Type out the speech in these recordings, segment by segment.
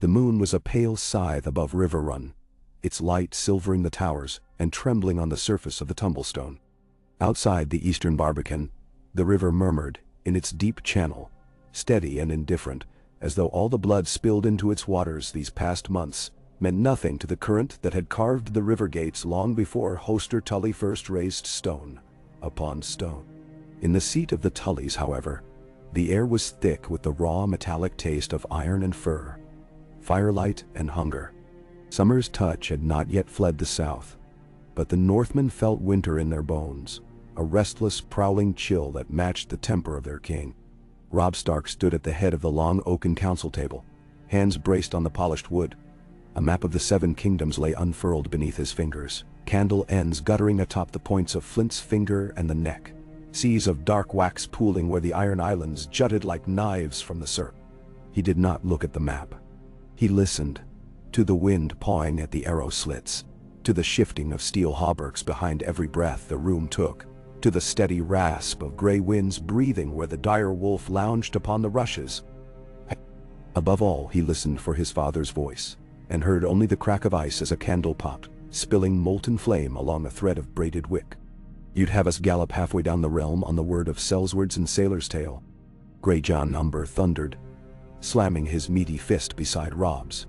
The moon was a pale scythe above Riverrun, its light silvering the towers and trembling on the surface of the tumblestone. Outside the eastern barbican, the river murmured in its deep channel, steady and indifferent, as though all the blood spilled into its waters these past months meant nothing to the current that had carved the river gates long before Hoster Tully first raised stone upon stone. In the seat of the Tullys, however, the air was thick with the raw metallic taste of iron and fur, firelight and hunger. Summer's touch had not yet fled the south, but the Northmen felt winter in their bones, a restless, prowling chill that matched the temper of their king. Robb Stark stood at the head of the long oaken council table, hands braced on the polished wood. A map of the 7 kingdoms lay unfurled beneath his fingers, candle ends guttering atop the points of Flint's finger and the neck, seas of dark wax pooling where the iron islands jutted like knives from the surf. He did not look at the map. He listened, to the wind pawing at the arrow slits, to the shifting of steel hauberks behind every breath the room took, to the steady rasp of gray winds breathing where the dire wolf lounged upon the rushes. Above all, he listened for his father's voice, and heard only the crack of ice as a candle popped, spilling molten flame along a thread of braided wick. "You'd have us gallop halfway down the realm on the word of Sellsword's and Sailor's Tale," Grey John Umber thundered, slamming his meaty fist beside Robb's.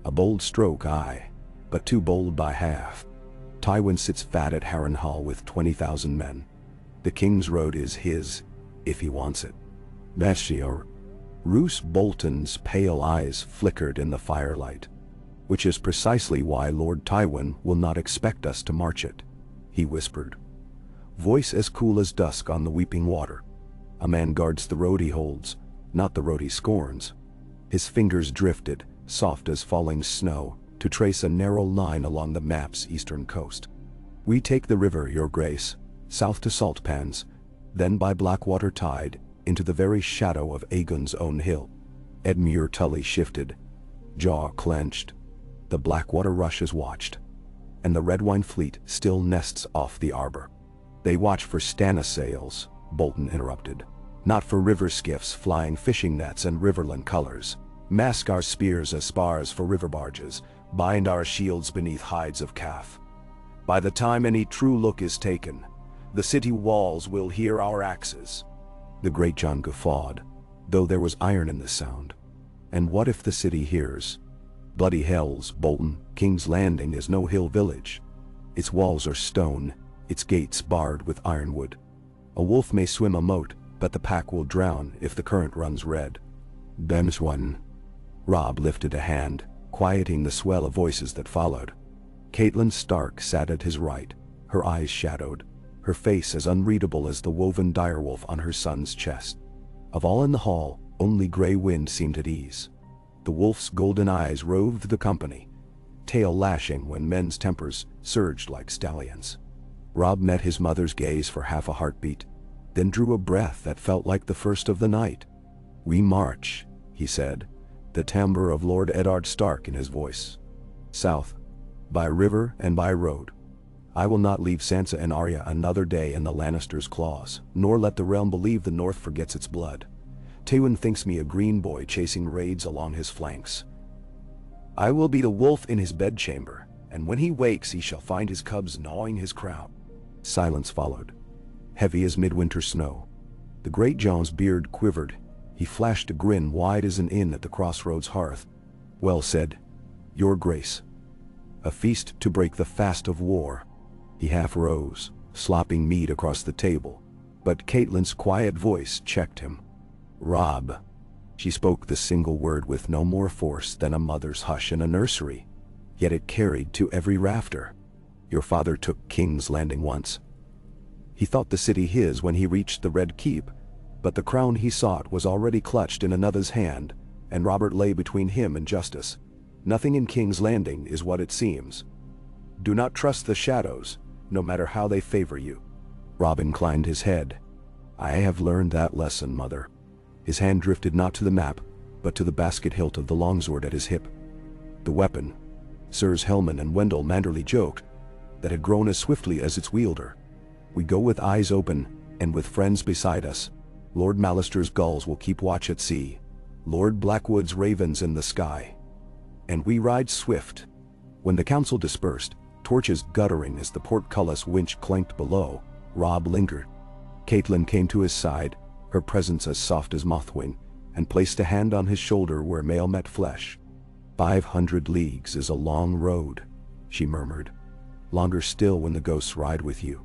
"A bold stroke, aye, but too bold by half. Tywin sits fat at Harrenhal with 20,000 men. The King's Road is his, if he wants it. Beshior." Roose Bolton's pale eyes flickered in the firelight. "Which is precisely why Lord Tywin will not expect us to march it," he whispered, voice as cool as dusk on the weeping water. "A man guards the road he holds, not the road he scorns." His fingers drifted, soft as falling snow, to trace a narrow line along the map's eastern coast. "We take the river, your grace, south to Saltpans, then by Blackwater Tide, into the very shadow of Aegon's own hill." Edmure Tully shifted, jaw clenched. The Blackwater rushes watched, and the Redwine fleet still nests off the arbor. "They watch for Stannis sails," Bolton interrupted, "not for river skiffs flying fishing nets and Riverrun colors. Mask our spears as spars for river barges, bind our shields beneath hides of calf. By the time any true look is taken, the city walls will hear our axes." The Great John guffawed, though there was iron in the sound. "And what if the city hears? Bloody hells, Bolton, King's Landing is no hill village. Its walls are stone, its gates barred with ironwood. A wolf may swim a moat, but the pack will drown if the current runs red." "Them's one." Robb lifted a hand, quieting the swell of voices that followed. Catelyn Stark sat at his right, her eyes shadowed, her face as unreadable as the woven direwolf on her son's chest. Of all in the hall, only Grey Wind seemed at ease. The wolf's golden eyes roved the company, tail lashing when men's tempers surged like stallions. Robb met his mother's gaze for half a heartbeat, then drew a breath that felt like the first of the night. "We march," he said, the timbre of Lord Eddard Stark in his voice. "South, by river and by road. I will not leave Sansa and Arya another day in the Lannisters' claws, nor let the realm believe the North forgets its blood. Tywin thinks me a green boy chasing raids along his flanks. I will be the wolf in his bedchamber, and when he wakes he shall find his cubs gnawing his crown." Silence followed, heavy as midwinter snow. The Great John's beard quivered. He flashed a grin wide as an inn at the crossroads hearth. "Well said, your grace. A feast to break the fast of war." He half rose, slopping mead across the table, but Catelyn's quiet voice checked him. "Robb." She spoke the single word with no more force than a mother's hush in a nursery, yet it carried to every rafter. "Your father took King's Landing once. He thought the city his when he reached the Red Keep, but the crown he sought was already clutched in another's hand, and Robert lay between him and justice. Nothing in King's Landing is what it seems. Do not trust the shadows, no matter how they favor you." Robb inclined his head. "I have learned that lesson, mother." His hand drifted not to the map, but to the basket hilt of the longsword at his hip. The weapon, Sirs Helman and Wendell Manderly joked, that had grown as swiftly as its wielder. "We go with eyes open, and with friends beside us. Lord Mallister's gulls will keep watch at sea, Lord Blackwood's ravens in the sky. and we ride swift." When the council dispersed, torches guttering as the portcullis winch clanked below, Robb lingered. Catelyn came to his side, her presence as soft as mothwing, and placed a hand on his shoulder where mail met flesh. 500 leagues is a long road," she murmured. "Longer still when the ghosts ride with you."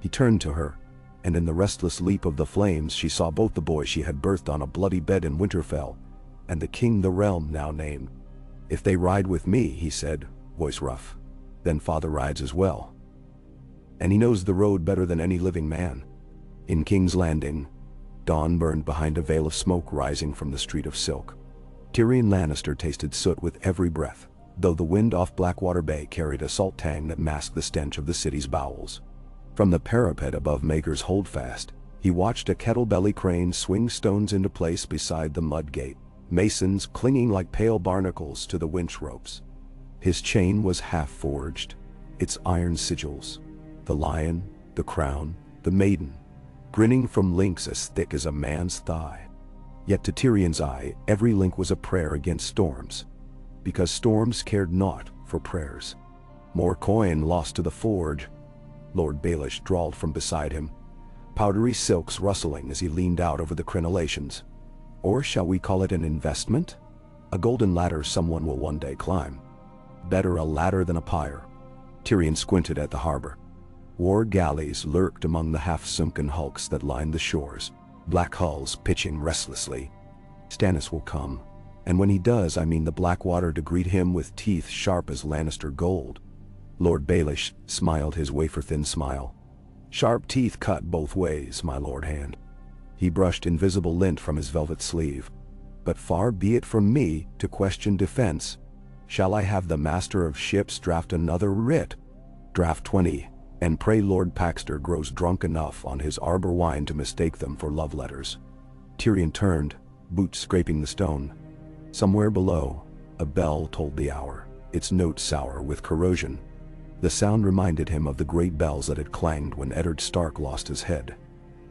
He turned to her, and in the restless leap of the flames she saw both the boy she had birthed on a bloody bed in Winterfell, and the king the realm now named. "If they ride with me," he said, voice rough, "then father rides as well. And he knows the road better than any living man." In King's Landing, dawn burned behind a veil of smoke rising from the street of silk. Tyrion Lannister tasted soot with every breath, though the wind off Blackwater Bay carried a salt tang that masked the stench of the city's bowels. From the parapet above Maegor's Holdfast, he watched a kettlebelly crane swing stones into place beside the mud gate, masons clinging like pale barnacles to the winch ropes. His chain was half-forged, its iron sigils, the lion, the crown, the maiden, grinning from links as thick as a man's thigh. Yet to Tyrion's eye, every link was a prayer against storms, because storms cared naught for prayers. "More coin lost to the forge," Lord Baelish drawled from beside him, powdery silks rustling as he leaned out over the crenellations. "Or shall we call it an investment? A golden ladder someone will one day climb. Better a ladder than a pyre." Tyrion squinted at the harbor. War galleys lurked among the half-sunken hulks that lined the shores, black hulls pitching restlessly. "Stannis will come, and when he does, I mean the Blackwater to greet him with teeth sharp as Lannister gold." Lord Baelish smiled his wafer-thin smile. "Sharp teeth cut both ways, my Lord Hand." He brushed invisible lint from his velvet sleeve. "But far be it from me to question defense. Shall I have the Master of Ships draft another writ? Draft 20, and pray Lord Paxter grows drunk enough on his arbor wine to mistake them for love letters." Tyrion turned, boots scraping the stone. Somewhere below, a bell tolled the hour, its note sour with corrosion. The sound reminded him of the great bells that had clanged when Eddard Stark lost his head.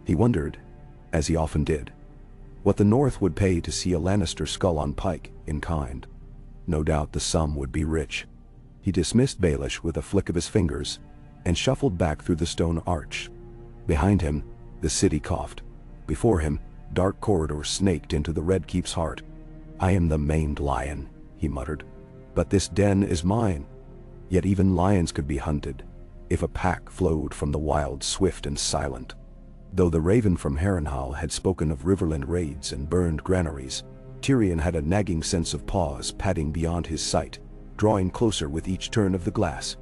He wondered, as he often did, what the North would pay to see a Lannister skull on pike in kind. No doubt the sum would be rich. He dismissed Baelish with a flick of his fingers, and shuffled back through the stone arch. Behind him, the city coughed. Before him, dark corridors snaked into the Red Keep's heart. "I am the maimed lion," he muttered, "but this den is mine." Yet even lions could be hunted, if a pack flowed from the wild, swift and silent. Though the raven from Harrenhal had spoken of Riverland raids and burned granaries, Tyrion had a nagging sense of paws padding beyond his sight, drawing closer with each turn of the glass.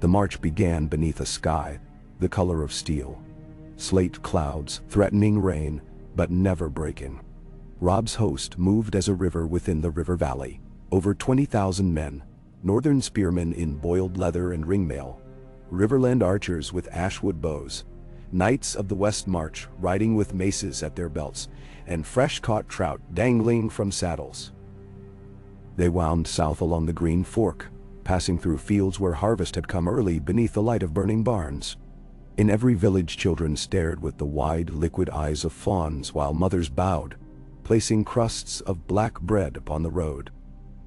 The march began beneath a sky, the color of steel. Slate clouds, threatening rain, but never breaking. Robb's host moved as a river within the river valley, over 20,000 men, northern spearmen in boiled leather and ringmail, Riverland archers with ashwood bows, knights of the West March riding with maces at their belts, and fresh-caught trout dangling from saddles. They wound south along the Green Fork, passing through fields where harvest had come early beneath the light of burning barns. In every village children stared with the wide, liquid eyes of fawns while mothers bowed, placing crusts of black bread upon the road.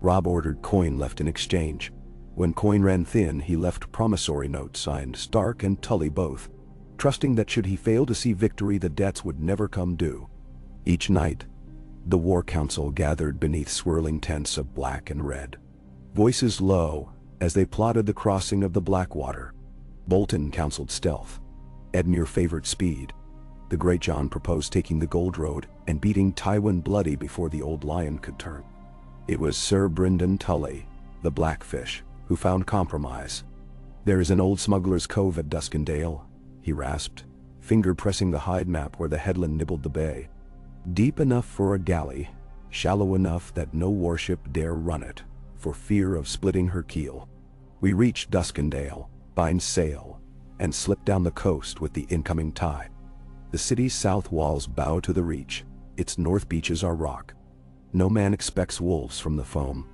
Robb ordered coin left in exchange. When coin ran thin, he left promissory notes signed Stark and Tully both, trusting that should he fail to see victory, the debts would never come due. Each night, the war council gathered beneath swirling tents of black and red, voices low as they plotted the crossing of the Blackwater. Bolton counseled stealth. Edmure favored speed. The Great John proposed taking the Gold Road and beating Tywin bloody before the old lion could turn. It was Sir Brynden Tully, the Blackfish, who found compromise. "There is an old smuggler's cove at Duskendale," he rasped, finger pressing the hide map where the headland nibbled the bay. "Deep enough for a galley, shallow enough that no warship dare run it, for fear of splitting her keel. We reach Duskendale, bind sail, and slip down the coast with the incoming tide. The city's south walls bow to the reach, its north beaches are rock. No man expects wolves from the foam.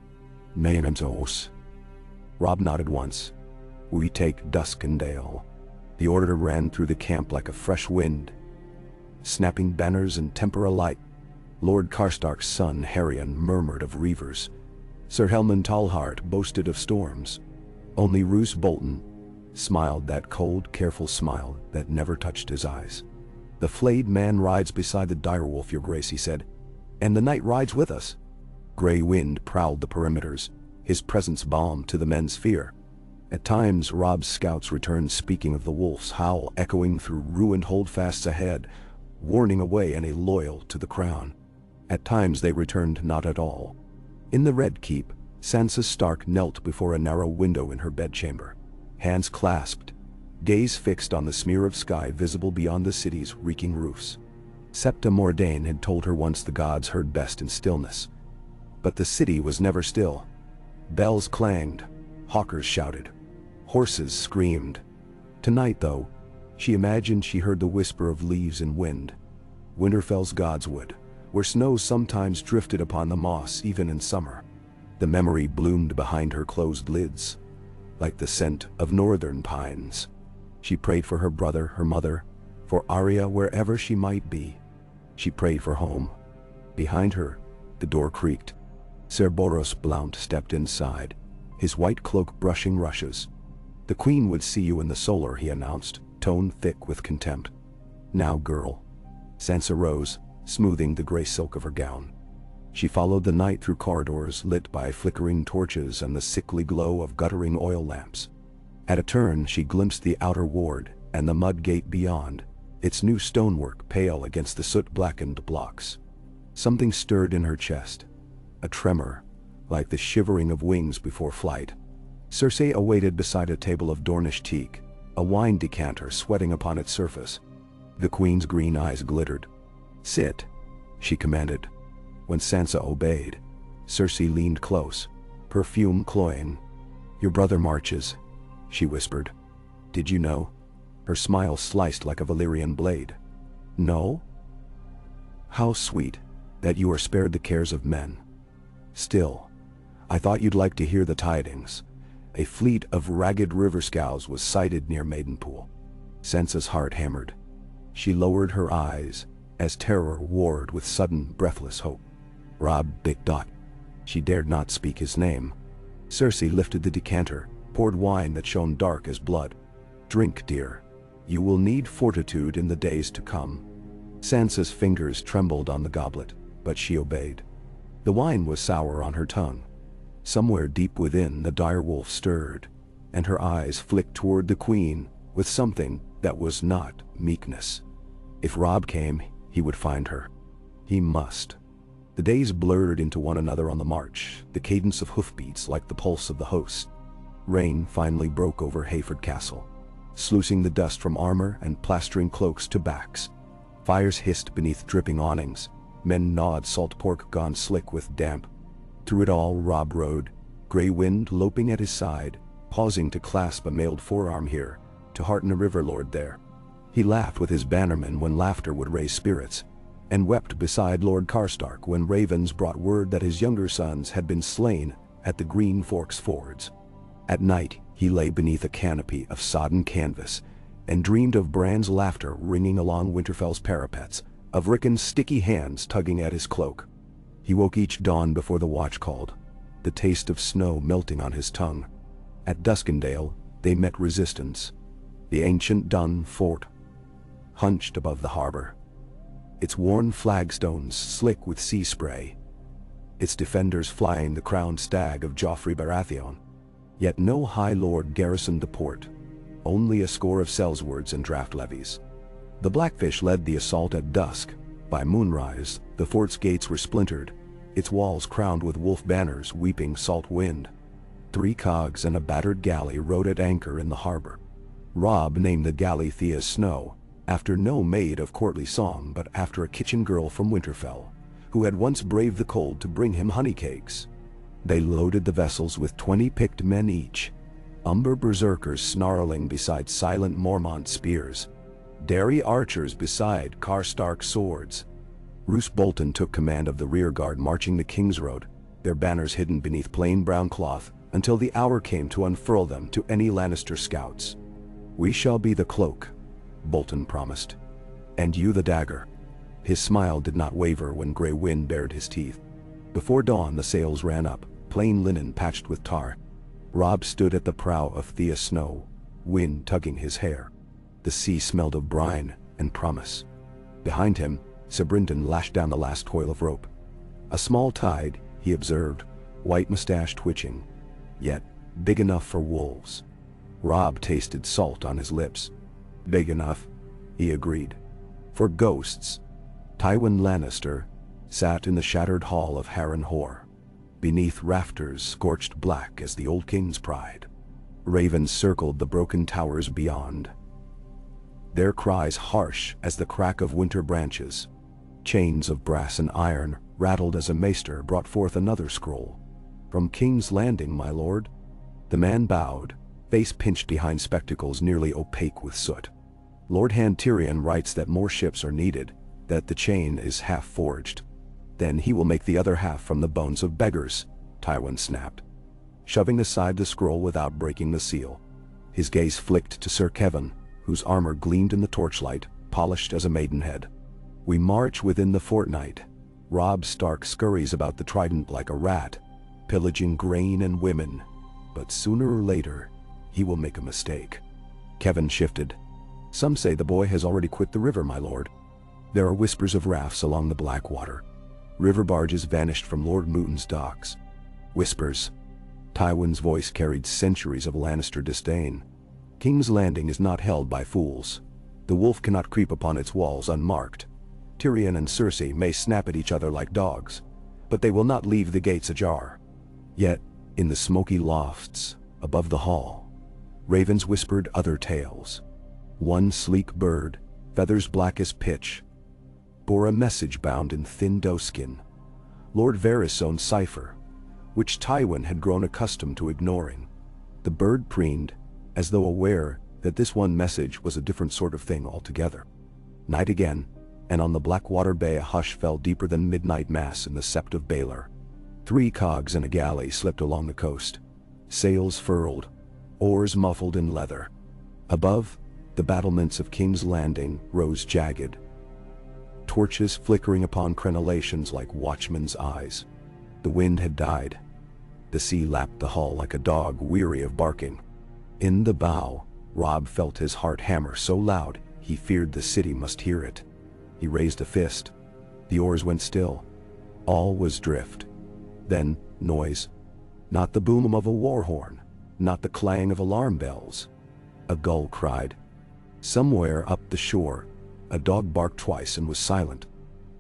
Mayemsos." Robb nodded once. "We take Duskendale." The order ran through the camp like a fresh wind, snapping banners and temper alike. Lord Karstark's son Harrenhal murmured of reavers, Sir Helman Tallhart boasted of storms. Only Roose Bolton smiled that cold, careful smile that never touched his eyes. "The flayed man rides beside the direwolf, your grace," he said. "And the night rides with us." Grey wind prowled the perimeters, his presence balm to the men's fear. At times Robb's scouts returned speaking of the wolf's howl echoing through ruined holdfasts ahead, warning away any loyal to the crown. At times they returned not at all. In the Red Keep, Sansa Stark knelt before a narrow window in her bedchamber, hands clasped, gaze fixed on the smear of sky visible beyond the city's reeking roofs. Septa Mordain had told her once the gods heard best in stillness. But the city was never still. Bells clanged, hawkers shouted, horses screamed. Tonight, though, she imagined she heard the whisper of leaves in wind. Winterfell's godswood, where snow sometimes drifted upon the moss even in summer. The memory bloomed behind her closed lids, like the scent of northern pines. She prayed for her brother, her mother, for Arya wherever she might be. She prayed for home. Behind her, the door creaked. Ser Boros Blount stepped inside, his white cloak brushing rushes. "The queen would see you in the solar," he announced, tone thick with contempt. "Now, girl." Sansa rose, smoothing the gray silk of her gown. She followed the night through corridors lit by flickering torches and the sickly glow of guttering oil lamps. At a turn she glimpsed the outer ward and the mud gate beyond, its new stonework pale against the soot-blackened blocks. Something stirred in her chest, a tremor, like the shivering of wings before flight. Cersei awaited beside a table of Dornish teak, a wine decanter sweating upon its surface. The queen's green eyes glittered. "Sit," she commanded. When Sansa obeyed, Cersei leaned close, perfume cloying. "Your brother marches," she whispered. "Did you know?" Her smile sliced like a Valyrian blade. "No? How sweet that you are spared the cares of men. Still, I thought you'd like to hear the tidings. A fleet of ragged river scows was sighted near Maidenpool." Sansa's heart hammered. She lowered her eyes as terror warred with sudden, breathless hope. "Robb Big Dot." She dared not speak his name. Cersei lifted the decanter, poured wine that shone dark as blood. "Drink, dear. You will need fortitude in the days to come." Sansa's fingers trembled on the goblet, but she obeyed. The wine was sour on her tongue. Somewhere deep within, the direwolf stirred, and her eyes flicked toward the queen with something that was not meekness. If Robb came, he would find her. He must. The days blurred into one another on the march, the cadence of hoofbeats like the pulse of the host. Rain finally broke over Hayford Castle, sluicing the dust from armor and plastering cloaks to backs. Fires hissed beneath dripping awnings. Men gnawed salt pork gone slick with damp. Through it all Robb rode, grey wind loping at his side, pausing to clasp a mailed forearm here, to hearten a river lord there. He laughed with his bannermen when laughter would raise spirits, and wept beside Lord Karstark when ravens brought word that his younger sons had been slain at the Green Forks fords. At night he lay beneath a canopy of sodden canvas and dreamed of Bran's laughter ringing along Winterfell's parapets, of Rickon's sticky hands tugging at his cloak. He woke each dawn before the watch called, the taste of snow melting on his tongue. At Duskendale they met resistance. The ancient Dun fort, hunched above the harbor, its worn flagstones slick with sea spray, its defenders flying the crowned stag of Joffrey Baratheon. Yet no High Lord garrisoned the port, only a score of sellswards and draft levies. The Blackfish led the assault at dusk. By moonrise, the fort's gates were splintered, its walls crowned with wolf banners weeping salt wind. 3 cogs and a battered galley rode at anchor in the harbor. Robb named the galley Thea Snow, after no maid of courtly song but after a kitchen girl from Winterfell, who had once braved the cold to bring him honey cakes. They loaded the vessels with 20 picked men each, umber berserkers snarling beside silent Mormont spears, Derry archers beside Karstark swords. Roose Bolton took command of the rearguard marching the King's Road, their banners hidden beneath plain brown cloth until the hour came to unfurl them to any Lannister scouts. "We shall be the cloak," Bolton promised, "and you the dagger." His smile did not waver when grey wind bared his teeth. Before dawn the sails ran up, plain linen patched with tar. Robb stood at the prow of Thea Snow, wind tugging his hair. The sea smelled of brine and promise. Behind him, Sept lashed down the last coil of rope. A small tide, he observed, white mustache twitching, yet big enough for wolves. Robb tasted salt on his lips. Big enough, he agreed. For ghosts. Tywin Lannister sat in the shattered hall of Harrenhal, beneath rafters scorched black as the old king's pride. Ravens circled the broken towers beyond, their cries harsh as the crack of winter branches. Chains of brass and iron rattled as a maester brought forth another scroll. "From King's Landing, my lord." The man bowed, face pinched behind spectacles nearly opaque with soot. "Lord Hand Tyrion writes that more ships are needed, that the chain is half forged. Then he will make the other half from the bones of beggars," Tywin snapped, shoving aside the scroll without breaking the seal. His gaze flicked to Sir Kevan, whose armor gleamed in the torchlight, polished as a maidenhead. "We march within the fortnight." Robb Stark scurries about the trident like a rat, pillaging grain and women. But sooner or later, he will make a mistake. Kevan shifted. "Some say the boy has already quit the river, my lord." There are whispers of rafts along the black water. River barges vanished from Lord Mooton's docks. Whispers. Tywin's voice carried centuries of Lannister disdain. King's Landing is not held by fools. The wolf cannot creep upon its walls unmarked. Tyrion and Cersei may snap at each other like dogs, but they will not leave the gates ajar. Yet, in the smoky lofts, above the hall, ravens whispered other tales. One sleek bird, feathers black as pitch, bore a message bound in thin doeskin. Lord Varys' own cipher, which Tywin had grown accustomed to ignoring. The bird preened, as though aware that this one message was a different sort of thing altogether. Night again, and on the Blackwater Bay a hush fell deeper than midnight mass in the Sept of Baelor. 3 cogs and a galley slipped along the coast, sails furled, oars muffled in leather. Above, the battlements of King's Landing rose jagged, torches flickering upon crenellations like watchmen's eyes. The wind had died. The sea lapped the hull like a dog weary of barking. In the bow, Robb felt his heart hammer so loud he feared the city must hear it. He raised a fist. The oars went still. All was drift. Then, noise. Not the boom of a war horn, not the clang of alarm bells. A gull cried. Somewhere up the shore, a dog barked twice and was silent.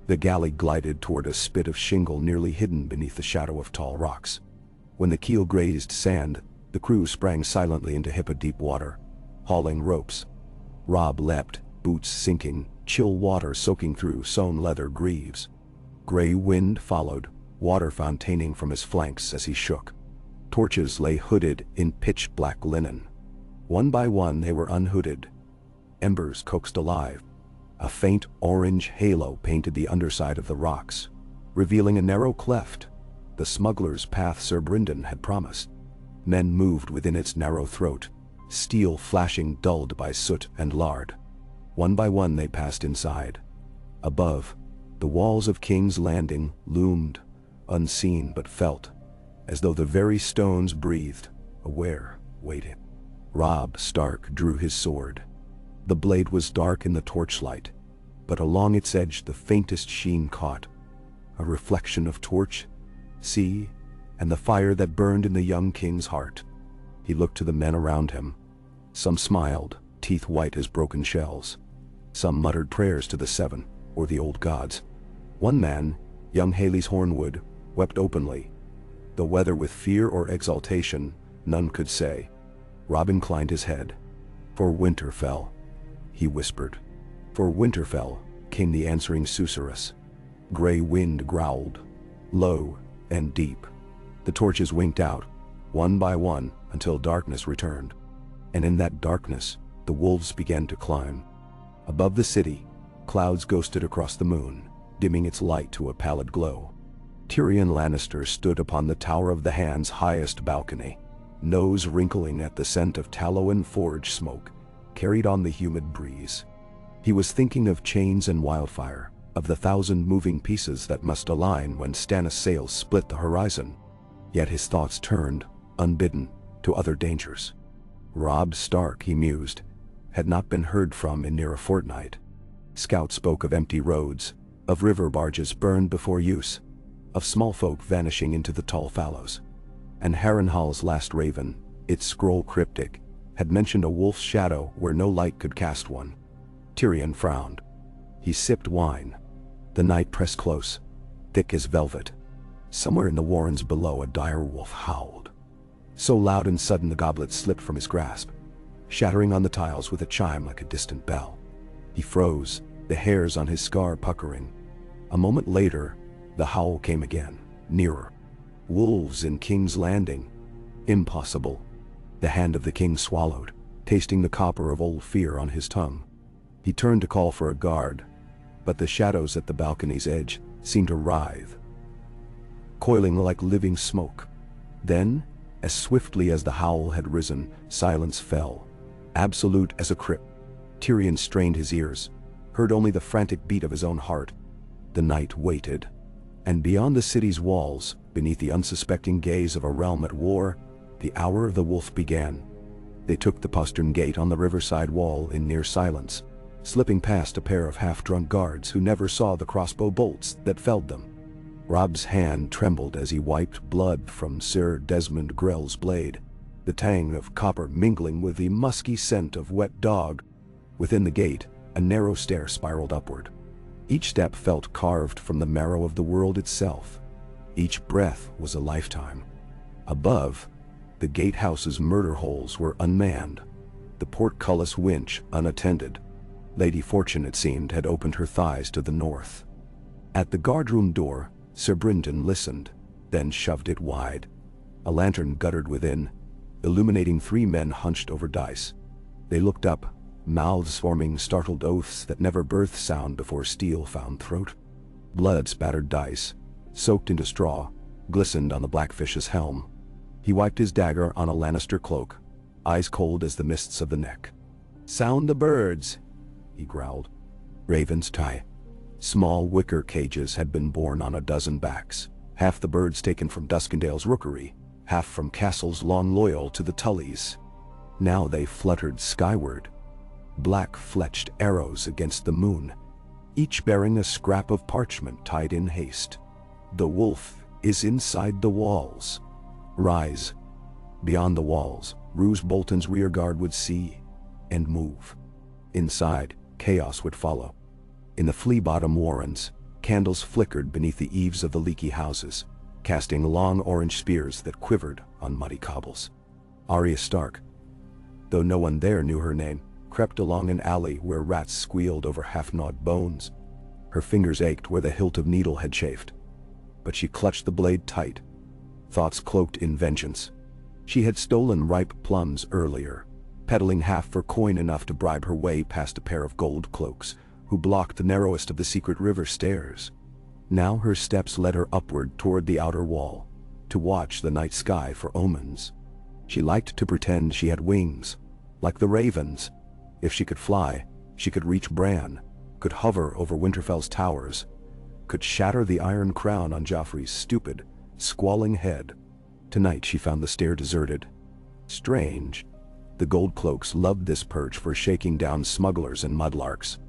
The galley glided toward a spit of shingle nearly hidden beneath the shadow of tall rocks. When the keel grazed sand, the crew sprang silently into hip-deep water, hauling ropes. Robb leapt, boots sinking, chill water soaking through sewn leather greaves. Gray wind followed, water fontaining from his flanks as he shook. Torches lay hooded in pitch-black linen. One by one they were unhooded. Embers coaxed alive. A faint orange halo painted the underside of the rocks, revealing a narrow cleft, the smuggler's path Sir Brynden had promised. Men moved within its narrow throat, steel flashing dulled by soot and lard. One by one they passed inside. Above, the walls of King's Landing loomed, unseen but felt, as though the very stones breathed, aware, waiting. Robb Stark drew his sword. The blade was dark in the torchlight, but along its edge the faintest sheen caught, a reflection of torch, sea, and the fire that burned in the young king's heart. He looked to the men around him. Some smiled, teeth white as broken shells. Some muttered prayers to the Seven, or the old gods. One man, young Haley's Hornwood, wept openly, though whether with fear or exultation, none could say. Robb inclined his head. "For Winterfell," he whispered. For Winterfell came the answering susurrus. Gray wind growled, low and deep. The torches winked out, one by one, until darkness returned. And in that darkness, the wolves began to climb. Above the city, clouds ghosted across the moon, dimming its light to a pallid glow. Tyrion Lannister stood upon the Tower of the Hand's highest balcony, nose wrinkling at the scent of tallow and forge smoke, carried on the humid breeze. He was thinking of chains and wildfire, of the 1,000 moving pieces that must align when Stannis' sails split the horizon. Yet his thoughts turned, unbidden, to other dangers. Robb Stark, he mused, had not been heard from in near a fortnight. Scouts spoke of empty roads, of river barges burned before use, of small folk vanishing into the tall fallows. And Harrenhal's last raven, its scroll cryptic, had mentioned a wolf's shadow where no light could cast one. Tyrion frowned. He sipped wine. The night pressed close, thick as velvet. Somewhere in the warrens below a dire wolf howled. So loud and sudden the goblet slipped from his grasp, shattering on the tiles with a chime like a distant bell. He froze, the hairs on his scar puckering. A moment later, the howl came again, nearer. Wolves in King's Landing. Impossible. The hand of the king swallowed, tasting the copper of old fear on his tongue. He turned to call for a guard, but the shadows at the balcony's edge seemed to writhe, coiling like living smoke. Then, as swiftly as the howl had risen, silence fell, absolute as a crypt. Tyrion strained his ears, heard only the frantic beat of his own heart. The night waited, and beyond the city's walls, beneath the unsuspecting gaze of a realm at war, the hour of the wolf began. They took the postern gate on the riverside wall in near silence, slipping past a pair of half-drunk guards who never saw the crossbow bolts that felled them. Robb's hand trembled as he wiped blood from Sir Desmond Grell's blade, the tang of copper mingling with the musky scent of wet dog. Within the gate, a narrow stair spiraled upward. Each step felt carved from the marrow of the world itself. Each breath was a lifetime. Above, the gatehouse's murder holes were unmanned, the portcullis winch unattended. Lady Fortune, it seemed, had opened her thighs to the north. At the guardroom door, Sir Brynden listened, then shoved it wide. A lantern guttered within, illuminating three men hunched over dice. They looked up, mouths forming startled oaths that never birthed sound before steel found throat. Blood-spattered dice, soaked into straw, glistened on the Blackfish's helm. He wiped his dagger on a Lannister cloak, eyes cold as the mists of the neck. "Sound the birds," he growled. Ravens, small wicker cages had been borne on a dozen backs, half the birds taken from Duskendale's rookery, half from castles long loyal to the Tullys. Now they fluttered skyward, black-fletched arrows against the moon, each bearing a scrap of parchment tied in haste. The wolf is inside the walls. Rise. Beyond the walls, Roose Bolton's rearguard would see and move. Inside, chaos would follow. In the flea-bottom warrens, candles flickered beneath the eaves of the leaky houses, casting long orange spears that quivered on muddy cobbles. Arya Stark, though no one there knew her name, crept along an alley where rats squealed over half-gnawed bones. Her fingers ached where the hilt of needle had chafed, but she clutched the blade tight, thoughts cloaked in vengeance. She had stolen ripe plums earlier, peddling half for coin enough to bribe her way past a pair of gold cloaks, who blocked the narrowest of the secret river stairs. Now her steps led her upward toward the outer wall, to watch the night sky for omens. She liked to pretend she had wings, like the ravens. If she could fly, she could reach Bran, could hover over Winterfell's towers, could shatter the iron crown on Joffrey's stupid, squalling head. Tonight she found the stair deserted. Strange. The gold cloaks loved this perch for shaking down smugglers and mudlarks.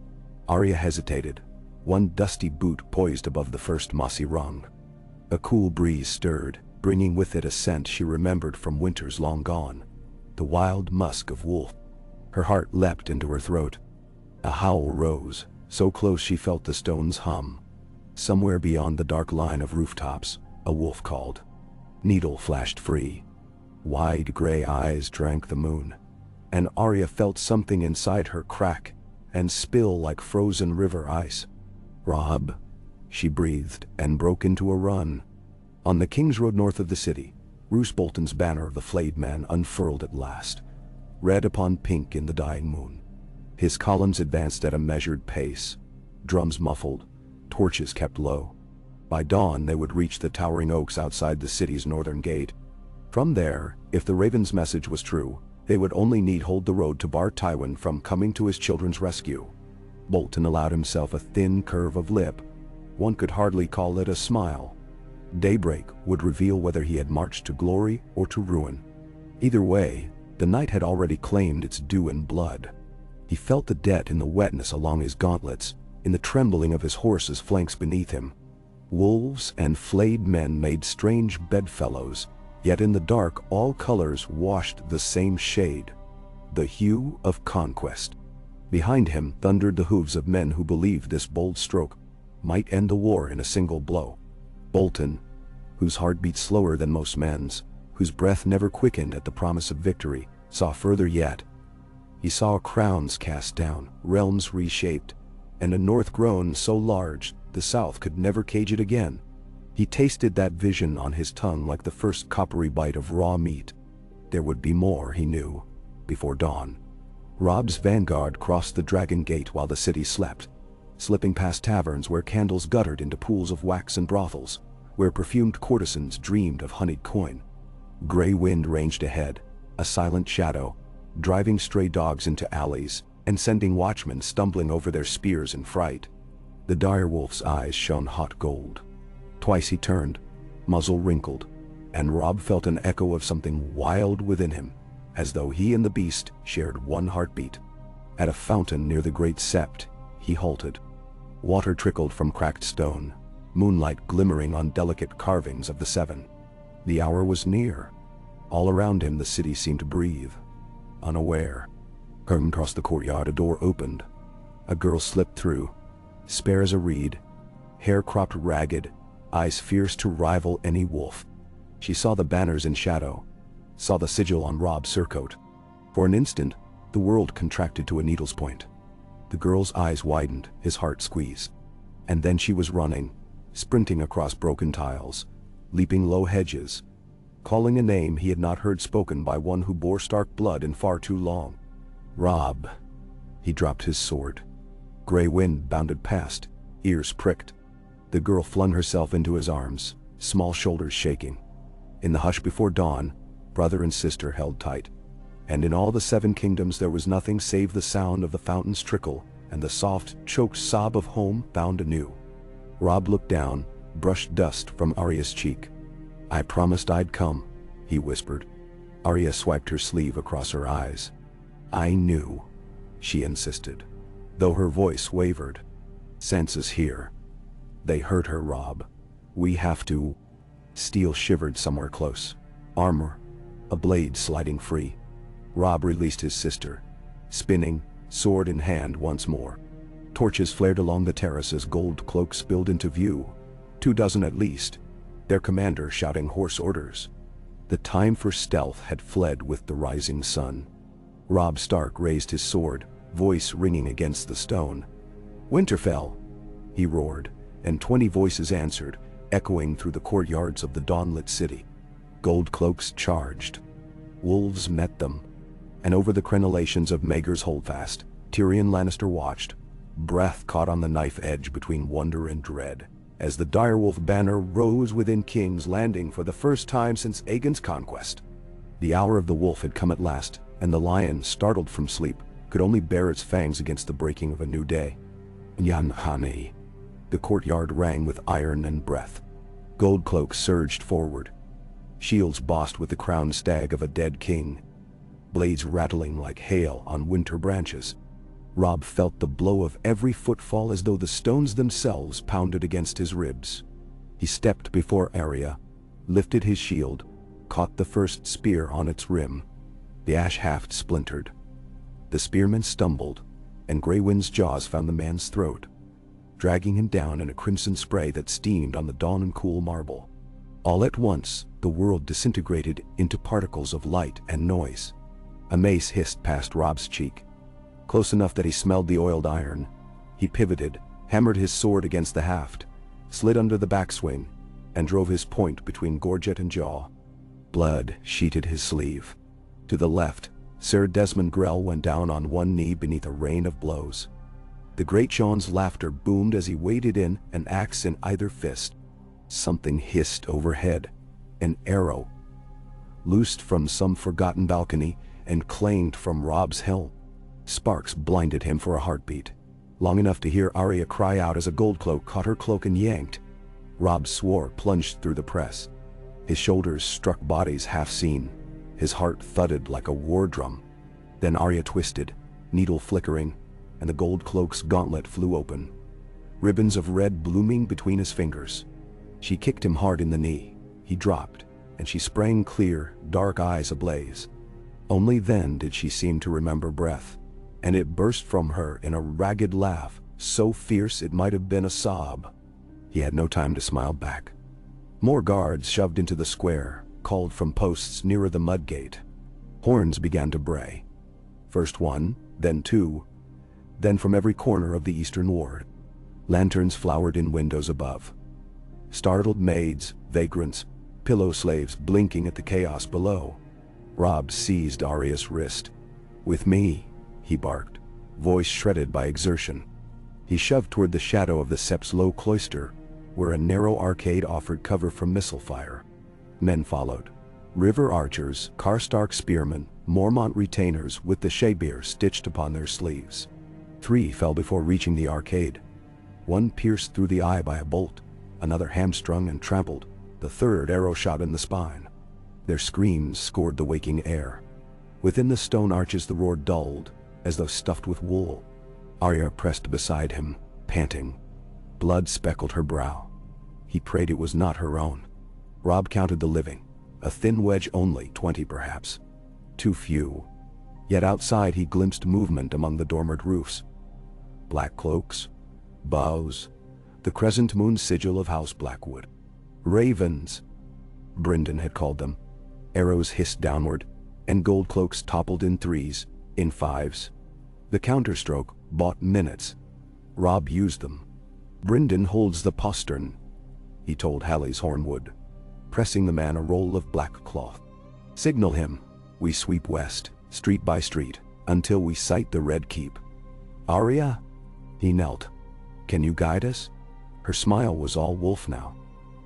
Arya hesitated, one dusty boot poised above the first mossy rung. A cool breeze stirred, bringing with it a scent she remembered from winters long gone, the wild musk of wolf. Her heart leapt into her throat. A howl rose, so close she felt the stones hum. Somewhere beyond the dark line of rooftops, a wolf called. Needle flashed free. Wide gray eyes drank the moon, and Arya felt something inside her crack and spill like frozen river ice. "Robb," she breathed and broke into a run. On the King's Road north of the city, Roose Bolton's banner of the flayed man unfurled at last, red upon pink in the dying moon. His columns advanced at a measured pace, drums muffled, torches kept low. By dawn they would reach the towering oaks outside the city's northern gate. From there, if the Raven's message was true, they would only need hold the road to bar Tywin from coming to his children's rescue. Bolton allowed himself a thin curve of lip. One could hardly call it a smile. Daybreak would reveal whether he had marched to glory or to ruin. Either way, the night had already claimed its due in blood. He felt the debt in the wetness along his gauntlets, in the trembling of his horse's flanks beneath him. Wolves and flayed men made strange bedfellows, yet in the dark all colors washed the same shade, the hue of conquest. Behind him thundered the hooves of men who believed this bold stroke might end the war in a single blow. Bolton, whose heart beat slower than most men's, whose breath never quickened at the promise of victory, saw further yet. He saw crowns cast down, realms reshaped, and a north grown so large the south could never cage it again. He tasted that vision on his tongue like the first coppery bite of raw meat. There would be more, he knew, before dawn. Robb's vanguard crossed the Dragon Gate while the city slept, slipping past taverns where candles guttered into pools of wax and brothels, where perfumed courtesans dreamed of honeyed coin. Gray wind ranged ahead, a silent shadow, driving stray dogs into alleys and sending watchmen stumbling over their spears in fright. The direwolf's eyes shone hot gold. Twice he turned, muzzle wrinkled, and Robb felt an echo of something wild within him, as though he and the beast shared one heartbeat. At a fountain near the great Sept, he halted. Water trickled from cracked stone, moonlight glimmering on delicate carvings of the Seven. The hour was near. All around him the city seemed to breathe, unaware. Across the courtyard a door opened. A girl slipped through, spare as a reed, hair cropped ragged, eyes fierce to rival any wolf. She saw the banners in shadow, saw the sigil on Robb's surcoat. For an instant, the world contracted to a needle's point. The girl's eyes widened, his heart squeezed. And then she was running, sprinting across broken tiles, leaping low hedges, calling a name he had not heard spoken by one who bore Stark blood in far too long. Robb. He dropped his sword. Gray wind bounded past, ears pricked. The girl flung herself into his arms, small shoulders shaking. In the hush before dawn, brother and sister held tight. And in all the Seven Kingdoms there was nothing save the sound of the fountain's trickle and the soft, choked sob of home found anew. Robb looked down, brushed dust from Arya's cheek. "I promised I'd come," he whispered. Arya swiped her sleeve across her eyes. "I knew," she insisted, though her voice wavered. "Sansa's here." "They hurt her, Robb. We have to." Steel shivered somewhere close. Armor, a blade sliding free. Robb released his sister, spinning, sword in hand once more. Torches flared along the terrace as gold cloaks spilled into view, 24 at least, their commander shouting hoarse orders. The time for stealth had fled with the rising sun. Robb Stark raised his sword, voice ringing against the stone. "Winterfell!" he roared, and 20 voices answered, echoing through the courtyards of the dawnlit city. Gold cloaks charged. Wolves met them, and over the crenellations of Maegor's holdfast, Tyrion Lannister watched, breath caught on the knife edge between wonder and dread, as the direwolf banner rose within King's Landing for the first time since Aegon's conquest. The hour of the wolf had come at last, and the lion, startled from sleep, could only bare its fangs against the breaking of a new day. Yanhani. The courtyard rang with iron and breath. Gold cloaks surged forward. Shields bossed with the crowned stag of a dead king. Blades rattling like hail on winter branches. Robb felt the blow of every footfall as though the stones themselves pounded against his ribs. He stepped before Arya, lifted his shield, caught the first spear on its rim. The ash haft splintered. The spearman stumbled, and Graywind's jaws found the man's throat, dragging him down in a crimson spray that steamed on the dawn-cool marble. All at once, the world disintegrated into particles of light and noise. A mace hissed past Robb's cheek. Close enough that he smelled the oiled iron. He pivoted, hammered his sword against the haft, slid under the backswing, and drove his point between gorget and jaw. Blood sheeted his sleeve. To the left, Sir Desmond Grell went down on one knee beneath a rain of blows. The Great Sean's laughter boomed as he waded in, an axe in either fist. Something hissed overhead. An arrow, loosed from some forgotten balcony and clanged from Robb's helm. Sparks blinded him for a heartbeat, long enough to hear Arya cry out as a gold cloak caught her cloak and yanked. Robb swore, plunged through the press. His shoulders struck bodies half seen. His heart thudded like a war drum. Then Arya twisted, needle flickering, and the gold cloak's gauntlet flew open, ribbons of red blooming between his fingers. She kicked him hard in the knee. He dropped, and she sprang clear, dark eyes ablaze. Only then did she seem to remember breath, and it burst from her in a ragged laugh, so fierce it might have been a sob. He had no time to smile back. More guards shoved into the square, called from posts nearer the mud gate. Horns began to bray. First one, then two, then from every corner of the eastern ward. Lanterns flowered in windows above. Startled maids, vagrants, pillow slaves blinking at the chaos below. Robb seized Arya's wrist. "With me," he barked, voice shredded by exertion. He shoved toward the shadow of the Sept's low cloister, where a narrow arcade offered cover from missile fire. Men followed. River archers, Karstark spearmen, Mormont retainers with the Shabeir stitched upon their sleeves. 3 fell before reaching the arcade. One pierced through the eye by a bolt, another hamstrung and trampled, the third arrow shot in the spine. Their screams scored the waking air. Within the stone arches the roar dulled, as though stuffed with wool. Arya pressed beside him, panting. Blood speckled her brow. He prayed it was not her own. Robb counted the living, a thin wedge only, 20 perhaps. Too few. Yet outside he glimpsed movement among the dormered roofs. Black cloaks, bows, the crescent moon sigil of House Blackwood. Ravens, Brynden had called them. Arrows hissed downward, and gold cloaks toppled in 3s, in 5s. The counterstroke bought minutes. Robb used them. "Brynden holds the postern," he told Halley's Hornwood, pressing the man a roll of black cloth. "Signal him. We sweep west, street by street, until we sight the Red Keep. Arya?" He knelt. "Can you guide us?" Her smile was all wolf now.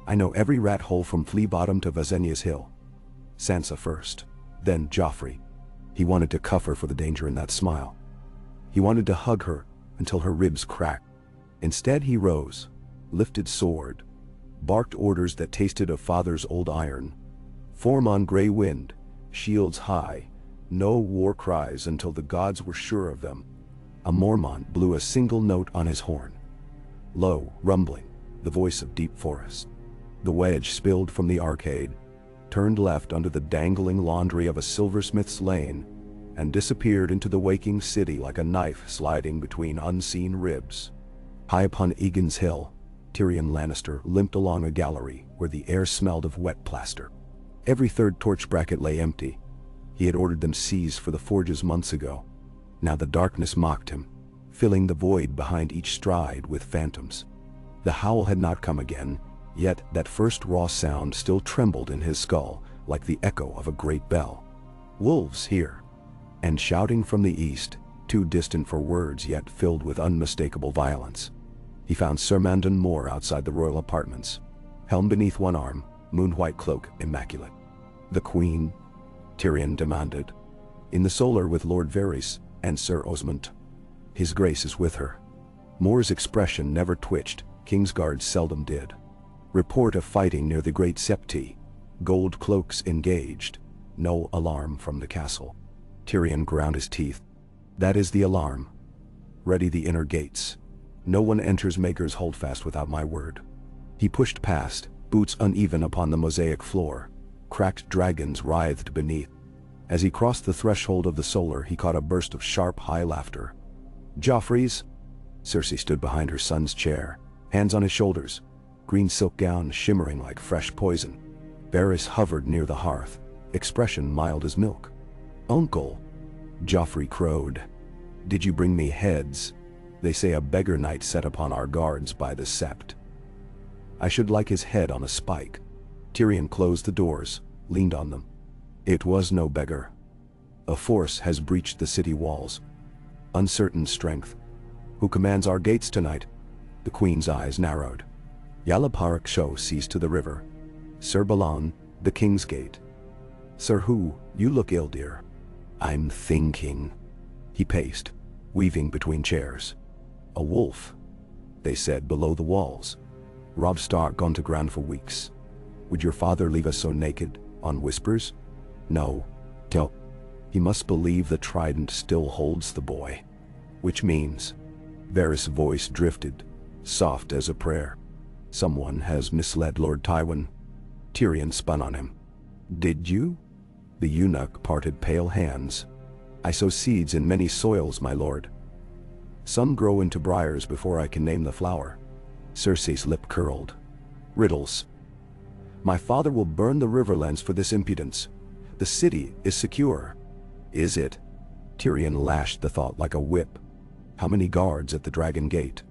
"I know every rat hole from Flea Bottom to Vasenia's Hill. Sansa first, then Joffrey." He wanted to cuff her for the danger in that smile. He wanted to hug her until her ribs cracked. Instead he rose, lifted sword, barked orders that tasted of father's old iron. "Form on Grey Wind, shields high, no war cries until the gods were sure of them." A Mormont blew a single note on his horn. Low, rumbling, the voice of deep forest. The wedge spilled from the arcade, turned left under the dangling laundry of a silversmith's lane, and disappeared into the waking city like a knife sliding between unseen ribs. High upon Egan's Hill, Tyrion Lannister limped along a gallery where the air smelled of wet plaster. Every third torch bracket lay empty. He had ordered them seized for the forges months ago. Now the darkness mocked him, filling the void behind each stride with phantoms. The howl had not come again, yet that first raw sound still trembled in his skull like the echo of a great bell. Wolves here, and shouting from the east, too distant for words yet filled with unmistakable violence. He found Sir Mandon Moore outside the royal apartments, helm beneath one arm, moon-white cloak immaculate. "The Queen?" Tyrion demanded. "In the solar with Lord Varys and Sir Osmond. His Grace is with her." Moore's expression never twitched, Kingsguard seldom did. "Report of fighting near the Great Septi. Gold cloaks engaged. No alarm from the castle." Tyrion ground his teeth. "That is the alarm. Ready the inner gates. No one enters Maker's Holdfast without my word." He pushed past, boots uneven upon the mosaic floor. Cracked dragons writhed beneath. As he crossed the threshold of the solar, he caught a burst of sharp, high laughter. "Joffrey's?" Cersei stood behind her son's chair, hands on his shoulders, green silk gown shimmering like fresh poison. Varys hovered near the hearth, expression mild as milk. "Uncle," Joffrey crowed. "Did you bring me heads? They say a beggar knight set upon our guards by the Sept. I should like his head on a spike." Tyrion closed the doors, leaned on them. "It was no beggar. A force has breached the city walls. Uncertain strength. Who commands our gates tonight?" The Queen's eyes narrowed. "Yalaparak Sho sees to the river. Sir Balon, the King's Gate." "Sir who? You look ill, dear." "I'm thinking." He paced, weaving between chairs. "A wolf," they said below the walls. Robb Stark gone to ground for weeks. Would your father leave us so naked, on whispers? No. Tell. He must believe the trident still holds the boy. Which means, Varys' voice drifted, soft as a prayer. Someone has misled Lord Tywin. Tyrion spun on him. Did you? The eunuch parted pale hands. I sow seeds in many soils, my lord. Some grow into briars before I can name the flower. Cersei's lip curled. Riddles. My father will burn the Riverlands for this impudence. The city is secure. Is it? Tyrion lashed the thought like a whip. How many guards at the Dragon Gate?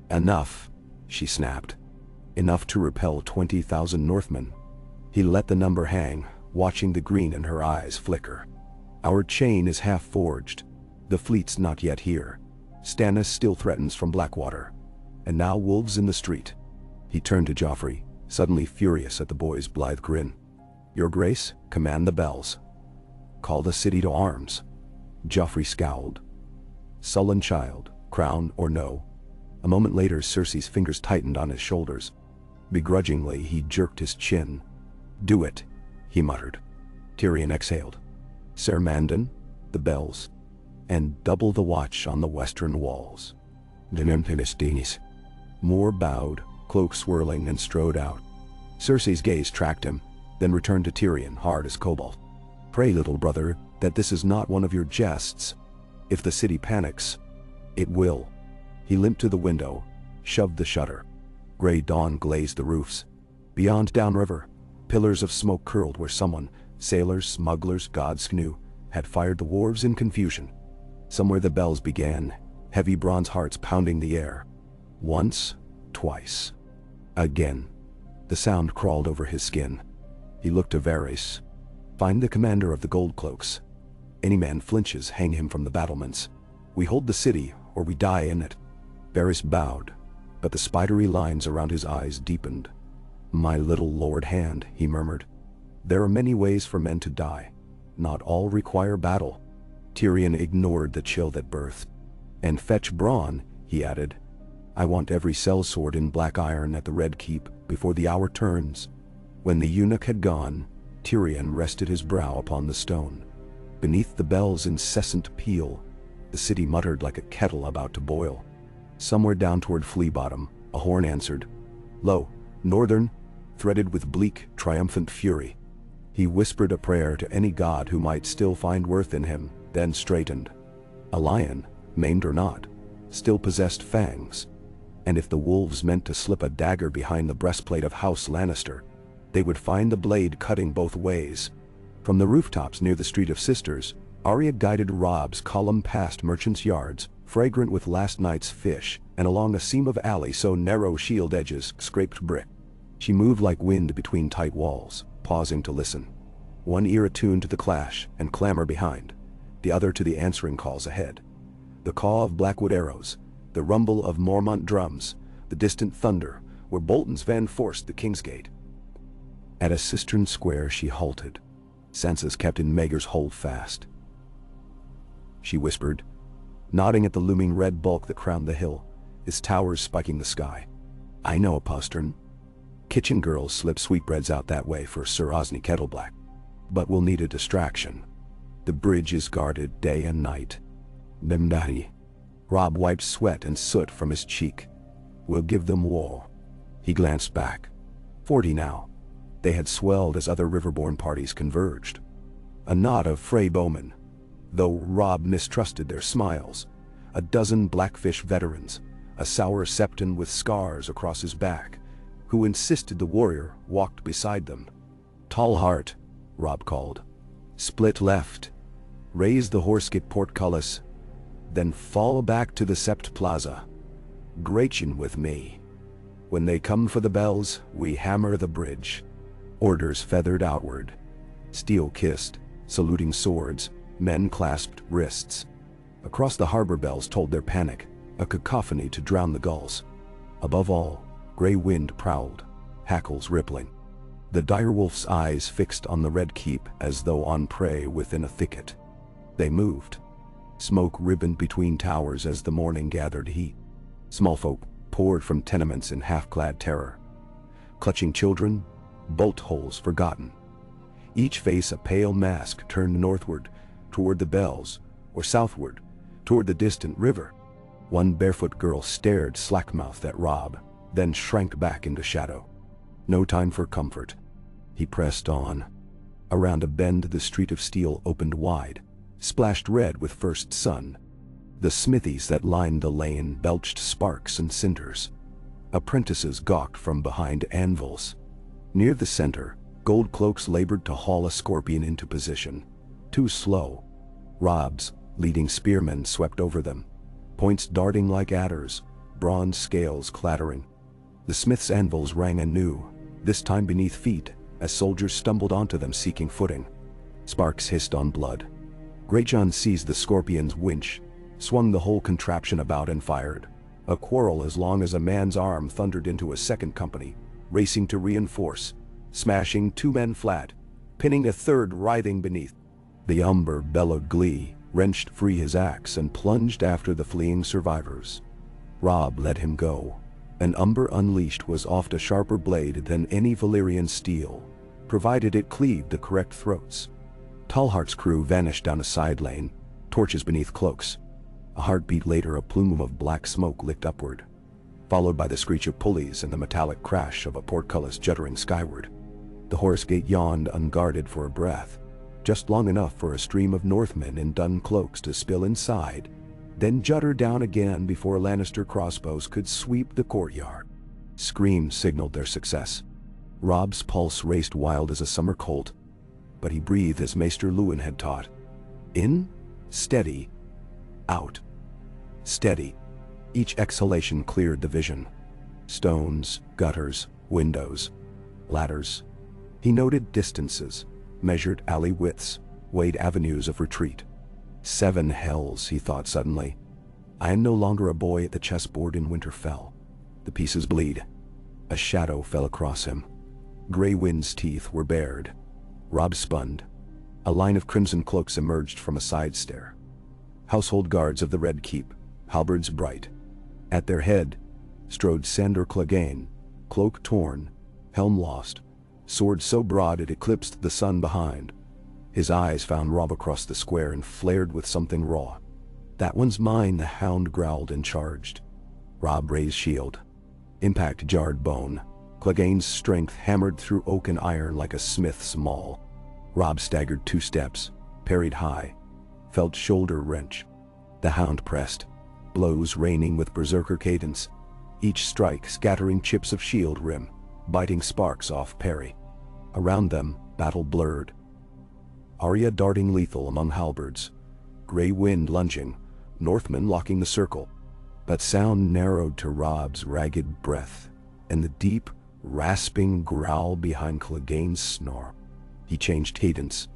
Enough, she snapped. Enough to repel 20,000 Northmen. He let the number hang, watching the green in her eyes flicker. Our chain is half forged. The fleet's not yet here. Stannis still threatens from Blackwater. And now wolves in the street. He turned to Joffrey, suddenly furious at the boy's blithe grin. Your Grace, command the bells. Call the city to arms. Joffrey scowled. Sullen child, crown or no. A moment later, Cersei's fingers tightened on his shoulders. Begrudgingly, he jerked his chin. Do it, he muttered. Tyrion exhaled. Ser Mandan, the bells, and double the watch on the western walls. Moore bowed, cloak swirling, and strode out. Cersei's gaze tracked him, then returned to Tyrion, hard as cobalt. Pray, little brother, that this is not one of your jests. If the city panics, it will. He limped to the window, shoved the shutter. Gray dawn glazed the roofs. Beyond downriver, pillars of smoke curled where someone, sailors, smugglers, gods knew, had fired the wharves in confusion. Somewhere the bells began, heavy bronze hearts pounding the air. Once, twice. Again. The sound crawled over his skin. He looked to Varys. Find the commander of the gold cloaks. Any man flinches, hang him from the battlements. We hold the city, or we die in it. Varys bowed, but the spidery lines around his eyes deepened. My little Lord Hand, he murmured. There are many ways for men to die. Not all require battle. Tyrion ignored the chill that birthed. And fetch Bronn, he added. I want every sellsword in black iron at the Red Keep before the hour turns. When the eunuch had gone, Tyrion rested his brow upon the stone. Beneath the bell's incessant peal, the city muttered like a kettle about to boil. Somewhere down toward Flea Bottom, a horn answered. Lo, northern, threaded with bleak, triumphant fury. He whispered a prayer to any god who might still find worth in him, then straightened. A lion, maimed or not, still possessed fangs. And if the wolves meant to slip a dagger behind the breastplate of House Lannister, they would find the blade cutting both ways. From the rooftops near the Street of Sisters, Arya guided Robb's column past merchants' yards, fragrant with last night's fish, and along a seam of alley so narrow shield edges scraped brick. She moved like wind between tight walls, pausing to listen. One ear attuned to the clash and clamor behind, the other to the answering calls ahead. The caw of Blackwood arrows, the rumble of Mormont drums, the distant thunder where Bolton's van forced the Kingsgate. At a cistern square she halted. Sansa's Captain Maegor's holdfast. She whispered, nodding at the looming red bulk that crowned the hill, its towers spiking the sky. I know a postern. Kitchen girls slip sweetbreads out that way for Sir Osney Kettleblack. But we'll need a distraction. The bridge is guarded day and night. Nemdahi. Robb wiped sweat and soot from his cheek. We'll give them war. He glanced back. 40 now. They had swelled as other riverborn parties converged. A knot of Frey bowmen, though Robb mistrusted their smiles. A dozen Blackfish veterans, a sour Septon with scars across his back, who insisted the warrior walked beside them. Tall heart, Robb called. Split left. Raise the Horskit portcullis, then fall back to the Sept Plaza. Gretchen with me. When they come for the bells, we hammer the bridge. Orders feathered outward. Steel kissed, saluting swords, men clasped wrists. Across the harbor bells told their panic, a cacophony to drown the gulls. Above all, gray wind prowled, hackles rippling. The direwolf's eyes fixed on the Red Keep as though on prey within a thicket. They moved. Smoke ribboned between towers as the morning gathered heat. Small folk poured from tenements in half-clad terror. clutching children, bolt holes forgotten. Each face a pale mask turned northward, toward the bells, or southward, toward the distant river. One barefoot girl stared slack-mouthed at Robb, then shrank back into shadow. No time for comfort. He pressed on. Around a bend the street of steel opened wide, splashed red with first sun. The smithies that lined the lane belched sparks and cinders. Apprentices gawked from behind anvils. Near the center, gold cloaks labored to haul a scorpion into position. Too slow. Robb's leading spearmen swept over them, points darting like adders, bronze scales clattering. The smith's anvils rang anew, this time beneath feet, as soldiers stumbled onto them seeking footing. Sparks hissed on blood. Greyjohn seized the scorpion's winch, swung the whole contraption about and fired. A quarrel as long as a man's arm thundered into a second company, racing to reinforce, smashing 2 men flat, pinning a third writhing beneath. The Umber bellowed glee, wrenched free his axe and plunged after the fleeing survivors. Robb let him go. An Umber unleashed was oft a sharper blade than any Valyrian steel, provided it cleaved the correct throats. Talhart's crew vanished down a side lane, torches beneath cloaks. A heartbeat later a plume of black smoke licked upward, followed by the screech of pulleys and the metallic crash of a portcullis juddering skyward. The horse gate yawned unguarded for a breath, just long enough for a stream of Northmen in dun cloaks to spill inside, then judder down again before Lannister crossbows could sweep the courtyard. Screams signaled their success. Robb's pulse raced wild as a summer colt, but he breathed as Maester Luwin had taught. In, steady, out, steady. Each exhalation cleared the vision. Stones, gutters, windows, ladders. He noted distances, measured alley widths, weighed avenues of retreat. 7 hells, he thought suddenly. I am no longer a boy at the chessboard in Winterfell. The pieces bleed. A shadow fell across him. Grey Wind's teeth were bared. Robb spun. A line of crimson cloaks emerged from a side stair. Household guards of the Red Keep, halberds bright. At their head strode Sandor Clegane, cloak torn, helm lost, sword so broad it eclipsed the sun behind. His eyes found Robb across the square and flared with something raw. That one's mine, the Hound growled and charged. Robb raised shield. Impact jarred bone. Clegane's strength hammered through oak and iron like a smith's maul. Robb staggered 2 steps, parried high, felt shoulder wrench. The Hound pressed, blows raining with berserker cadence, each strike scattering chips of shield rim, biting sparks off parry. Around them, battle blurred. Arya darting lethal among halberds, Grey Wind lunging, Northmen locking the circle. But sound narrowed to Robb's ragged breath, and the deep, rasping growl behind Clegane's snarl. He changed cadence.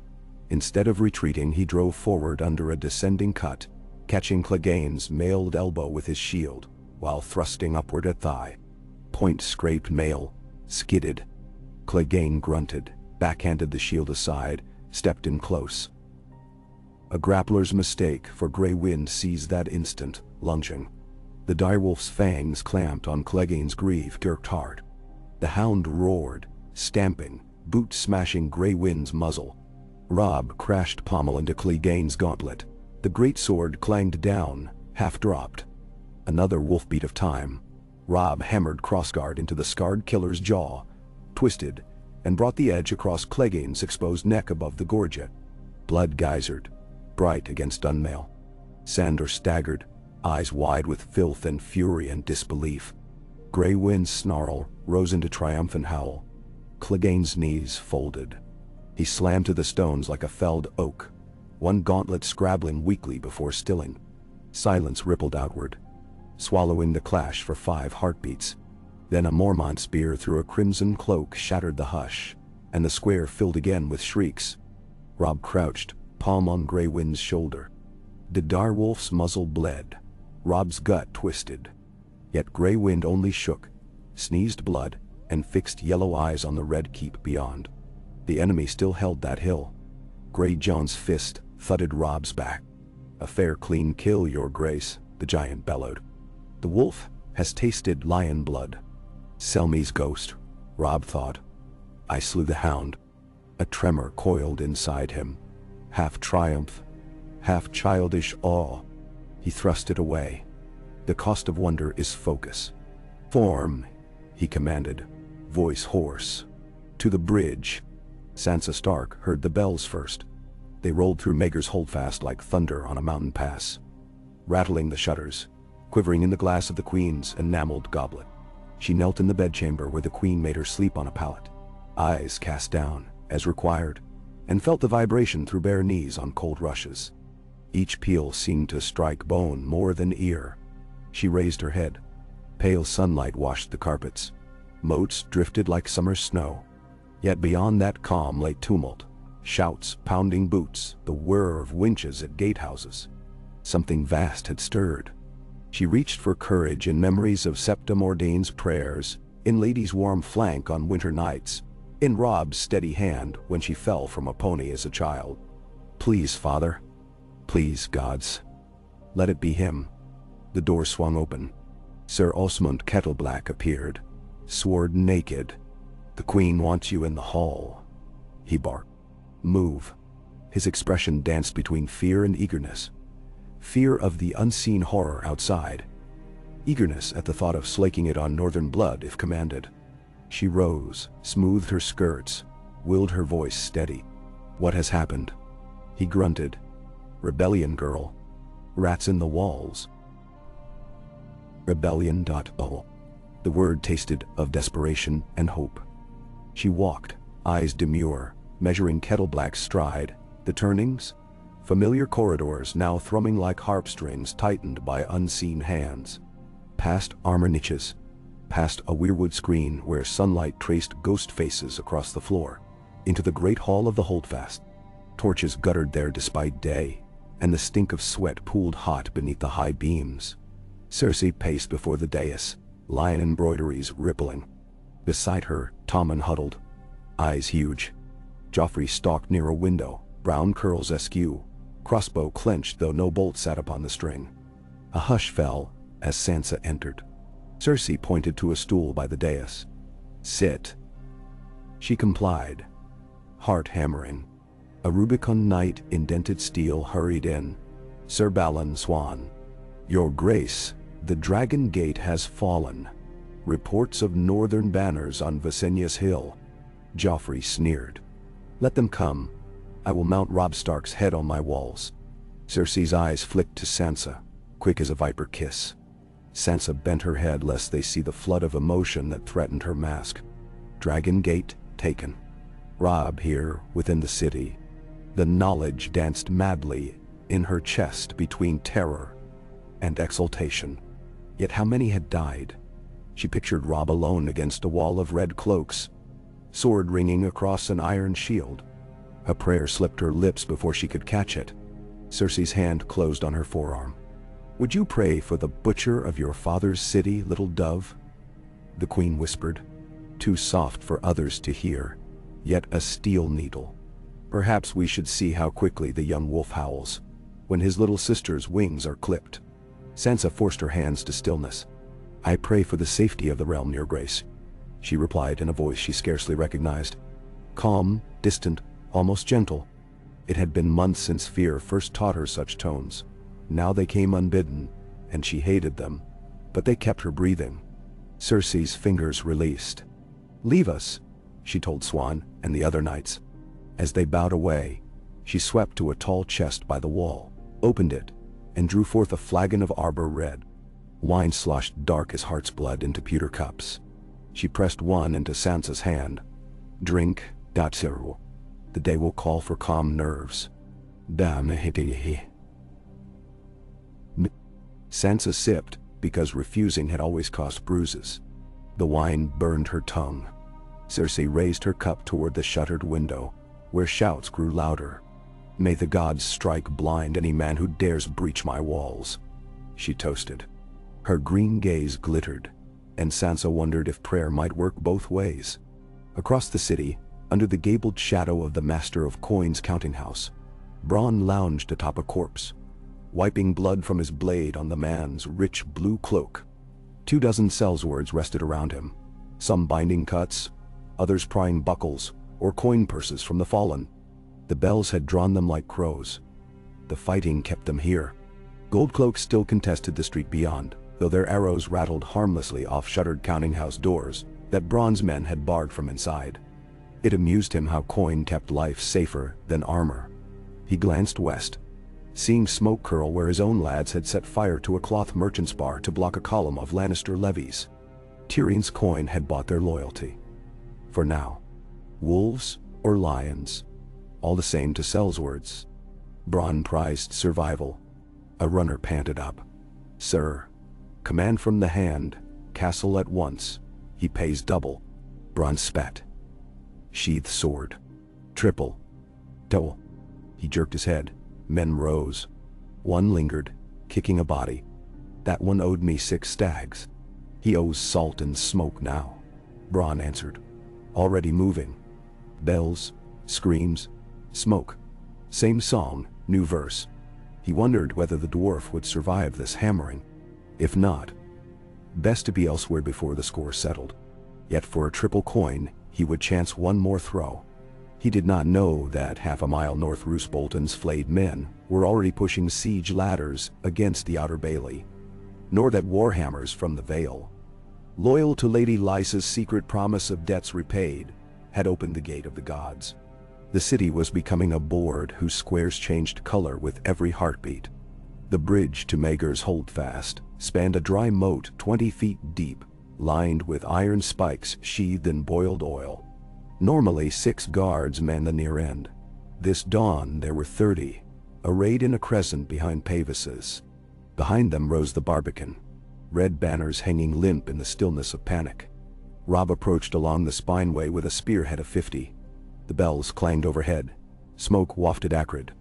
Instead of retreating, he drove forward under a descending cut, catching Clegane's mailed elbow with his shield, while thrusting upward at thigh. Point scraped mail, skidded. Clegane grunted, backhanded the shield aside, stepped in close. A grappler's mistake, for Grey Wind seized that instant, lunging. The direwolf's fangs clamped on Clegane's greave, dirked hard. The Hound roared, stamping, boot smashing Grey Wind's muzzle. Robb crashed pommel into Clegane's gauntlet. The great sword clanged down, half dropped. Another wolfbeat of time. Robb hammered crossguard into the scarred killer's jaw, twisted, and brought the edge across Clegane's exposed neck above the gorget. Blood geysered, bright against unmail. Sandor staggered, eyes wide with filth and fury and disbelief. Grey Wind's snarl rose into triumphant howl. Clegane's knees folded. He slammed to the stones like a felled oak, one gauntlet scrabbling weakly before stilling. Silence rippled outward, swallowing the clash for 5 heartbeats. Then a Mormont spear through a crimson cloak shattered the hush, and the square filled again with shrieks. Robb crouched, palm on Grey Wind's shoulder. The direwolf's muzzle bled. Robb's gut twisted. Yet Grey Wind only shook, sneezed blood, and fixed yellow eyes on the Red Keep beyond. The enemy still held that hill. Greyjohn's fist thudded Robb's back. "A fair clean kill, your grace," the giant bellowed. "The wolf has tasted lion blood." Selmy's ghost, Robb thought. I slew the Hound. A tremor coiled inside him, half triumph, half childish awe. He thrust it away. The cost of wonder is focus. Form, he commanded, voice hoarse. To the bridge. Sansa Stark heard the bells first. They rolled through Maegor's holdfast like thunder on a mountain pass, rattling the shutters, quivering in the glass of the Queen's enameled goblet. She knelt in the bedchamber where the Queen made her sleep on a pallet, eyes cast down, as required, and felt the vibration through bare knees on cold rushes. Each peal seemed to strike bone more than ear. She raised her head. Pale sunlight washed the carpets. Motes drifted like summer snow. Yet beyond that calm lay tumult, shouts, pounding boots, the whir of winches at gatehouses. Something vast had stirred. She reached for courage in memories of Sept Mordain's prayers, in Lady's warm flank on winter nights, in Robb's steady hand when she fell from a pony as a child. Please, Father. Please, gods. Let it be him. The door swung open. Sir Osmond Kettleblack appeared, sword naked. The Queen wants you in the hall, he barked. Move. His expression danced between fear and eagerness. Fear of the unseen horror outside. Eagerness at the thought of slaking it on northern blood if commanded. She rose, smoothed her skirts, willed her voice steady. What has happened? He grunted. Rebellion, girl. Rats in the walls. Rebellion.oh. The word tasted of desperation and hope. She walked, eyes demure, measuring Kettleblack's stride, the turnings, familiar corridors now thrumming like harp strings tightened by unseen hands. Past armor niches, past a weirwood screen where sunlight traced ghost faces across the floor, into the great hall of the holdfast. Torches guttered there despite day, and the stink of sweat pooled hot beneath the high beams. Cersei paced before the dais, lion embroideries rippling. Beside her, Tommen huddled, eyes huge. Joffrey stalked near a window, brown curls askew, crossbow clenched though no bolt sat upon the string. A hush fell as Sansa entered. Cersei pointed to a stool by the dais. Sit. She complied, heart hammering. A Rubicon knight in dented steel hurried in. Sir Balon Swan. Your Grace, the Dragon Gate has fallen. Reports of northern banners on Visenya's hill. Joffrey sneered. Let them come. I will mount Robb Stark's head on my walls. Cersei's eyes flicked to Sansa, quick as a viper kiss. Sansa bent her head lest they see the flood of emotion that threatened her mask. Dragon Gate taken. Robb here within the city. The knowledge danced madly in her chest between terror and exultation. Yet how many had died? She pictured Robb alone against a wall of red cloaks, sword ringing across an iron shield. A prayer slipped her lips before she could catch it. Cersei's hand closed on her forearm. Would you pray for the butcher of your father's city, little dove? The Queen whispered, too soft for others to hear, yet a steel needle. Perhaps we should see how quickly the young wolf howls, when his little sister's wings are clipped. Sansa forced her hands to stillness. I pray for the safety of the realm, Your Grace, she replied in a voice she scarcely recognized. Calm, distant, almost gentle. It had been months since fear first taught her such tones. Now they came unbidden, and she hated them, but they kept her breathing. Cersei's fingers released. Leave us, she told Swan and the other knights. As they bowed away, she swept to a tall chest by the wall, opened it, and drew forth a flagon of arbor red. Wine sloshed dark as heart's blood into pewter cups. She pressed one into Sansa's hand. Drink, Datsiru. The day will call for calm nerves. Sansa sipped, because refusing had always cost bruises. The wine burned her tongue. Cersei raised her cup toward the shuttered window, where shouts grew louder. May the gods strike blind any man who dares breach my walls, she toasted. Her green gaze glittered, and Sansa wondered if prayer might work both ways. Across the city, under the gabled shadow of the Master of Coin's counting house, Bronn lounged atop a corpse, wiping blood from his blade on the man's rich blue cloak. 24 sellswords rested around him, some binding cuts, others prying buckles or coin purses from the fallen. The bells had drawn them like crows. The fighting kept them here. Goldcloaks still contested the street beyond, though their arrows rattled harmlessly off shuttered counting-house doors that Bronn's men had barred from inside. It amused him how coin kept life safer than armor. He glanced west, seeing smoke curl where his own lads had set fire to a cloth merchant's bar to block a column of Lannister levies. Tyrion's coin had bought their loyalty. For now. Wolves or lions? All the same to Sellswords. Bronn prized survival. A runner panted up. "Sir. Command from the hand. Castle at once. He pays double." Bronn spat. "Sheath sword. Triple. Double." He jerked his head. Men rose. One lingered, kicking a body. "That one owed me 6 stags. He owes salt and smoke now." Bronn answered. Already moving. Bells, screams, smoke. Same song, new verse. He wondered whether the dwarf would survive this hammering. If not, best to be elsewhere before the score settled. Yet for a triple coin, he would chance one more throw. He did not know that half a mile north Roose Bolton's flayed men were already pushing siege ladders against the outer bailey, nor that warhammers from the Vale, loyal to Lady Lysa's secret promise of debts repaid, had opened the gate of the gods. The city was becoming a board whose squares changed color with every heartbeat. The bridge to Maegor's Holdfast spanned a dry moat 20 feet deep, lined with iron spikes sheathed in boiled oil. Normally 6 guards manned the near end. This dawn there were 30, arrayed in a crescent behind pavises. Behind them rose the Barbican, red banners hanging limp in the stillness of panic. Robb approached along the spineway with a spearhead of 50. The bells clanged overhead. Smoke wafted acrid.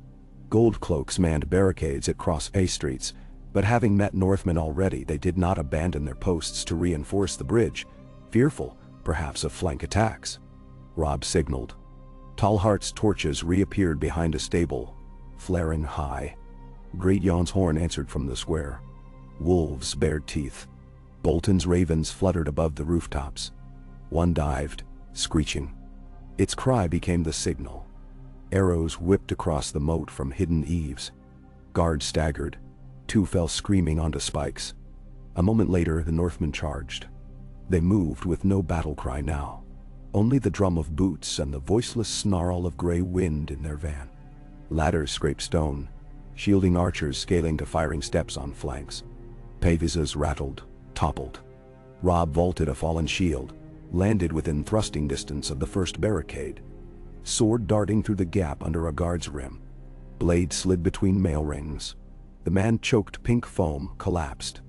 Goldcloaks manned barricades at cross A streets, but having met Northmen already, they did not abandon their posts to reinforce the bridge, fearful, perhaps, of flank attacks. Robb signaled. Tallhart's torches reappeared behind a stable, flaring high. Great Yon's horn answered from the square. Wolves bared teeth. Bolton's ravens fluttered above the rooftops. One dived, screeching. Its cry became the signal. Arrows whipped across the moat from hidden eaves. Guards staggered. 2 fell screaming onto spikes. A moment later, the Northmen charged. They moved with no battle cry now. Only the drum of boots and the voiceless snarl of gray wind in their van. Ladders scraped stone, shielding archers scaling to firing steps on flanks. Pavises rattled, toppled. Robb vaulted a fallen shield, landed within thrusting distance of the first barricade. Sword darting through the gap under a guard's rim. Blade slid between mail rings. The man-choked pink foam collapsed.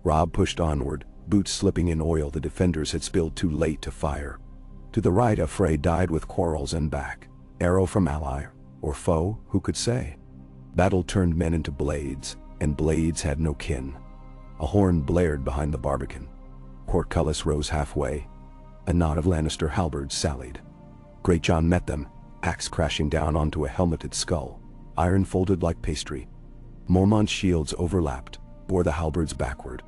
Robb pushed onward, boots slipping in oil the defenders had spilled too late to fire. To the right, a fray died with quarrels and back. Arrow from ally, or foe, who could say? Battle turned men into blades, and blades had no kin. A horn blared behind the Barbican. Portcullis rose halfway. A knot of Lannister halberds sallied. Greatjon met them, axe crashing down onto a helmeted skull, iron folded like pastry. Mormont's shields overlapped, bore the halberds backward.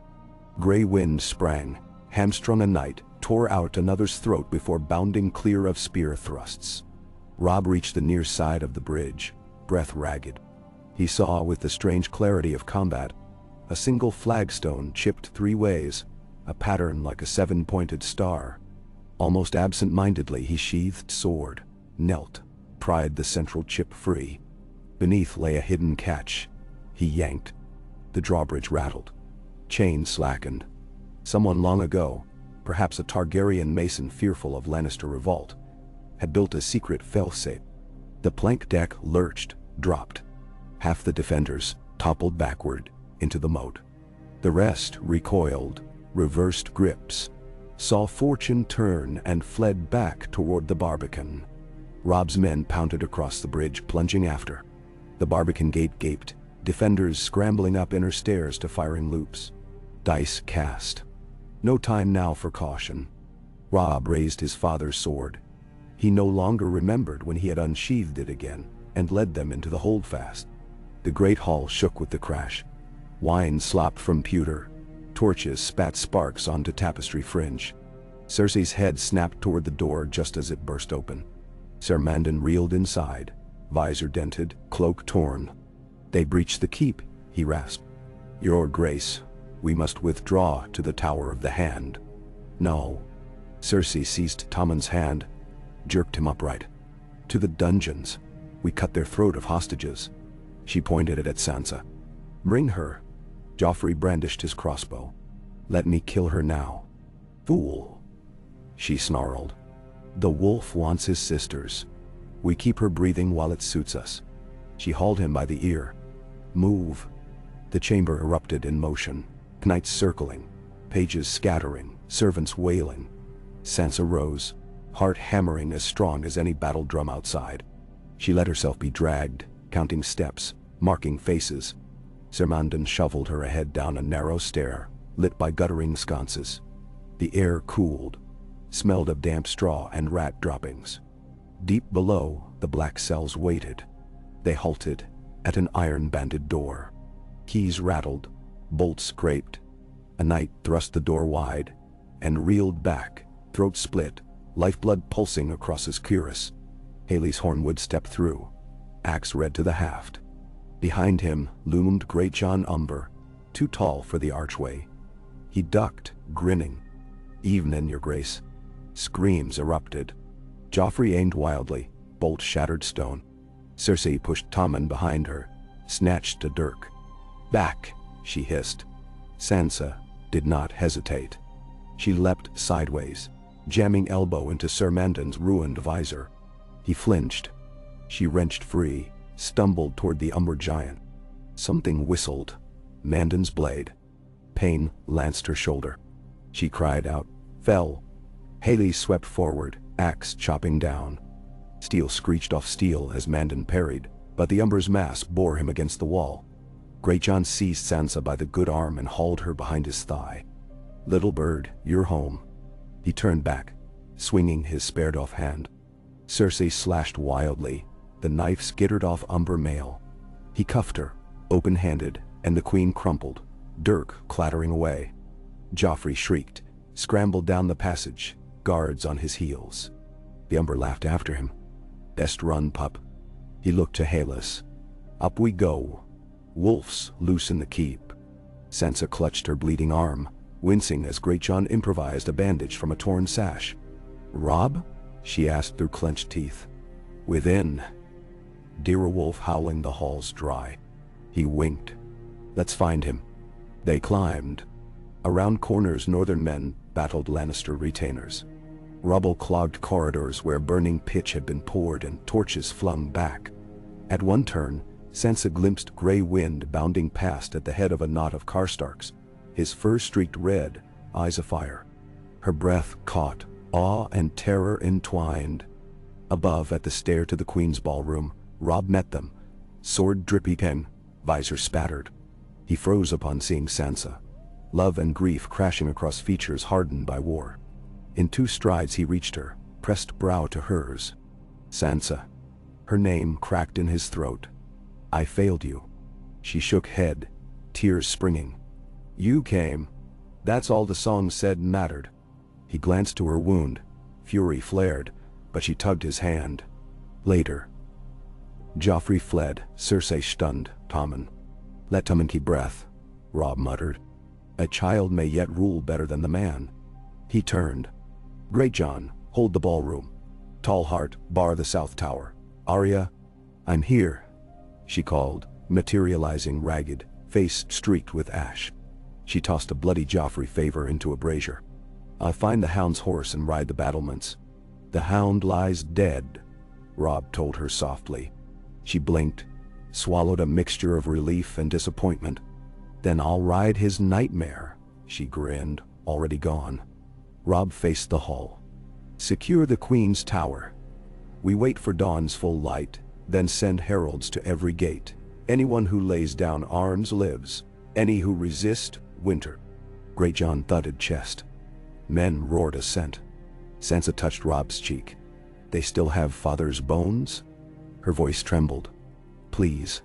Grey wind sprang, hamstrung a knight, tore out another's throat before bounding clear of spear thrusts. Robb reached the near side of the bridge, breath ragged. He saw, with the strange clarity of combat, a single flagstone chipped 3 ways, a pattern like a 7-pointed star. Almost absent-mindedly he sheathed sword, knelt, pried the central chip free. Beneath lay a hidden catch. He yanked. The drawbridge rattled. Chains slackened. Someone long ago, perhaps a Targaryen mason fearful of Lannister revolt, had built a secret failsafe. The plank deck lurched, dropped. Half the defenders toppled backward into the moat. The rest recoiled, reversed grips, saw fortune turn and fled back toward the Barbican. Robb's men pounded across the bridge, plunging after. The Barbican gate gaped, defenders scrambling up inner stairs to firing loops. Dice cast. No time now for caution. Robb raised his father's sword. He no longer remembered when he had unsheathed it again and led them into the holdfast. The great hall shook with the crash. Wine slopped from pewter. Torches spat sparks onto tapestry fringe. Cersei's head snapped toward the door just as it burst open. Ser Mandon reeled inside, visor dented, cloak torn. "They breached the keep," he rasped. "Your Grace, we must withdraw to the Tower of the Hand." "No." Cersei seized Tommen's hand, jerked him upright. "To the dungeons. We cut their throat of hostages." She pointed it at Sansa. "Bring her." Joffrey brandished his crossbow. "Let me kill her now." "Fool," she snarled. "The wolf wants his sisters. We keep her breathing while it suits us." She hauled him by the ear. "Move." The chamber erupted in motion, knights circling, pages scattering, servants wailing. Sansa rose, heart hammering as strong as any battle drum outside. She let herself be dragged, counting steps, marking faces. Ser Mandon shoveled her ahead down a narrow stair, lit by guttering sconces. The air cooled, smelled of damp straw and rat droppings. Deep below, the black cells waited. They halted at an iron-banded door. Keys rattled, bolts scraped. A knight thrust the door wide and reeled back, throat split, lifeblood pulsing across his cuirass. Haley's Hornwood stepped through, axe red to the haft. Behind him loomed Great John Umber, too tall for the archway. He ducked, grinning. "Evening, Your Grace." Screams erupted. Joffrey aimed wildly, bolt shattered stone. Cersei pushed Tommen behind her, snatched a dirk. "Back," she hissed. Sansa did not hesitate. She leapt sideways, jamming elbow into Ser Mandon's ruined visor. He flinched. She wrenched free, stumbled toward the Umber giant. Something whistled. Mandon's blade. Pain lanced her shoulder. She cried out, fell. Haley swept forward, axe chopping down. Steel screeched off steel as Mandon parried, but the Umber's mass bore him against the wall. Greatjon seized Sansa by the good arm and hauled her behind his thigh. "Little bird, you're home." He turned back, swinging his spared-off hand. Cersei slashed wildly. The knife skittered off Umber mail. He cuffed her, open-handed, and the queen crumpled, dirk clattering away. Joffrey shrieked, scrambled down the passage, guards on his heels. The Umber laughed after him. "Best run, pup." He looked to Halis. "Up we go. Wolves loose in the keep." Sansa clutched her bleeding arm, wincing as Greatjon improvised a bandage from a torn sash. "Robb?" she asked through clenched teeth. "Within." Deer wolf howling the halls dry. He winked. "Let's find him." They climbed. Around corners northern men battled Lannister retainers. Rubble-clogged corridors where burning pitch had been poured and torches flung back. At one turn, Sansa glimpsed Grey Wind bounding past at the head of a knot of Karstarks, his fur streaked red, eyes afire. Her breath caught, awe and terror entwined. Above, at the stair to the Queen's ballroom, Robb met them, sword drippy pen, visor spattered. He froze upon seeing Sansa, love and grief crashing across features hardened by war. In 2 strides he reached her, pressed brow to hers. "Sansa." Her name cracked in his throat. "I failed you." She shook head, tears springing. "You came. That's all the song said mattered." He glanced to her wound. Fury flared, but she tugged his hand. "Later." Joffrey fled, Cersei stunned Tommen. "Let Tommen keep breath," Robb muttered. "A child may yet rule better than the man." He turned. "Greatjon, hold the ballroom. Tallheart, bar the south tower. Arya." "I'm here," she called, materializing ragged, face streaked with ash. She tossed a bloody Joffrey favor into a brazier. "I'll find the Hound's horse and ride the battlements." "The Hound lies dead," Robb told her softly. She blinked, swallowed a mixture of relief and disappointment. "Then I'll ride his nightmare," she grinned, already gone. Robb faced the hall. "Secure the Queen's tower. We wait for dawn's full light, then send heralds to every gate. Anyone who lays down arms lives. Any who resist, winter." Greatjon thudded chest. Men roared assent. Sansa touched Robb's cheek. "They still have father's bones?" Her voice trembled. "Please."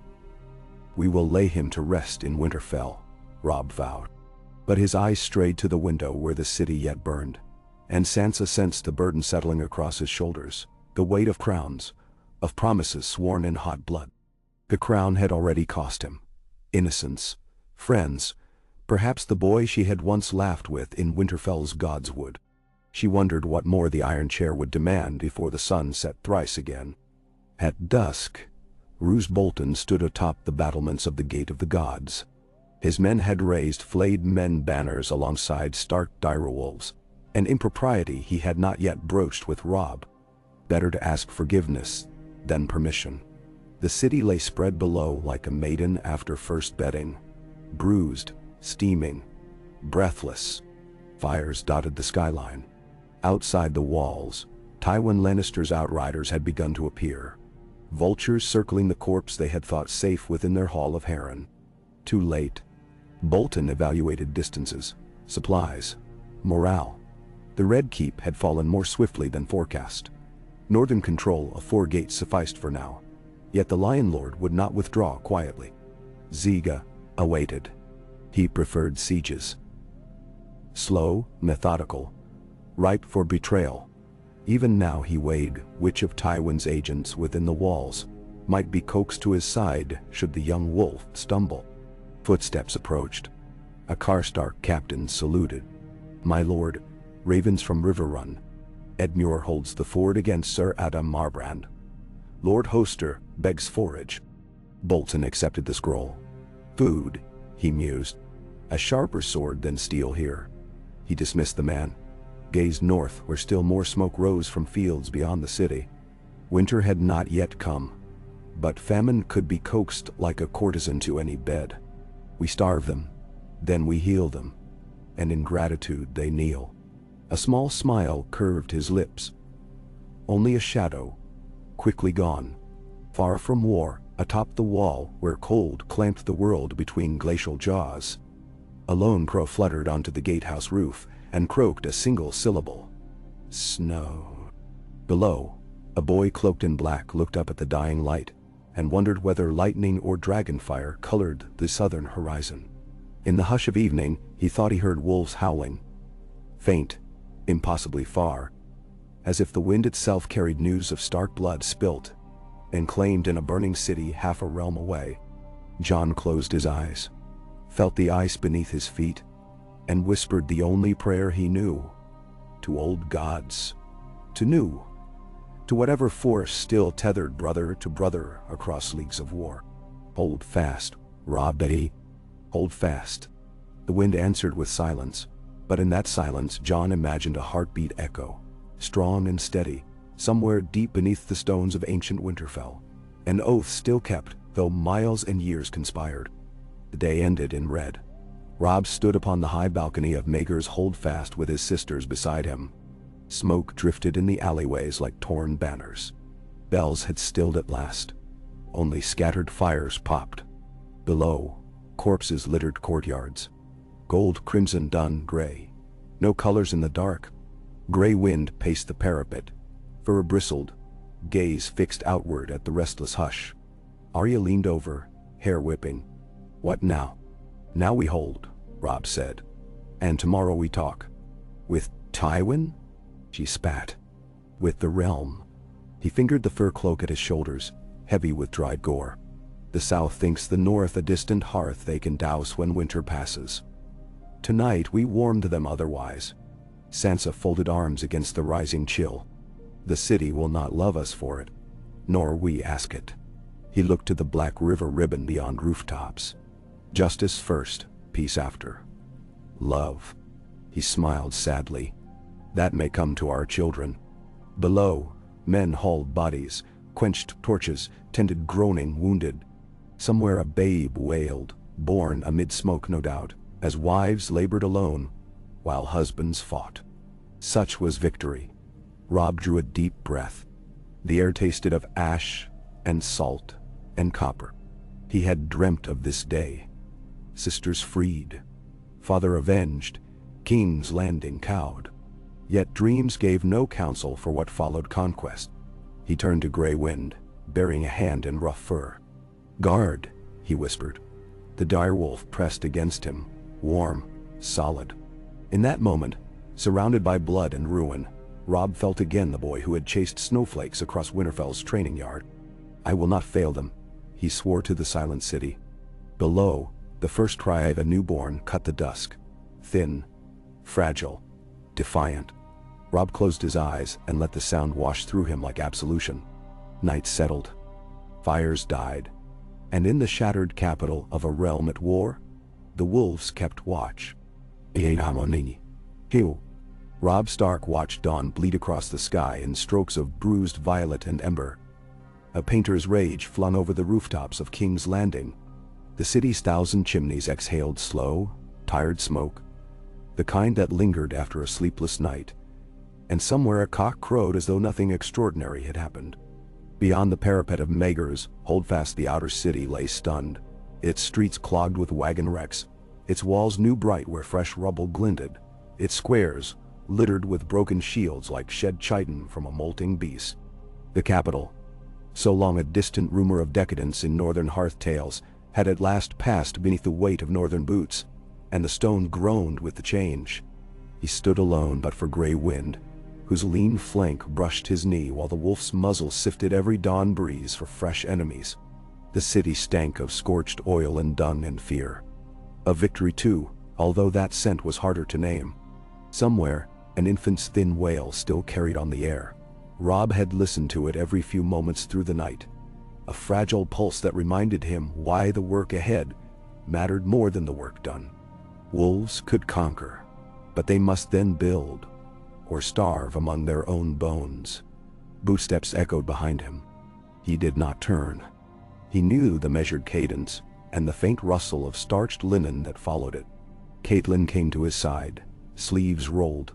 "We will lay him to rest in Winterfell," Robb vowed. But his eyes strayed to the window where the city yet burned. and Sansa sensed the burden settling across his shoulders, the weight of crowns, of promises sworn in hot blood. The crown had already cost him innocence, friends, perhaps the boy she had once laughed with in Winterfell's Godswood. She wondered what more the Iron Chair would demand before the sun set thrice again. At dusk, Roose Bolton stood atop the battlements of the Gate of the Gods. His men had raised flayed men banners alongside stark direwolves, an impropriety he had not yet broached with Robb. Better to ask forgiveness than permission. The city lay spread below like a maiden after first bedding, bruised, steaming, breathless. Fires dotted the skyline. Outside the walls, Tywin Lannister's outriders had begun to appear, vultures circling the corpse they had thought safe within their hall of Harrenhal. Too late. Bolton evaluated distances, supplies, morale. The Red Keep had fallen more swiftly than forecast. Northern control of 4 gates sufficed for now, yet the Lion Lord would not withdraw quietly. Ziga awaited. He preferred sieges. Slow, methodical, ripe for betrayal. Even now he weighed which of Tywin's agents within the walls might be coaxed to his side should the young wolf stumble. Footsteps approached. A Karstark captain saluted. "My lord, ravens from Riverrun. Edmure holds the ford against Sir Adam Marbrand. Lord Hoster begs forage." Bolton accepted the scroll. Food, he mused. A sharper sword than steel here. He dismissed the man, gazed north where still more smoke rose from fields beyond the city. Winter had not yet come, but famine could be coaxed like a courtesan to any bed. We starve them, then we heal them, and in gratitude they kneel. A small smile curved his lips. Only a shadow, quickly gone. Far from war, atop the wall where cold clamped the world between glacial jaws, a lone crow fluttered onto the gatehouse roof and croaked a single syllable. Snow. Below, a boy cloaked in black looked up at the dying light and wondered whether lightning or dragonfire colored the southern horizon. In the hush of evening, he thought he heard wolves howling. Faint, impossibly far, as if the wind itself carried news of stark blood spilt and claimed in a burning city half a realm away. Jon closed his eyes, felt the ice beneath his feet, and whispered the only prayer he knew. To old gods, to new, to whatever force still tethered brother to brother across leagues of war. Hold fast, Robb. Hold fast. The wind answered with silence, but in that silence Jon imagined a heartbeat echo, strong and steady, somewhere deep beneath the stones of ancient Winterfell. An oath still kept, though miles and years conspired. The day ended in red. Robb stood upon the high balcony of Maegor's holdfast with his sisters beside him. Smoke drifted in the alleyways like torn banners. Bells had stilled at last. Only scattered fires popped. Below, corpses littered courtyards. Gold, crimson, dun, gray. No colors in the dark. Gray wind paced the parapet. Fur bristled, gaze fixed outward at the restless hush. Arya leaned over, hair whipping. What now? Now we hold, Robb said. And tomorrow we talk. With Tywin? She spat. With the realm. He fingered the fur cloak at his shoulders, heavy with dried gore. The south thinks the north a distant hearth they can douse when winter passes. Tonight we warmed them otherwise. Sansa folded arms against the rising chill. The city will not love us for it, nor we ask it. He looked to the black river ribbon beyond rooftops. Justice first, peace after. Love. He smiled sadly. That may come to our children. Below, men hauled bodies, quenched torches, tended groaning wounded. Somewhere a babe wailed, born amid smoke no doubt, as wives labored alone, while husbands fought. Such was victory. Robb drew a deep breath. The air tasted of ash and salt and copper. He had dreamt of this day. Sisters freed, father avenged, king's landing cowed. Yet dreams gave no counsel for what followed conquest. He turned to Grey Wind, bearing a hand in rough fur. Guard, he whispered. The direwolf pressed against him, warm, solid. In that moment, Surrounded by blood and ruin, Robb felt again the boy who had chased snowflakes across Winterfell's training yard. "I will not fail them," he swore to the silent city. Below, the first cry of a newborn cut the dusk. Thin, fragile, defiant. Robb closed his eyes and let the sound wash through him like absolution. Night settled. Fires died. And in the shattered capital of a realm at war, the wolves kept watch. Robb Stark watched dawn bleed across the sky in strokes of bruised violet and ember. A painter's rage flung over the rooftops of King's Landing. The city's 1,000 chimneys exhaled slow, tired smoke, the kind that lingered after a sleepless night. And somewhere a cock crowed as though nothing extraordinary had happened. Beyond the parapet of Maegor's, holdfast the outer city lay stunned, its streets clogged with wagon wrecks, its walls new bright where fresh rubble glinted, its squares littered with broken shields like shed chitin from a molting beast. The capital, so long a distant rumor of decadence in northern hearth tales, had at last passed beneath the weight of northern boots, and the stone groaned with the change. He stood alone but for Grey Wind, whose lean flank brushed his knee while the wolf's muzzle sifted every dawn breeze for fresh enemies. The city stank of scorched oil and dung and fear. Of victory too, although that scent was harder to name. Somewhere, an infant's thin wail still carried on the air. Robb had listened to it every few moments through the night. A fragile pulse that reminded him why the work ahead mattered more than the work done. Wolves could conquer, but they must then build, or starve among their own bones. Bootsteps echoed behind him. He did not turn. He knew the measured cadence and the faint rustle of starched linen that followed it. Catelyn came to his side, sleeves rolled,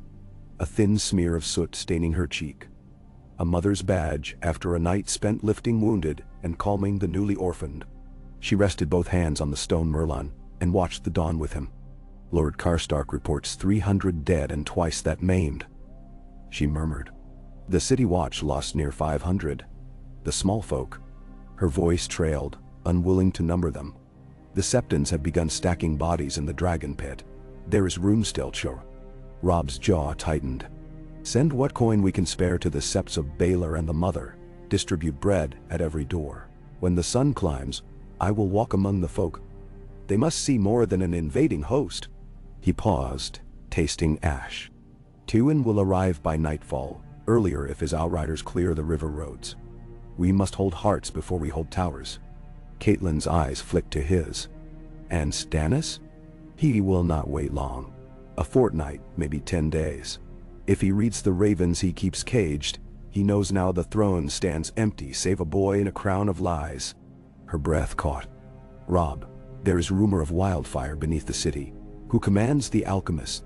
a thin smear of soot staining her cheek. A mother's badge after a night spent lifting wounded and calming the newly orphaned. She rested both hands on the stone merlon and watched the dawn with him. "Lord Karstark reports 300 dead and twice that maimed," she murmured. "The city watch lost near 500. The small folk." Her voice trailed, unwilling to number them. "The Septons have begun stacking bodies in the dragon pit. There is room still, sure." Robb's jaw tightened. "Send what coin we can spare to the Septs of Baelor and the Mother. Distribute bread at every door. When the sun climbs, I will walk among the folk. They must see more than an invading host." He paused, tasting ash. "Tywin will arrive by nightfall, earlier if his outriders clear the river roads. We must hold hearts before we hold towers." Catelyn's eyes flicked to his. "And Stannis? He will not wait long. A fortnight, maybe 10 days. If he reads the ravens he keeps caged, he knows now the throne stands empty save a boy in a crown of lies." Her breath caught. "Robb, there is rumor of wildfire beneath the city. Who commands the alchemists?"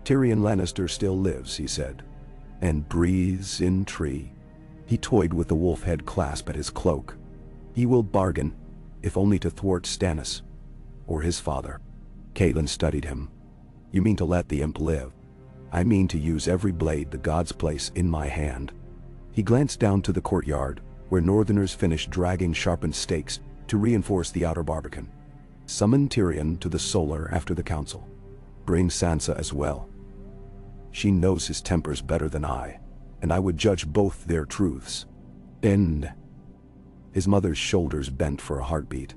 "Tyrion Lannister still lives," he said, "and breathes in tree." He toyed with the wolf head clasp at his cloak. "He will bargain, if only to thwart Stannis, or his father." Catelyn studied him. "You mean to let the imp live?" "I mean to use every blade the gods place in my hand." He glanced down to the courtyard, where northerners finished dragging sharpened stakes to reinforce the outer barbican. "Summon Tyrion to the solar after the council. Bring Sansa as well. She knows his tempers better than I, and I would judge both their truths." "End." His mother's shoulders bent for a heartbeat,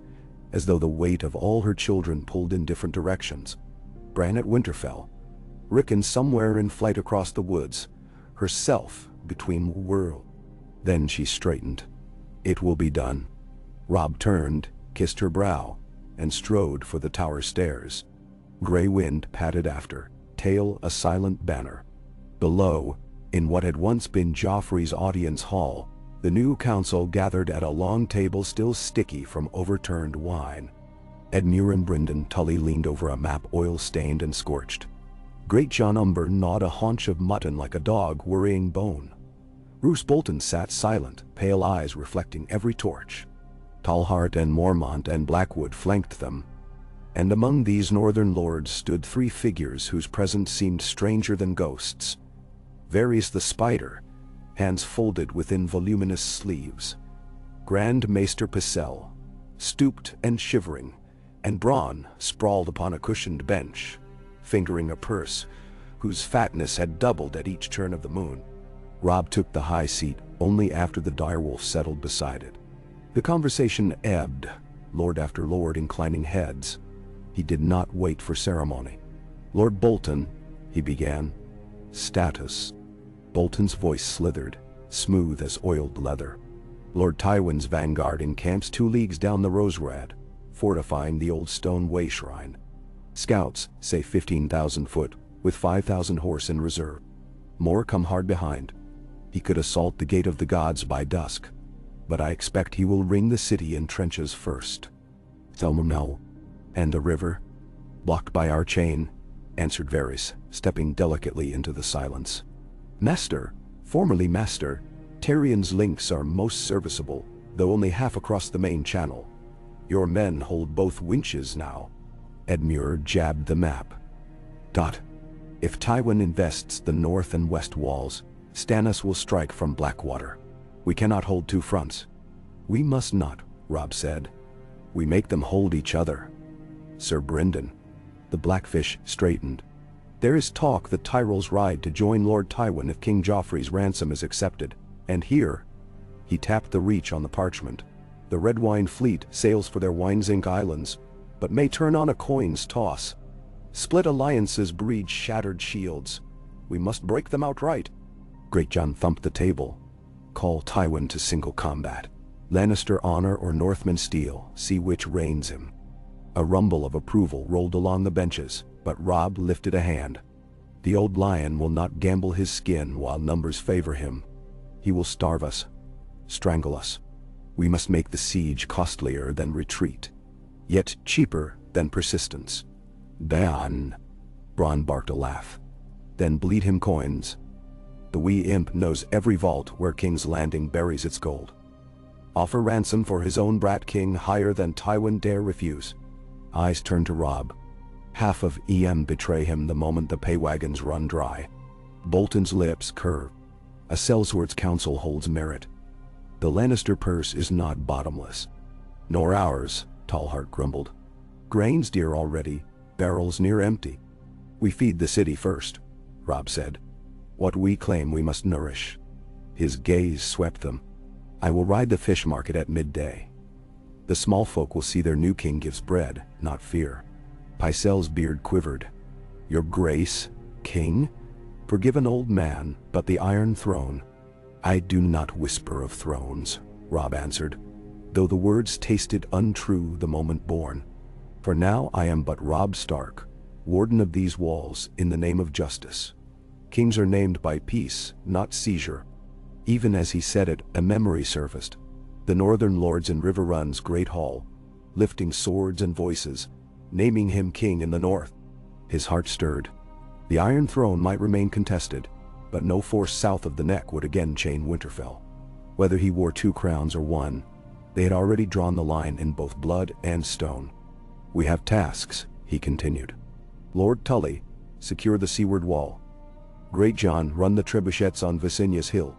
as though the weight of all her children pulled in different directions. Bran at Winterfell, Rickon somewhere in flight across the woods, herself between worlds. Then she straightened. "It will be done." Robb turned, kissed her brow, and strode for the tower stairs. Grey Wind padded after, tail a silent banner. Below, in what had once been Joffrey's audience hall, the new council gathered at a long table still sticky from overturned wine. Edmure and Brynden Tully leaned over a map oil-stained and scorched. Great John Umber gnawed a haunch of mutton like a dog worrying bone. Roose Bolton sat silent, pale eyes reflecting every torch. Tallhart and Mormont and Blackwood flanked them. And among these northern lords stood 3 figures whose presence seemed stranger than ghosts. Varys the Spider, hands folded within voluminous sleeves. Grand Maester Pycelle, stooped and shivering, and Bronn sprawled upon a cushioned bench, fingering a purse, whose fatness had doubled at each turn of the moon. Robb took the high seat only after the direwolf settled beside it. The conversation ebbed, lord after lord inclining heads. He did not wait for ceremony. "Lord Bolton," he began. "Status." Bolton's voice slithered, smooth as oiled leather. "Lord Tywin's vanguard encamps 2 leagues down the Roserad, fortifying the old stone way shrine. Scouts say 15,000 foot, with 5,000 horse in reserve. More come hard behind. He could assault the gate of the gods by dusk, but I expect he will ring the city in trenches first." "No. And the river?" "Blocked by our chain," answered Varys, stepping delicately into the silence. "Master, formerly master, Tyrion's links are most serviceable, though only half across the main channel. Your men hold both winches now." Edmure jabbed the map. "If Tywin invests the north and west walls, Stannis will strike from Blackwater. We cannot hold 2 fronts." "We must not," Robb said. "We make them hold each other." "Sir Brynden." The Blackfish straightened. "There is talk that Tyrells ride to join Lord Tywin if King Joffrey's ransom is accepted. And here," he tapped the reach on the parchment, "the Red Wine fleet sails for their Winesink Islands, but may turn on a coin's toss. Split alliances breed shattered shields. We must break them outright." Greatjon thumped the table. "Call Tywin to single combat. Lannister honor or Northman steel, see which reigns him." A rumble of approval rolled along the benches, but Robb lifted a hand. "The old lion will not gamble his skin while numbers favor him. He will starve us, strangle us. We must make the siege costlier than retreat, yet cheaper than persistence." "Dan!" Bronn barked a laugh. "Then bleed him coins. The wee imp knows every vault where King's Landing buries its gold. Offer ransom for his own brat king higher than Tywin dare refuse." Eyes turned to Robb. "Half of EM betray him the moment the pay wagons run dry." Bolton's lips curved. "A sellsword's counsel holds merit. The Lannister purse is not bottomless." "Nor ours," Tallheart grumbled. "Grain's dear already, barrels near empty." "We feed the city first," Robb said. "What we claim we must nourish." His gaze swept them. "I will ride the fish market at midday. The small folk will see their new king gives bread, not fear." Pycelle's beard quivered. "Your Grace, king? Forgive an old man, but the Iron Throne." "I do not whisper of thrones," Robb answered, though the words tasted untrue the moment born. "For now I am but Robb Stark, warden of these walls in the name of justice. Kings are named by peace, not seizure." Even as he said it, a memory surfaced. The northern lords in Riverrun's great hall, lifting swords and voices, naming him king in the north. His heart stirred. The Iron Throne might remain contested, but no force south of the Neck would again chain Winterfell. Whether he wore 2 crowns or 1, they had already drawn the line in both blood and stone. "We have tasks," he continued. "Lord Tully, secure the seaward wall. Greatjon, run the trebuchets on Visinius Hill.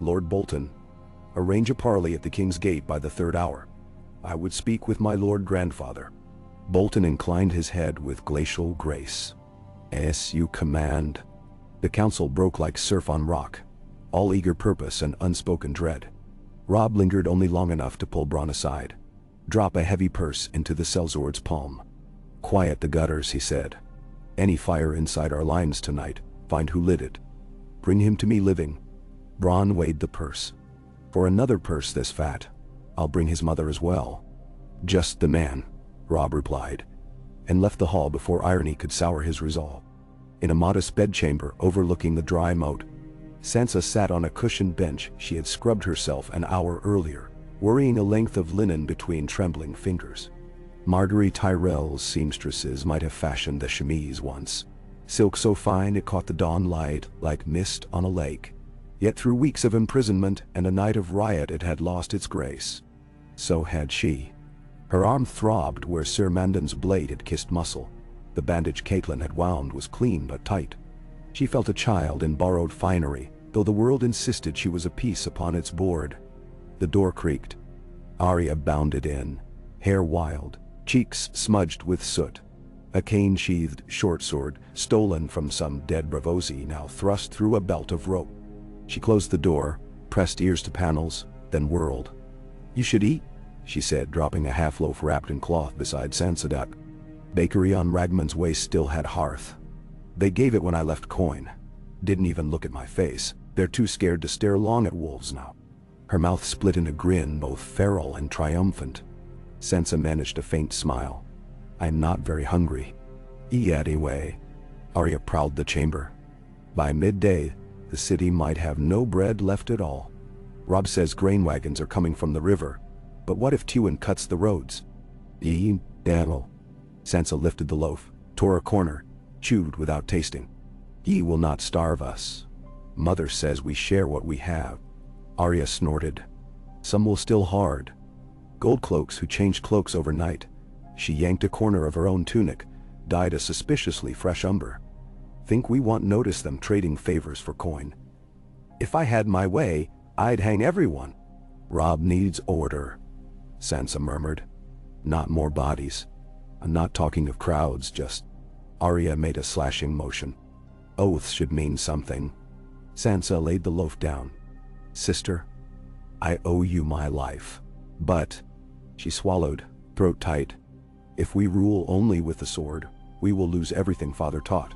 Lord Bolton, arrange a parley at the King's Gate by the 3rd hour. I would speak with my Lord Grandfather." Bolton inclined his head with glacial grace. "As you command." The council broke like surf on rock, all eager purpose and unspoken dread. Robb lingered only long enough to pull Bronn aside, drop a heavy purse into the sellsword's palm. "Quiet the gutters," he said. "Any fire inside our lines tonight, find who lit it. Bring him to me living." Bronn weighed the purse. "For another purse this fat, I'll bring his mother as well." "Just the man," Robb replied, and left the hall before irony could sour his resolve. In a modest bedchamber overlooking the dry moat, Sansa sat on a cushioned bench she had scrubbed herself an hour earlier, worrying a length of linen between trembling fingers. Margaery Tyrell's seamstresses might have fashioned the chemise once, silk so fine it caught the dawn light like mist on a lake. Yet through weeks of imprisonment and a night of riot it had lost its grace. So had she. Her arm throbbed where Sir Mandan's blade had kissed muscle. The bandage Catelyn had wound was clean but tight. She felt a child in borrowed finery, though the world insisted she was a piece upon its board. The door creaked. Arya bounded in, hair wild, cheeks smudged with soot. A cane-sheathed short sword, stolen from some dead Bravosi, now thrust through a belt of rope. She closed the door, pressed ears to panels, then whirled. "You should eat," she said, dropping a half-loaf wrapped in cloth beside Sansa. Bakery on Ragman's Way still had hearth. "They gave it when I left coin. Didn't even look at my face. They're too scared to stare long at wolves now." Her mouth split in a grin, both feral and triumphant. Sansa managed a faint smile. "I'm not very hungry." "Eat anyway." Arya prowled the chamber. By midday, the city might have no bread left at all. Robb says grain wagons are coming from the river. But what if Tywin cuts the roads? Damn. Sansa lifted the loaf, tore a corner, chewed without tasting. "He will not starve us. Mother says we share what we have." Arya snorted. "Some will still hoard. Gold cloaks who changed cloaks overnight." She yanked a corner of her own tunic, dyed a suspiciously fresh umber. "Think we won't notice them trading favors for coin? If I had my way, I'd hang everyone." "Robb needs order," Sansa murmured. "Not more bodies. I'm not talking of crowds, just..." Arya made a slashing motion. "Oaths should mean something." Sansa laid the loaf down. "Sister, I owe you my life. But..." She swallowed, throat tight. "If we rule only with the sword, we will lose everything Father taught.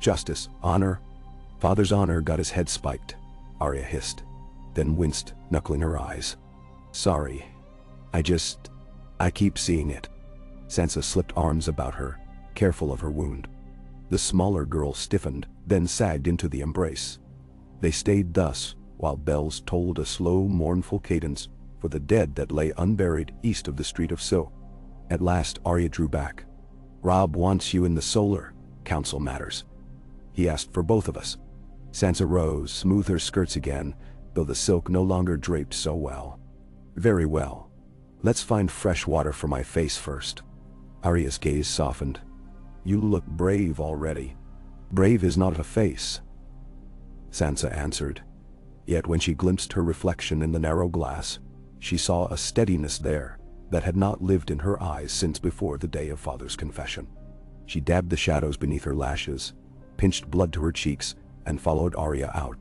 Justice, honor." "Father's honor got his head spiked," Arya hissed, then winced, knuckling her eyes. "Sorry. I keep seeing it." Sansa slipped arms about her, careful of her wound. The smaller girl stiffened, then sagged into the embrace. They stayed thus, while bells tolled a slow, mournful cadence for the dead that lay unburied east of the street of Sil. At last Arya drew back. "Robb wants you in the Solar Council matters. He asked for both of us." Sansa rose, smoothed her skirts again, though the silk no longer draped so well. "Very well. Let's find fresh water for my face first." Arya's gaze softened. "You look brave already." "Brave is not a face," Sansa answered. Yet when she glimpsed her reflection in the narrow glass, she saw a steadiness there that had not lived in her eyes since before the day of Father's confession. She dabbed the shadows beneath her lashes, pinched blood to her cheeks, and followed Arya out.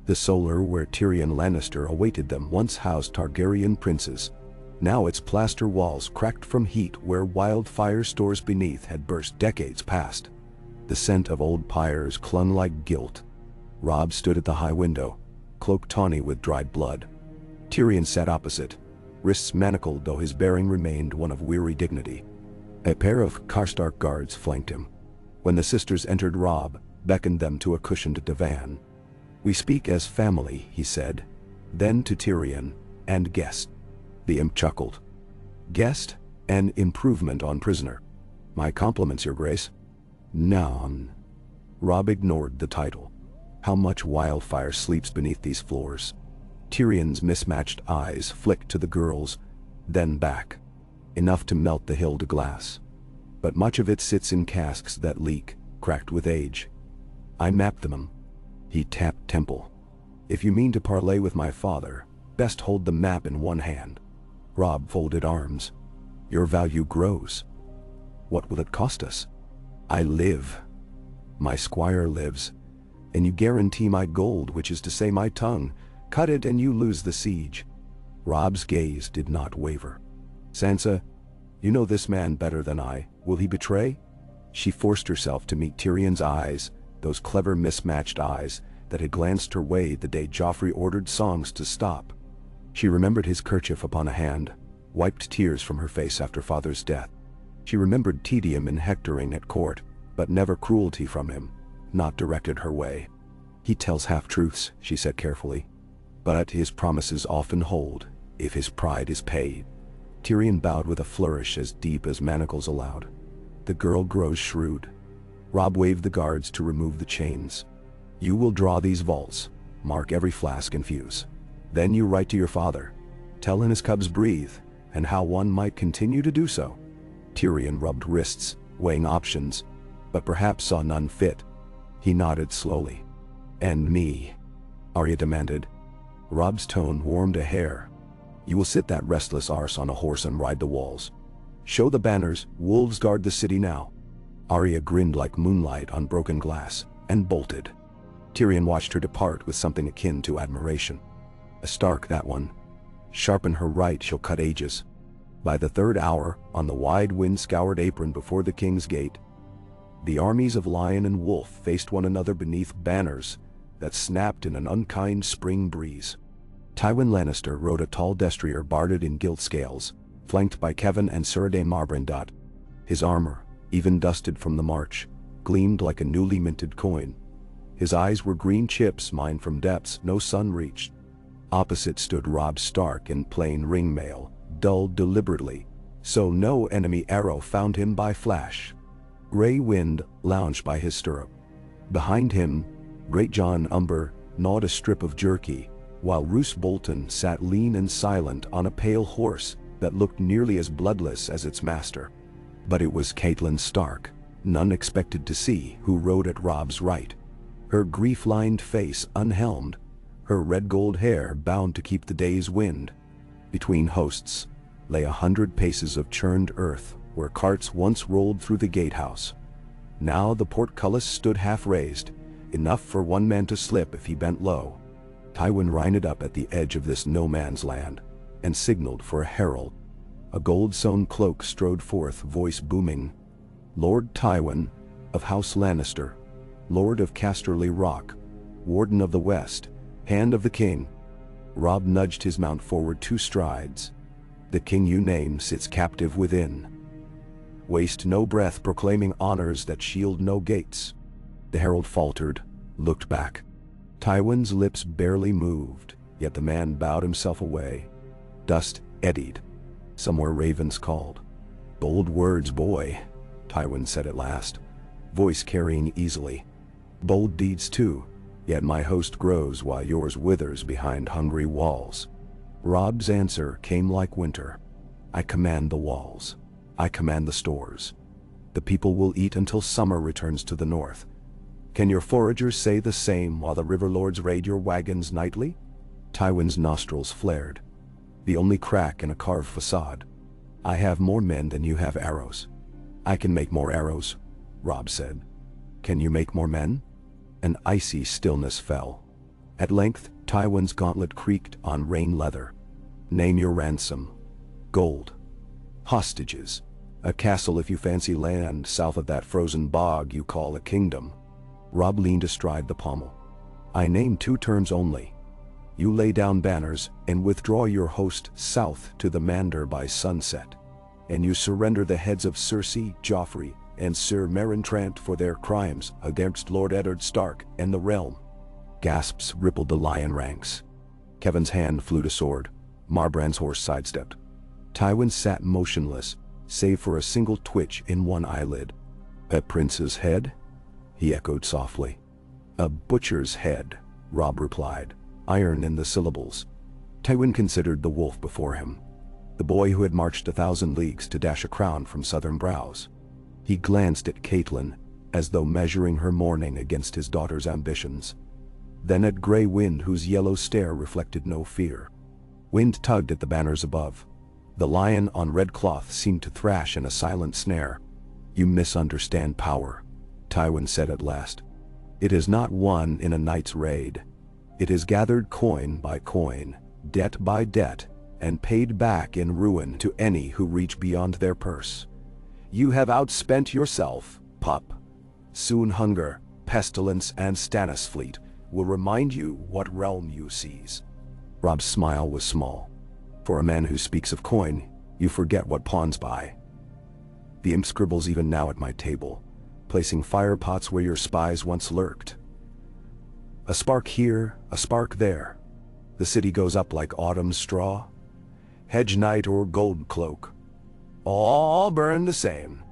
The Solar, where Tyrion Lannister awaited them, once housed Targaryen princes. Now its plaster walls cracked from heat where wildfire stores beneath had burst decades past. The scent of old pyres clung like guilt. Robb stood at the high window, cloak tawny with dried blood. Tyrion sat opposite, wrists manacled though his bearing remained one of weary dignity. A pair of Karstark guards flanked him. When the sisters entered, Robb beckoned them to a cushioned divan. "We speak as family," he said. Then to Tyrion, "And guest." The imp chuckled. "Guest? An improvement on prisoner. My compliments, your grace." "None." Robb ignored the title. "How much wildfire sleeps beneath these floors?" Tyrion's mismatched eyes flicked to the girls, then back. "Enough to melt the hill to glass. But much of it sits in casks that leak, cracked with age. I mapped them." He tapped temple. "If you mean to parley with my father, best hold the map in one hand." Robb folded arms. "Your value grows." "What will it cost us?" "I live. My squire lives. And you guarantee my gold, which is to say my tongue. Cut it and you lose the siege." Robb's gaze did not waver. "Sansa, you know this man better than I. Will he betray?" She forced herself to meet Tyrion's eyes, those clever mismatched eyes that had glanced her way the day Joffrey ordered songs to stop. She remembered his kerchief upon a hand, wiped tears from her face after Father's death. She remembered tedium in hectoring at court, but never cruelty from him, not directed her way. "He tells half-truths," she said carefully. "But his promises often hold, if his pride is paid." Tyrion bowed with a flourish as deep as manacles allowed. "The girl grows shrewd." Robb waved the guards to remove the chains. "You will draw these vaults, mark every flask and fuse. Then you write to your father. Tell him his cubs breathe, and how one might continue to do so." Tyrion rubbed wrists, weighing options, but perhaps saw none fit. He nodded slowly. "And me?" Arya demanded. Robb's tone warmed a hair. "You will sit that restless arse on a horse and ride the walls. Show the banners, wolves guard the city now." Arya grinned like moonlight on broken glass, and bolted. Tyrion watched her depart with something akin to admiration. A Stark, that one. Sharpen her right, she'll cut ages. By the third hour, on the wide wind-scoured apron before the king's gate, the armies of lion and wolf faced one another beneath banners that snapped in an unkind spring breeze. Tywin Lannister rode a tall destrier barded in gilt scales, flanked by Kevan and Cerede Marbrandot. His armor, even dusted from the march, gleamed like a newly minted coin. His eyes were green chips mined from depths no sun reached. Opposite stood Robb Stark in plain ringmail, dulled deliberately, so no enemy arrow found him by flash. Grey Wind lounged by his stirrup. Behind him, Great John Umber gnawed a strip of jerky, while Roose Bolton sat lean and silent on a pale horse that looked nearly as bloodless as its master. But it was Catelyn Stark, none expected to see, who rode at Robb's right. Her grief-lined face unhelmed, her red-gold hair bound to keep the day's wind. Between hosts lay 100 paces of churned earth where carts once rolled through the gatehouse. Now the portcullis stood half-raised, enough for one man to slip if he bent low. Tywin reined up at the edge of this no-man's land and signaled for a herald. A gold-sewn cloak strode forth, voice booming. "Lord Tywin, of House Lannister, Lord of Casterly Rock, Warden of the West, Hand of the King." Robb nudged his mount forward 2 strides. "The king you name sits captive within. Waste no breath proclaiming honors that shield no gates." The herald faltered, looked back. Tywin's lips barely moved, yet the man bowed himself away. Dust eddied. Somewhere ravens called. "Bold words, boy," Tywin said at last, voice carrying easily. "Bold deeds too, yet my host grows while yours withers behind hungry walls." Robb's answer came like winter. "I command the walls. I command the stores. The people will eat until summer returns to the north. Can your foragers say the same while the river lords raid your wagons nightly?" Tywin's nostrils flared. The only crack in a carved facade. "I have more men than you have arrows." "I can make more arrows," Robb said. "Can you make more men?" An icy stillness fell. At length, Tywin's gauntlet creaked on rain leather. "Name your ransom." "Gold." "Hostages." "A castle if you fancy land south of that frozen bog you call a kingdom." Robb leaned astride the pommel. "I name 2 terms only. You lay down banners and withdraw your host south to the Mander by sunset. And you surrender the heads of Cersei, Joffrey, and Sir Merentrant for their crimes against Lord Eddard Stark and the realm." Gasps rippled the lion ranks. Kevan's hand flew to sword. Marbrand's horse sidestepped. Tywin sat motionless, save for a single twitch in one eyelid. "A prince's head?" he echoed softly. "A butcher's head," Robb replied, iron in the syllables. Tywin considered the wolf before him, the boy who had marched 1,000 leagues to dash a crown from southern brows. He glanced at Catelyn, as though measuring her mourning against his daughter's ambitions. Then at Grey Wind, whose yellow stare reflected no fear. Wind tugged at the banners above. The lion on red cloth seemed to thrash in a silent snare. "You misunderstand power," Tywin said at last. "It is not won in a night's raid. It is gathered coin by coin, debt by debt, and paid back in ruin to any who reach beyond their purse. You have outspent yourself, pup. Soon hunger, pestilence, and Stannis' fleet will remind you what realm you seize." Robb's smile was small. "For a man who speaks of coin, you forget what pawns buy. The imp scribbles even now at my table, placing fire pots where your spies once lurked. A spark here, a spark there. The city goes up like autumn's straw. Hedge knight or gold cloak, all burn the same."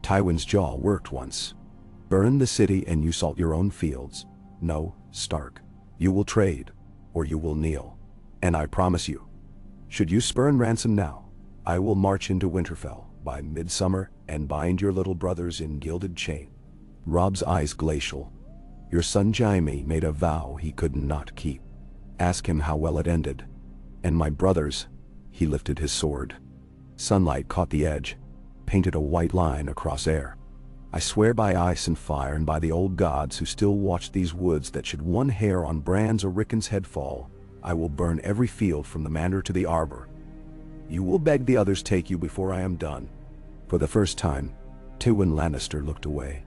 Tywin's jaw worked once. "Burn the city and you salt your own fields. No, Stark, you will trade, or you will kneel. And I promise you, should you spurn ransom now, I will march into Winterfell by midsummer and bind your little brothers in gilded chain." Robb's eyes glacial. "Your son Jaime made a vow he could not keep. Ask him how well it ended. And my brothers," he lifted his sword. Sunlight caught the edge, painted a white line across air. I swear by ice and fire and by the old gods who still watch these woods that should one hair on Brann's or Rickon's head fall, I will burn every field from the manor to the arbor. You will beg the others take you before I am done." For the first time, Tywin Lannister looked away.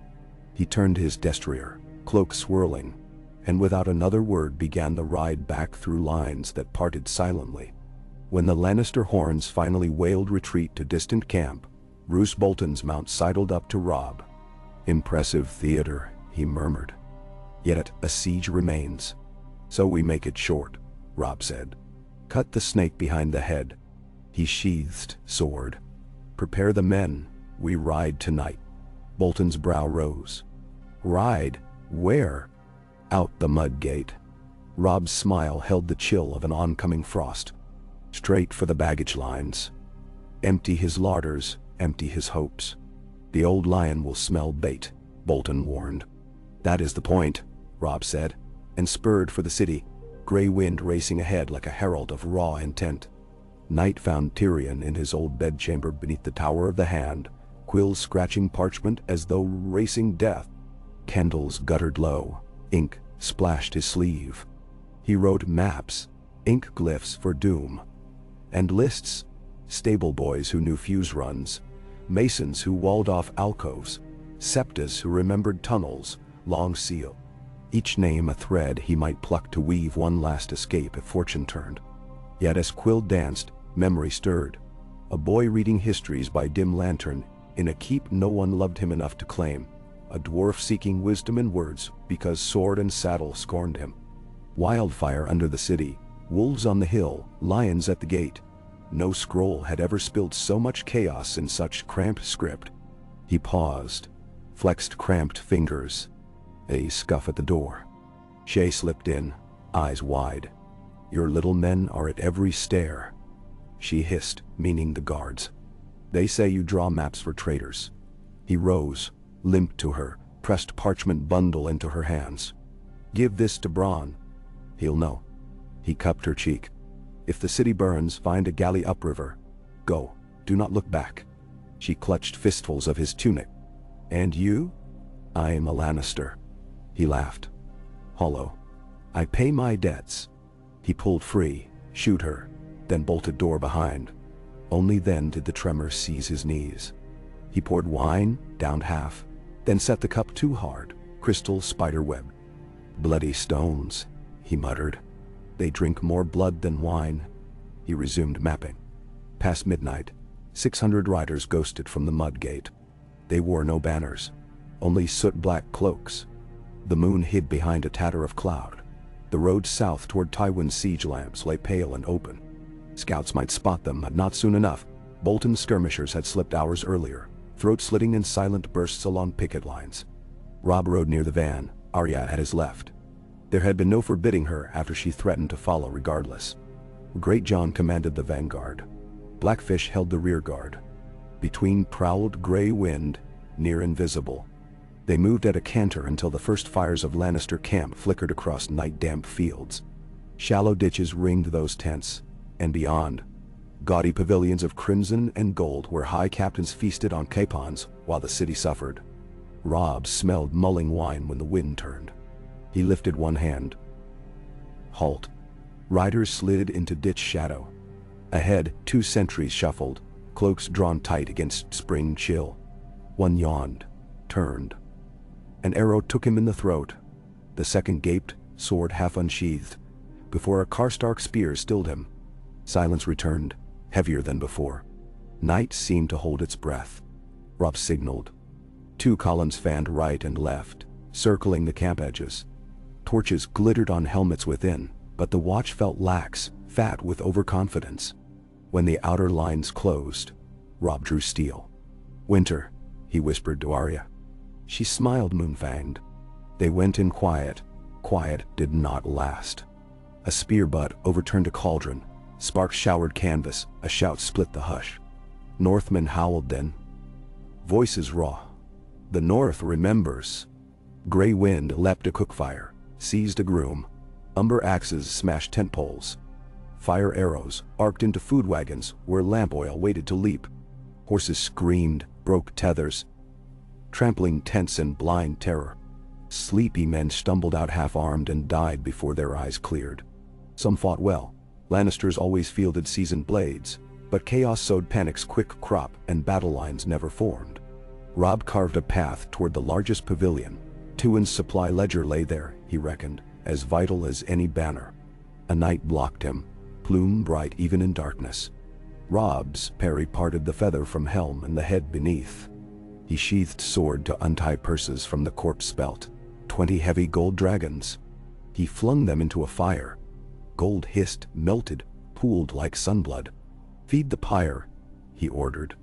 He turned his destrier, cloak swirling, and without another word began the ride back through lines that parted silently. When the Lannister horns finally wailed retreat to distant camp, Roose Bolton's mount sidled up to Robb. "Impressive theater," he murmured. "Yet a siege remains. So we make it short," Robb said. "Cut the snake behind the head." He sheathed sword. "Prepare the men, we ride tonight." Bolton's brow rose. "Ride? Where?" "Out the mud gate." Robb's smile held the chill of an oncoming frost. "Straight for the baggage lines. Empty his larders, empty his hopes. The old lion will smell bait," Bolton warned. "That is the point," Robb said, and spurred for the city, gray wind racing ahead like a herald of raw intent. Night found Tyrion in his old bedchamber beneath the Tower of the Hand, quills scratching parchment as though racing death. Candles guttered low, ink splashed his sleeve. He wrote maps, ink glyphs for doom. And lists, stable boys who knew fuse runs, masons who walled off alcoves, septas who remembered tunnels, long seal. Each name a thread he might pluck to weave one last escape if fortune turned. Yet as quill danced, memory stirred. A boy reading histories by dim lantern, in a keep no one loved him enough to claim. A dwarf seeking wisdom in words because sword and saddle scorned him. Wildfire under the city, wolves on the hill, lions at the gate. No scroll had ever spilled so much chaos in such cramped script. He paused, flexed cramped fingers. A scuff at the door. Shay slipped in, eyes wide. "Your little men are at every stair," she hissed, meaning the guards. "They say you draw maps for traitors." He rose, limped to her, pressed parchment bundle into her hands. "Give this to Bronn. He'll know." He cupped her cheek. "If the city burns, find a galley upriver. Go, do not look back." She clutched fistfuls of his tunic. "And you?" "I am a Lannister." He laughed. Hollow. "I pay my debts." He pulled free, shooed her, then bolted door behind. Only then did the tremor seize his knees. He poured wine, downed half, then set the cup too hard, crystal spiderweb. "Bloody stones," he muttered. "They drink more blood than wine." He resumed mapping. Past midnight, 600 riders ghosted from the mud gate. They wore no banners, only soot-black cloaks. The moon hid behind a tatter of cloud. The road south toward Tywin's siege lamps lay pale and open. Scouts might spot them, but not soon enough. Bolton's skirmishers had slipped hours earlier, throat-slitting in silent bursts along picket lines. Robb rode near the van, Arya at his left. There had been no forbidding her after she threatened to follow regardless. Great John commanded the vanguard. Blackfish held the rear guard. Between prowled gray wind, near invisible. They moved at a canter until the first fires of Lannister camp flickered across night-damp fields. Shallow ditches ringed those tents, and beyond, gaudy pavilions of crimson and gold where high captains feasted on capons while the city suffered. Robb smelled mulling wine when the wind turned. He lifted one hand. Halt. Riders slid into ditch shadow. Ahead, 2 sentries shuffled, cloaks drawn tight against spring chill. One yawned, turned. An arrow took him in the throat. The second gaped, sword half unsheathed, before a Karstark spear stilled him. Silence returned, heavier than before. Night seemed to hold its breath. Robb signaled. 2 columns fanned right and left, circling the camp edges. Torches glittered on helmets within, but the watch felt lax, fat with overconfidence. When the outer lines closed, Robb drew steel. "Winter," he whispered to Arya. She smiled moon-fanged. They went in quiet. Quiet did not last. A spear butt overturned a cauldron. Sparks showered canvas. A shout split the hush. Northmen howled then. Voices raw. The North remembers. Gray wind leapt a cookfire, seized a groom. Umber axes smashed tent poles. Fire arrows arced into food wagons where lamp oil waited to leap. Horses screamed, broke tethers. trampling tents in blind terror. Sleepy men stumbled out half-armed and died before their eyes cleared. Some fought well. Lannisters always fielded seasoned blades, but chaos sowed panic's quick crop and battle lines never formed. Robb carved a path toward the largest pavilion. Tywin's supply ledger lay there, he reckoned, as vital as any banner. A night blocked him, plume bright even in darkness. Robb's parry parted the feather from helm and the head beneath. He sheathed sword to untie purses from the corpse belt. 20 heavy gold dragons. He flung them into a fire. Gold hissed, melted, pooled like sunblood. "Feed the pyre," he ordered.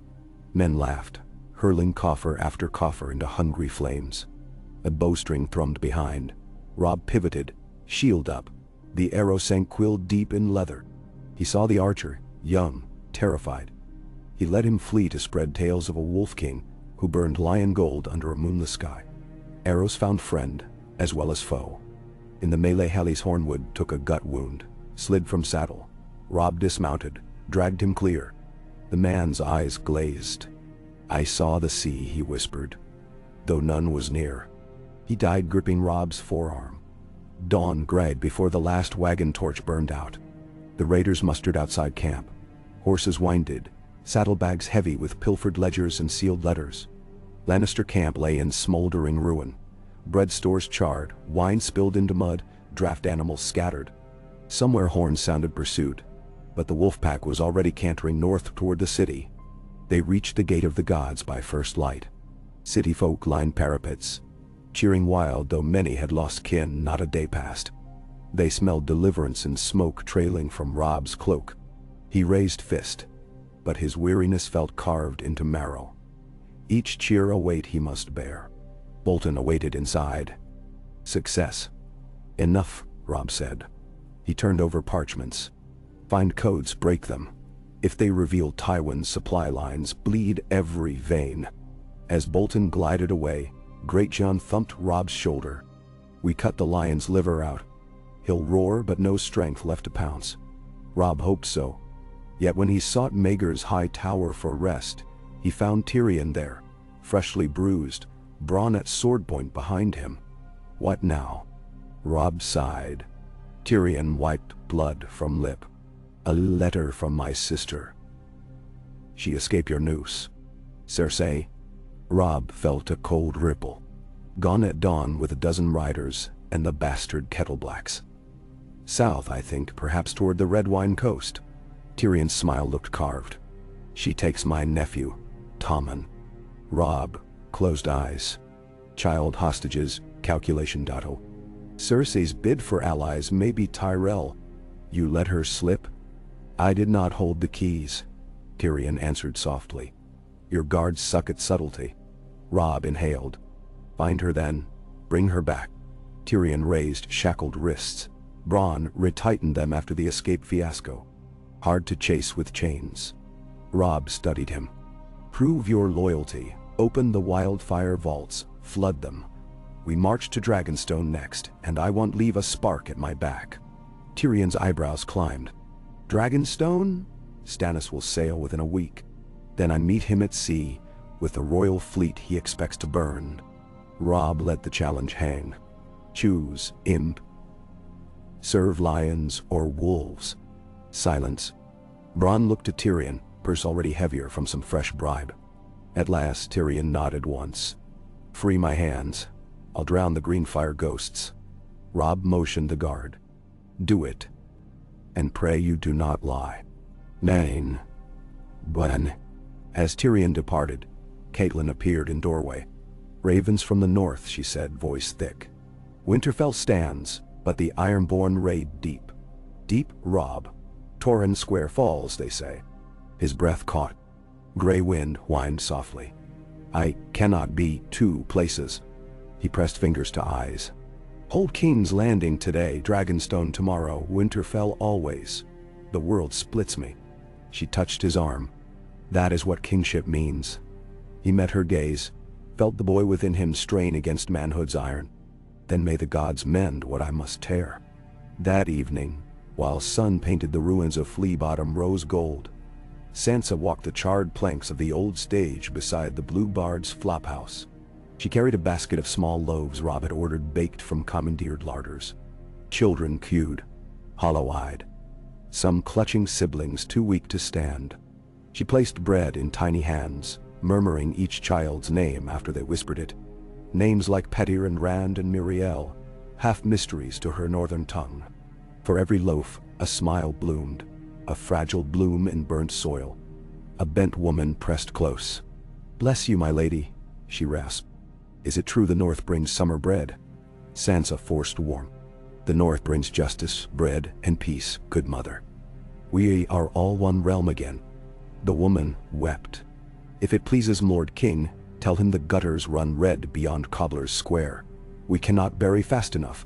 Men laughed, hurling coffer after coffer into hungry flames. A bowstring thrummed behind. Robb pivoted, shield up. The arrow sank quill deep in leather. He saw the archer, young, terrified. He let him flee to spread tales of a wolf king who burned lion gold under a moonless sky. Arrows found friend, as well as foe. In the melee Halley's Hornwood took a gut wound, slid from saddle. Robb dismounted, dragged him clear. The man's eyes glazed. "I saw the sea," he whispered, though none was near. He died gripping Robb's forearm. Dawn grayed before the last wagon torch burned out. The raiders mustered outside camp. Horses winded, saddlebags heavy with pilfered ledgers and sealed letters. Lannister camp lay in smoldering ruin. Bread stores charred, wine spilled into mud, draft animals scattered. Somewhere horns sounded pursuit, but the wolf pack was already cantering north toward the city. They reached the gate of the gods by first light. City folk lined parapets, cheering wild though many had lost kin not a day past. They smelled deliverance in smoke trailing from Robb's cloak. He raised fist, but his weariness felt carved into marrow. Each cheer a weight he must bear. Bolton awaited inside. "Success." "Enough," Robb said. He turned over parchments. "Find codes, break them. If they reveal Tywin's supply lines, bleed every vein." As Bolton glided away, Greatjon thumped Robb's shoulder. "We cut the lion's liver out. He'll roar but no strength left to pounce." Robb hoped so. Yet when he sought Maegor's high tower for rest, he found Tyrion there, freshly bruised, Bronn at sword point behind him. What now? Robb sighed. Tyrion wiped blood from lip. "A letter from my sister. She escaped your noose." "Cersei?" Robb felt a cold ripple. "Gone at dawn with a dozen riders and the bastard Kettleblacks. South, I think, perhaps toward the Red Wine Coast." Tyrion's smile looked carved. "She takes my nephew, Tommen." Robb closed eyes. Child hostages, calculation. Cersei's bid for allies may be Tyrell. You let her slip? "I did not hold the keys," Tyrion answered softly. "Your guards suck at subtlety." Robb inhaled. "Find her then. Bring her back." Tyrion raised shackled wrists. Bronn retightened them after the escape fiasco. Hard to chase with chains. Robb studied him. "Prove your loyalty. Open the wildfire vaults. Flood them. We march to Dragonstone next, and I won't leave a spark at my back." Tyrion's eyebrows climbed. "Dragonstone? Stannis will sail within a week. Then I meet him at sea, with the royal fleet he expects to burn." Robb let the challenge hang. "Choose, imp. Serve lions or wolves." Silence. Bronn looked at Tyrion, purse already heavier from some fresh bribe. At last Tyrion nodded once. "Free my hands. I'll drown the Greenfire ghosts." Robb motioned the guard. "Do it. And pray you do not lie." "Nain. Buen." As Tyrion departed, Catelyn appeared in doorway. "Ravens from the north," she said, voice thick. "Winterfell stands, but the Ironborn raid deep." "Deep, Robb? Torrhen Square falls, they say." His breath caught. Grey wind whined softly. "I cannot be two places." He pressed fingers to eyes. "Hold King's Landing today, Dragonstone tomorrow, Winterfell always. The world splits me." She touched his arm. "That is what kingship means." He met her gaze, felt the boy within him strain against manhood's iron. "Then may the gods mend what I must tear." That evening, while sun painted the ruins of Flea Bottom rose gold, Sansa walked the charred planks of the old stage beside the Blue Bard's flophouse. She carried a basket of small loaves Robb had ordered baked from commandeered larders. Children queued, hollow-eyed, some clutching siblings too weak to stand. She placed bread in tiny hands, murmuring each child's name after they whispered it. Names like Petir and Rand and Miriel, half mysteries to her northern tongue. For every loaf, a smile bloomed, a fragile bloom in burnt soil. A bent woman pressed close. "Bless you, my lady," she rasped. "Is it true the north brings summer bread?" Sansa forced warmth. "The north brings justice, bread, and peace, good mother. We are all one realm again." The woman wept. "If it pleases Lord King, tell him the gutters run red beyond Cobbler's Square. We cannot bury fast enough."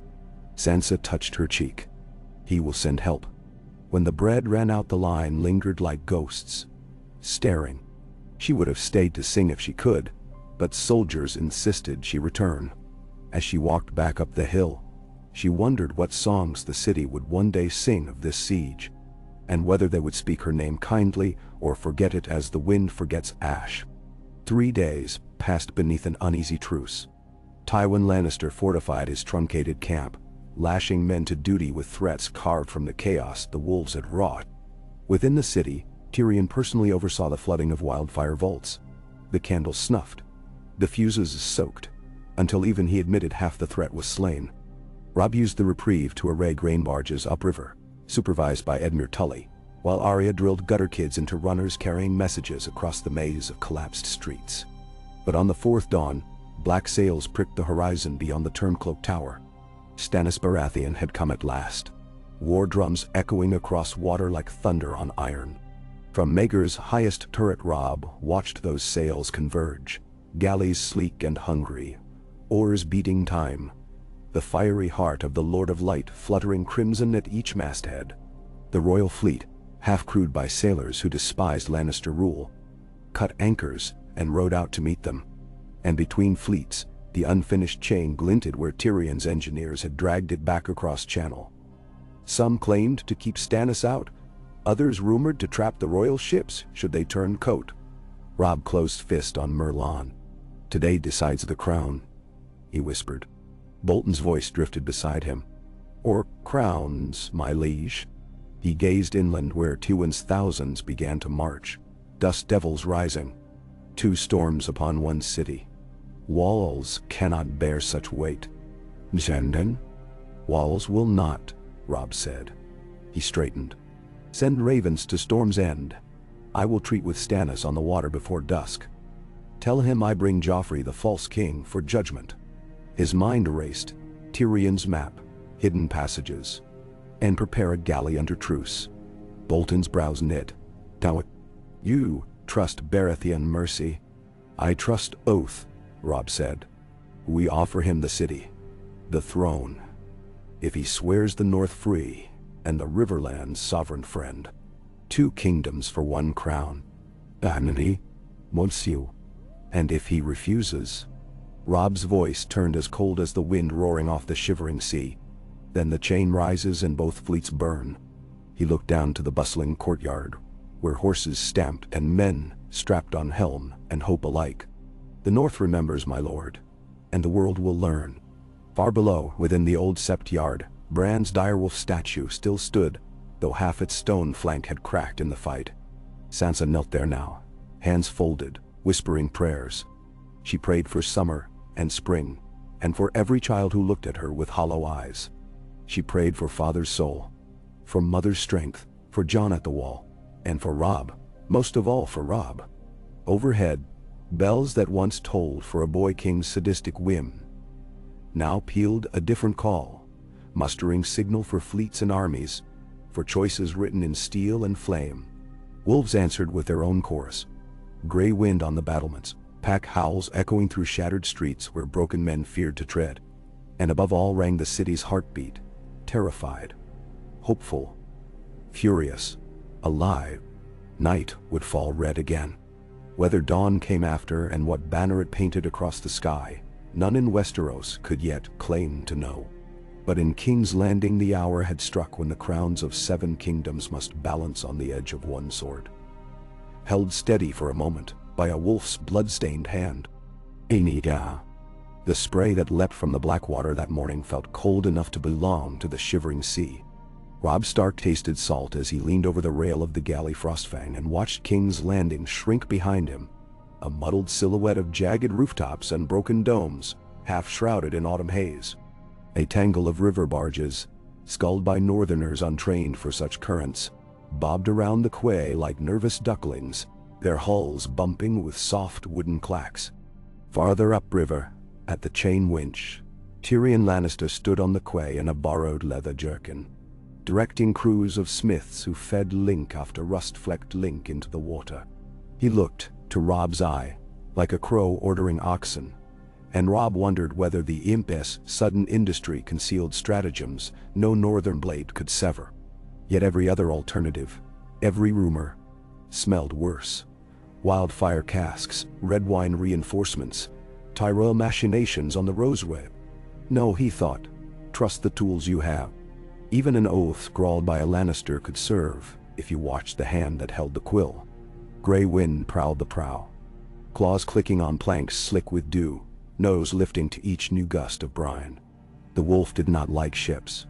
Sansa touched her cheek. "He will send help." When the bread ran out, the line lingered like ghosts, staring. She would have stayed to sing if she could, but soldiers insisted she return. As she walked back up the hill, she wondered what songs the city would one day sing of this siege, and whether they would speak her name kindly or forget it as the wind forgets ash. 3 days passed beneath an uneasy truce. Tywin Lannister fortified his truncated camp, lashing men to duty with threats carved from the chaos the wolves had wrought. Within the city, Tyrion personally oversaw the flooding of wildfire vaults. The candles snuffed, the fuses soaked, until even he admitted half the threat was slain. Robb used the reprieve to array grain barges upriver, supervised by Edmure Tully, while Arya drilled gutter kids into runners carrying messages across the maze of collapsed streets. But on the fourth dawn, black sails pricked the horizon beyond the Turncloak Tower. Stannis Baratheon had come at last, war drums echoing across water like thunder on iron. From Maegor's highest turret, Robb watched those sails converge, galleys sleek and hungry, oars beating time, the fiery heart of the Lord of Light fluttering crimson at each masthead. The royal fleet, half-crewed by sailors who despised Lannister rule, cut anchors and rowed out to meet them. And between fleets, the unfinished chain glinted where Tyrion's engineers had dragged it back across channel. Some claimed to keep Stannis out, others rumored to trap the royal ships should they turn coat. Robb closed fist on Merlon. "Today decides the crown," he whispered. Bolton's voice drifted beside him. "Or crowns, my liege." He gazed inland where Tywin's thousands began to march, dust devils rising. 2 storms upon one city. Walls cannot bear such weight. "Senden?" "Walls will not," Robb said. He straightened. "Send ravens to Storm's End. I will treat with Stannis on the water before dusk. Tell him I bring Joffrey the false king for judgment." His mind raced, Tyrion's map, hidden passages, and prepare a galley under truce. Bolton's brows knit. "Tywin, you trust Baratheon mercy." "I trust oath," Robb said. "We offer him the city, the throne. If he swears the north free, and the Riverland's sovereign friend, 2 kingdoms for 1 crown. Amity, Monsieur. And if he refuses..." Robb's voice turned as cold as the wind roaring off the shivering sea. "Then the chain rises and both fleets burn." He looked down to the bustling courtyard, where horses stamped and men strapped on helm and hope alike. "The north remembers, my lord, and the world will learn." Far below, within the old Sept yard, Bran's direwolf statue still stood, though half its stone flank had cracked in the fight. Sansa knelt there now, hands folded, whispering prayers. She prayed for summer and spring, and for every child who looked at her with hollow eyes. She prayed for father's soul, for mother's strength, for Jon at the wall, and for Robb, most of all for Robb. Overhead, bells that once tolled for a boy king's sadistic whim now pealed a different call, mustering signal for fleets and armies, for choices written in steel and flame. Wolves answered with their own chorus. Gray wind on the battlements, pack howls echoing through shattered streets where broken men feared to tread. And above all rang the city's heartbeat, terrified, hopeful, furious, alive. Night would fall red again. Whether dawn came after and what banner it painted across the sky, none in Westeros could yet claim to know. But in King's Landing the hour had struck when the crowns of 7 kingdoms must balance on the edge of one sword. Held steady for a moment by a wolf's blood-stained hand. "Eniga," The spray that leapt from the black water that morning felt cold enough to belong to the shivering sea. Robb Stark tasted salt as he leaned over the rail of the galley Frostfang and watched King's Landing shrink behind him, a muddled silhouette of jagged rooftops and broken domes, half shrouded in autumn haze. A tangle of river barges, sculled by northerners untrained for such currents, bobbed around the quay like nervous ducklings, their hulls bumping with soft wooden clacks. Farther upriver, at the chain winch, Tyrion Lannister stood on the quay in a borrowed leather jerkin, directing crews of smiths who fed link after rust-flecked link into the water. He looked, to Robb's eye, like a crow ordering oxen, and Robb wondered whether the imp's sudden industry concealed stratagems no northern blade could sever. Yet every other alternative, every rumor, smelled worse. Wildfire casks, red wine reinforcements, Tyrell machinations on the Roseweb. No, he thought, trust the tools you have. Even an oath scrawled by a Lannister could serve, if you watched the hand that held the quill. Grey wind prowled the prow, claws clicking on planks slick with dew, nose lifting to each new gust of brine. The wolf did not like ships.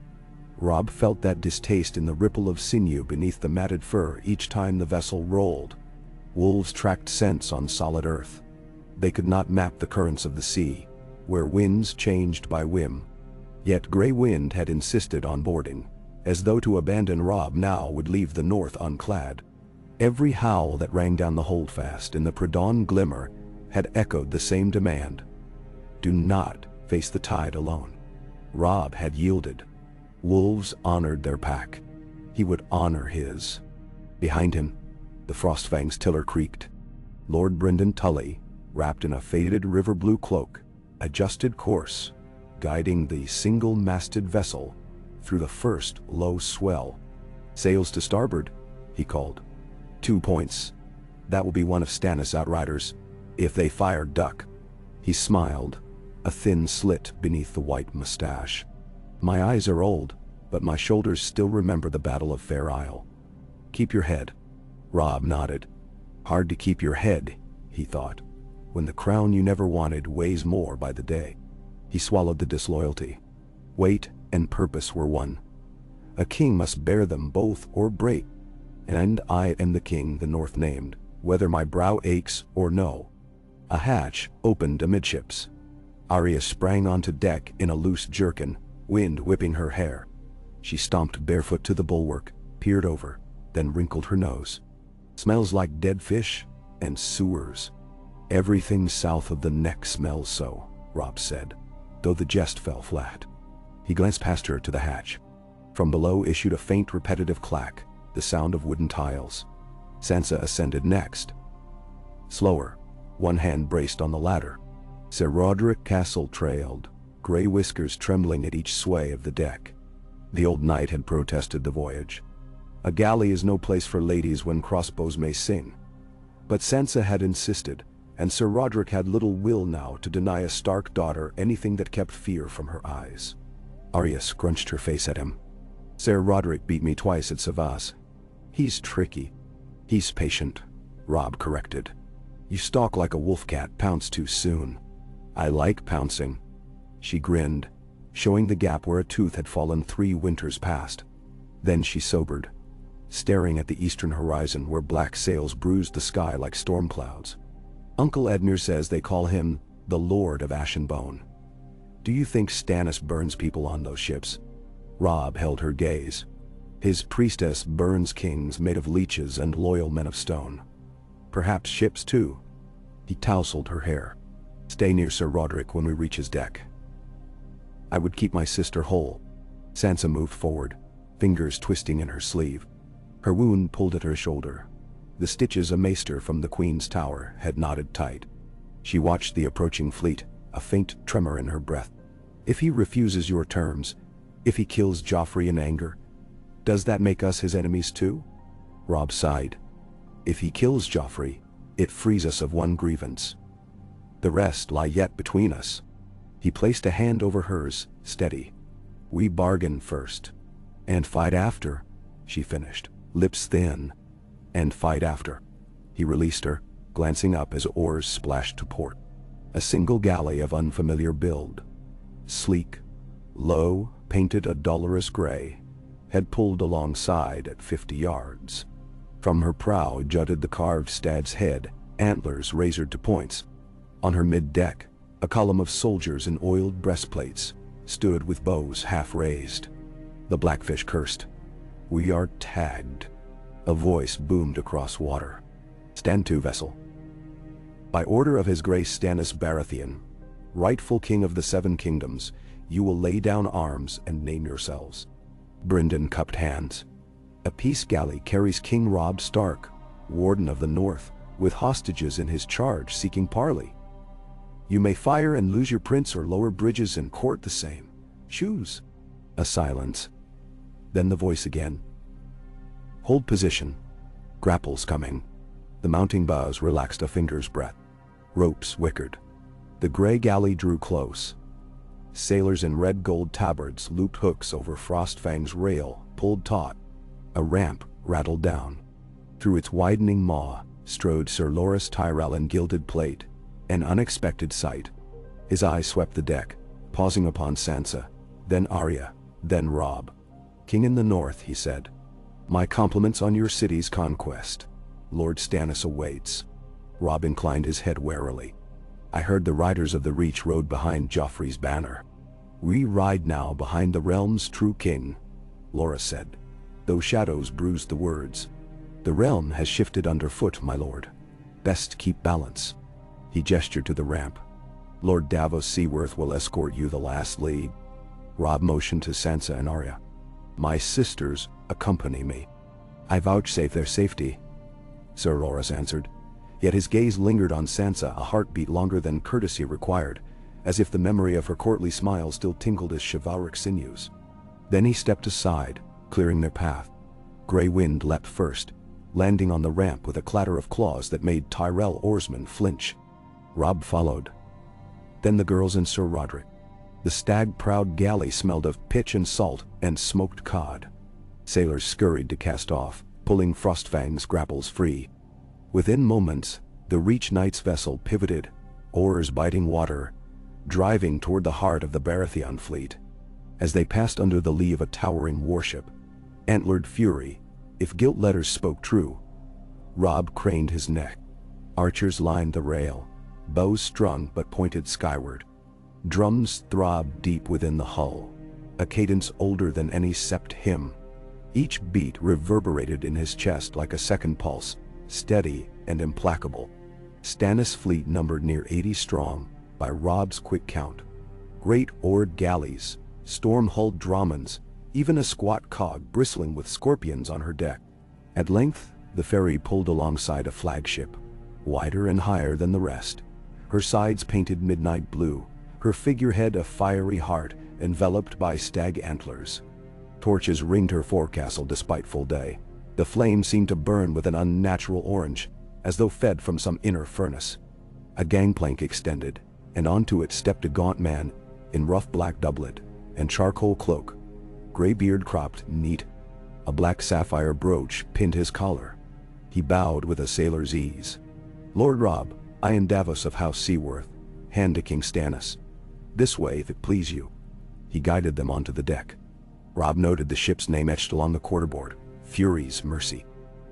Robb felt that distaste in the ripple of sinew beneath the matted fur each time the vessel rolled. Wolves tracked scents on solid earth. They could not map the currents of the sea, where winds changed by whim. Yet Grey Wind had insisted on boarding, as though to abandon Robb now would leave the north unclad. Every howl that rang down the holdfast in the pre-dawn glimmer had echoed the same demand. Do not face the tide alone. Robb had yielded. Wolves honored their pack. He would honor his. Behind him, the Frostfang's tiller creaked. Lord Brynden Tully, wrapped in a faded river blue cloak, adjusted course, guiding the single-masted vessel through the first low swell. Sails to starboard, he called. 2 points. That will be one of Stannis' outriders, if they fire duck. He smiled, a thin slit beneath the white mustache. My eyes are old, but my shoulders still remember the Battle of Fair Isle. Keep your head. Robb nodded. Hard to keep your head, he thought, when the crown you never wanted weighs more by the day. He swallowed the disloyalty. Weight and purpose were one. A king must bear them both or break. And I am the king the North named, whether my brow aches or no. A hatch opened amidships. Arya sprang onto deck in a loose jerkin, wind whipping her hair. She stomped barefoot to the bulwark, peered over, then wrinkled her nose. Smells like dead fish and sewers. Everything south of the neck smells so, Robb said, though the jest fell flat. He glanced past her to the hatch. From below issued a faint repetitive clack, the sound of wooden tiles. Sansa ascended next. Slower, one hand braced on the ladder. Ser Roderick Castle trailed, gray whiskers trembling at each sway of the deck. The old knight had protested the voyage. A galley is no place for ladies when crossbows may sing. But Sansa had insisted, and Ser Roderick had little will now to deny a Stark daughter anything that kept fear from her eyes. Arya scrunched her face at him. Ser Roderick beat me twice at Savas. He's tricky. He's patient, Robb corrected. You stalk like a wolfcat, pounce too soon. I like pouncing. She grinned, showing the gap where a tooth had fallen 3 winters past. Then she sobered, staring at the eastern horizon where black sails bruised the sky like storm clouds. Uncle Edmure says they call him the Lord of Ashenbone. Do you think Stannis burns people on those ships? Robb held her gaze. His priestess burns kings made of leeches and loyal men of stone. Perhaps ships too. He tousled her hair. Stay near Ser Roderick when we reach his deck. I would keep my sister whole. Sansa moved forward, fingers twisting in her sleeve. Her wound pulled at her shoulder. The stitches a maester from the Queen's Tower had knotted tight. She watched the approaching fleet, a faint tremor in her breath. If he refuses your terms, if he kills Joffrey in anger, does that make us his enemies too? Robb sighed. If he kills Joffrey, it frees us of one grievance. The rest lie yet between us. He placed a hand over hers, steady. We bargain first. And fight after, she finished, lips thin. And fight after. He released her, glancing up as oars splashed to port. A single galley of unfamiliar build. Sleek, low, painted a dolorous gray, had pulled alongside at 50 yards. From her prow jutted the carved stag's head, antlers razored to points. On her mid-deck, a column of soldiers in oiled breastplates stood with bows half raised. The Blackfish cursed. "We are tagged." A voice boomed across water. "Stand to, vessel." By order of His Grace Stannis Baratheon, rightful king of the Seven Kingdoms, you will lay down arms and name yourselves. Brynden cupped hands. A peace galley carries King Robb Stark, Warden of the North, with hostages in his charge seeking parley. You may fire and lose your prince or lower bridges and court the same. Choose. A silence. Then the voice again. Hold position. Grapples coming. The mounting bows relaxed a finger's breadth. Ropes wickered. The gray galley drew close. Sailors in red gold tabards looped hooks over Frostfang's rail, pulled taut. A ramp rattled down. Through its widening maw strode Sir Loras Tyrell in gilded plate, an unexpected sight. His eye swept the deck, pausing upon Sansa, then Arya, then Robb. "King in the North," he said. "My compliments on your city's conquest. Lord Stannis awaits." Robb inclined his head warily. "I heard the riders of the Reach rode behind Joffrey's banner. We ride now behind the realm's true king," Loras said, though shadows bruised the words. "The realm has shifted underfoot, my lord. Best keep balance." He gestured to the ramp. "Lord Davos Seaworth will escort you the last league." Robb motioned to Sansa and Arya. "My sisters accompany me. I vouchsafe their safety," Sir Loras answered. Yet his gaze lingered on Sansa a heartbeat longer than courtesy required, as if the memory of her courtly smile still tingled his chivalric sinews. Then he stepped aside, clearing their path. Grey wind leapt first, landing on the ramp with a clatter of claws that made Tyrell oarsmen flinch. Robb followed. Then the girls and Sir Roderick. The stag-prowed galley smelled of pitch and salt and smoked cod. Sailors scurried to cast off, pulling Frostfang's grapples free. Within moments, the Reach Knight's vessel pivoted, oars biting water, driving toward the heart of the Baratheon fleet. As they passed under the lee of a towering warship, antlered fury, if gilt letters spoke true, Robb craned his neck. Archers lined the rail, bows strung but pointed skyward. Drums throbbed deep within the hull, a cadence older than any Sept hymn. Each beat reverberated in his chest like a second pulse, steady and implacable. Stannis' fleet numbered near 80 strong, by Robb's quick count. Great oared galleys, storm-hulled dramans, even a squat cog bristling with scorpions on her deck. At length, the ferry pulled alongside a flagship, wider and higher than the rest. Her sides painted midnight blue, her figurehead a fiery heart enveloped by stag antlers. Torches ringed her forecastle despite full day. The flame seemed to burn with an unnatural orange, as though fed from some inner furnace. A gangplank extended, and onto it stepped a gaunt man in rough black doublet and charcoal cloak, gray beard cropped neat. A black sapphire brooch pinned his collar. He bowed with a sailor's ease. "Lord Robb, I am Davos of House Seaworth, hand to King Stannis. This way, if it please you." He guided them onto the deck. Robb noted the ship's name etched along the quarterboard, Fury's Mercy.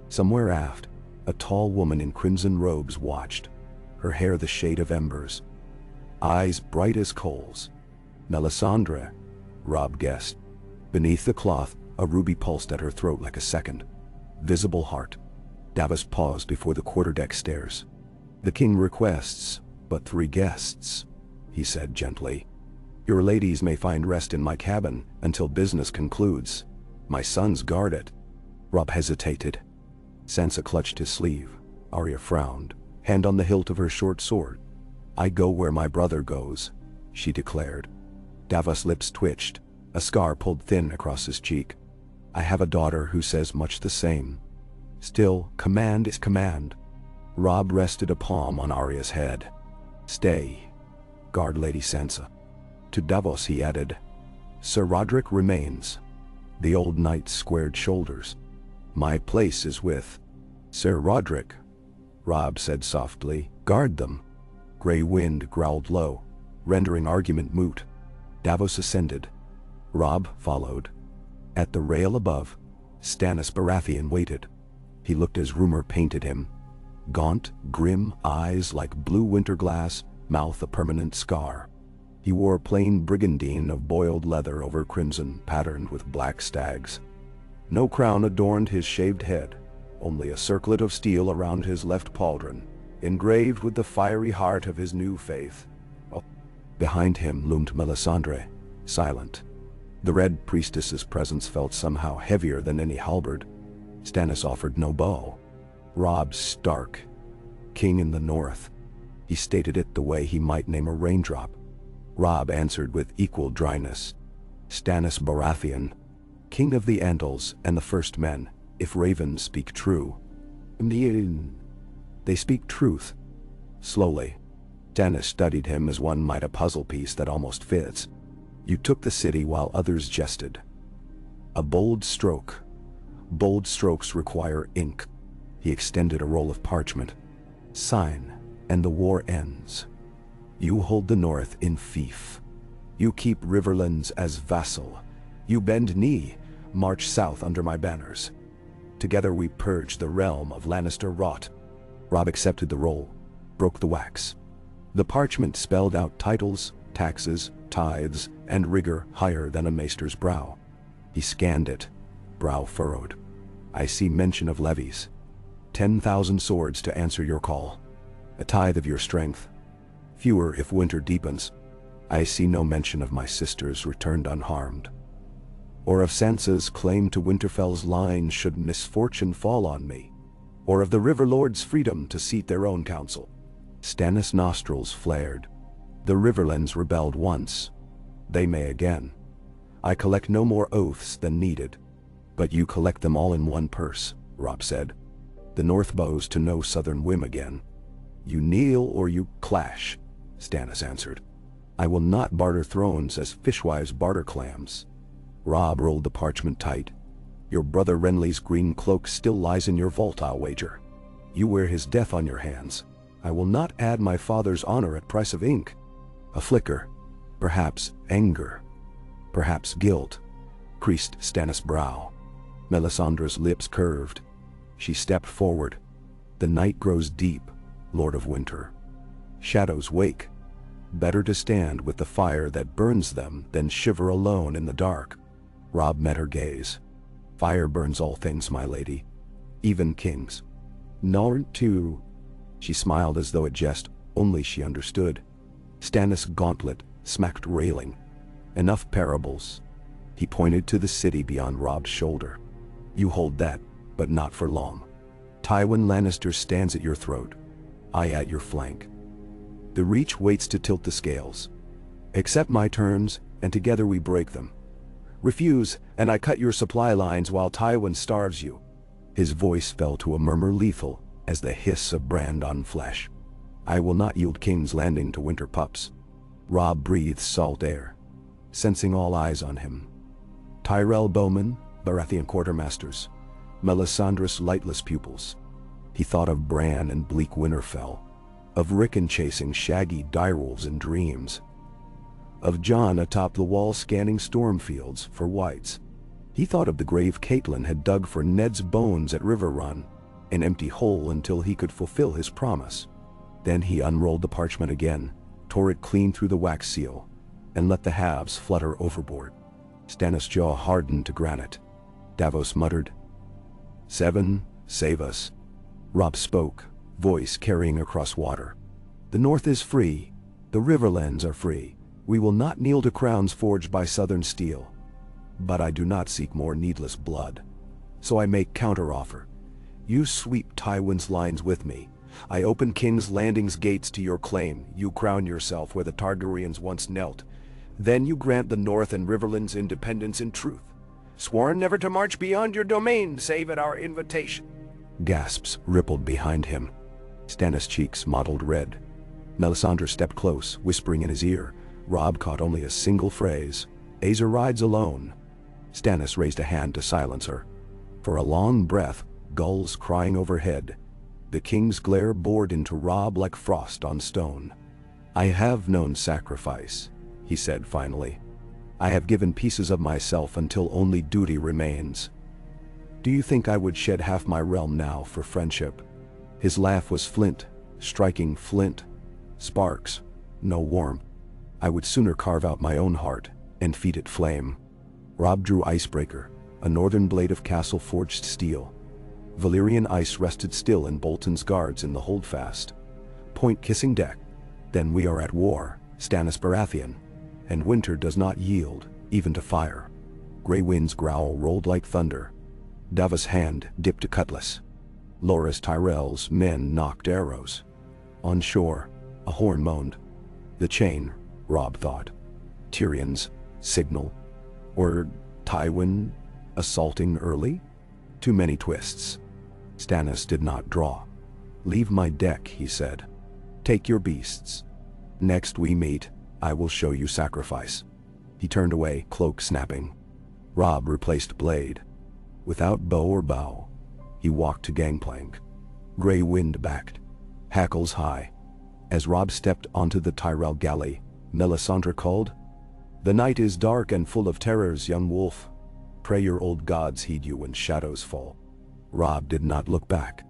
Somewhere aft, a tall woman in crimson robes watched, her hair the shade of embers, eyes bright as coals. Melisandre, Robb guessed. Beneath the cloth, a ruby pulsed at her throat like a second. Visible heart. Davos paused before the quarterdeck stairs. "The king requests but 3 guests," he said gently. "Your ladies may find rest in my cabin until business concludes. My sons guard it." Robb hesitated. Sansa clutched his sleeve. Arya frowned, hand on the hilt of her short sword. "I go where my brother goes," she declared. Davos' lips twitched, a scar pulled thin across his cheek. "I have a daughter who says much the same. Still, command is command." Robb rested a palm on Arya's head. "Stay. Guard Lady Sansa." To Davos he added, "Sir Roderick remains." The old knight squared shoulders. "My place is with Sir Roderick," Robb said softly. "Guard them." Grey wind growled low, rendering argument moot. Davos ascended. Robb followed. At the rail above, Stannis Baratheon waited. He looked as rumor painted him. Gaunt, grim, eyes like blue winter glass, mouth a permanent scar. He wore plain brigandine of boiled leather over crimson patterned with black stags. No crown adorned his shaved head, only a circlet of steel around his left pauldron, engraved with the fiery heart of his new faith. Behind him loomed Melisandre, silent. The Red Priestess's presence felt somehow heavier than any halberd. Stannis offered no bow. Robb Stark, king in the north. He stated it the way he might name a raindrop. Robb answered with equal dryness. Stannis Baratheon, king of the Andals and the First Men, if ravens speak true. They speak truth. Slowly. Stannis studied him as one might a puzzle piece that almost fits. You took the city while others jested. A bold stroke. Bold strokes require ink. He extended a roll of parchment. Sign, and the war ends. You hold the north in fief. You keep Riverlands as vassal. You bend knee, march south under my banners. Together we purge the realm of Lannister rot. Robb accepted the roll, broke the wax. The parchment spelled out titles, taxes, tithes, and rigor higher than a maester's brow. He scanned it, brow furrowed. I see mention of levies. 10,000 swords to answer your call. A tithe of your strength. Fewer if winter deepens. I see no mention of my sisters returned unharmed. Or of Sansa's claim to Winterfell's line should misfortune fall on me. Or of the River Lords' freedom to seat their own council. Stannis' nostrils flared. The Riverlands rebelled once. They may again. I collect no more oaths than needed. But you collect them all in one purse, Robb said. The North bows to no southern whim again. You kneel or you clash, Stannis answered. I will not barter thrones as fishwives barter clams. Robb rolled the parchment tight. Your brother Renly's green cloak still lies in your vault, I'll wager. You wear his death on your hands. I will not add my father's honor at price of ink. A flicker, perhaps anger, perhaps guilt, creased Stannis' brow. Melisandre's lips curved. She stepped forward. The night grows deep, Lord of Winter. Shadows wake. Better to stand with the fire that burns them than shiver alone in the dark. Robb met her gaze. Fire burns all things, my lady, even kings. Nor too. She smiled as though at jest only she understood. Stannis' gauntlet smacked railing. Enough parables. He pointed to the city beyond Robb's shoulder. You hold that, but not for long. Tywin Lannister stands at your throat. I at your flank. The Reach waits to tilt the scales. Accept my terms, and together we break them. Refuse, and I cut your supply lines while Tywin starves you. His voice fell to a murmur lethal as the hiss of brand on flesh. I will not yield King's Landing to winter pups. Robb breathed salt air, sensing all eyes on him. Tyrell bowmen, Baratheon quartermasters, Melisandre's lightless pupils. He thought of Bran and bleak Winterfell, of Rickon chasing shaggy direwolves in dreams, of Jon atop the wall scanning stormfields for whites. He thought of the grave Catelyn had dug for Ned's bones at Riverrun, an empty hole until he could fulfill his promise. Then he unrolled the parchment again, tore it clean through the wax seal, and let the halves flutter overboard. Stannis' jaw hardened to granite. Davos muttered, 7, save us. Robb spoke, voice carrying across water. The North is free. The Riverlands are free. We will not kneel to crowns forged by southern steel. But I do not seek more needless blood. So I make counteroffer. You sweep Tywin's lines with me. I open King's Landing's gates to your claim. You crown yourself where the Targaryens once knelt. Then you grant the North and Riverlands independence in truth. Sworn never to march beyond your domain save at our invitation. Gasps rippled behind him. Stannis' cheeks mottled red. Melisandre stepped close, whispering in his ear. Robb caught only a single phrase. Azer rides alone. Stannis raised a hand to silence her. For a long breath, gulls crying overhead. The king's glare bored into Robb like frost on stone. I have known sacrifice, he said finally. I have given pieces of myself until only duty remains. Do you think I would shed half my realm now for friendship? His laugh was flint, striking flint. Sparks, no warmth. I would sooner carve out my own heart and feed it flame. Robb drew icebreaker, a northern blade of castle-forged steel. Valyrian ice rested still in Bolton's guards in the holdfast. Point-kissing deck. Then we are at war, Stannis Baratheon. And winter does not yield, even to fire. Grey wind's growl rolled like thunder. Davos' hand dipped a cutlass. Loras Tyrell's men knocked arrows. On shore, a horn moaned. The chain, Robb thought. Tyrion's signal. Or Tywin assaulting early? Too many twists. Stannis did not draw. Leave my deck, he said. Take your beasts. Next we meet, I will show you sacrifice. He turned away, cloak snapping. Robb replaced blade. Without bow or bow, he walked to gangplank. Grey wind backed, hackles high. As Robb stepped onto the Tyrell galley, Melisandre called, "The night is dark and full of terrors, young wolf. Pray your old gods heed you when shadows fall." Robb did not look back.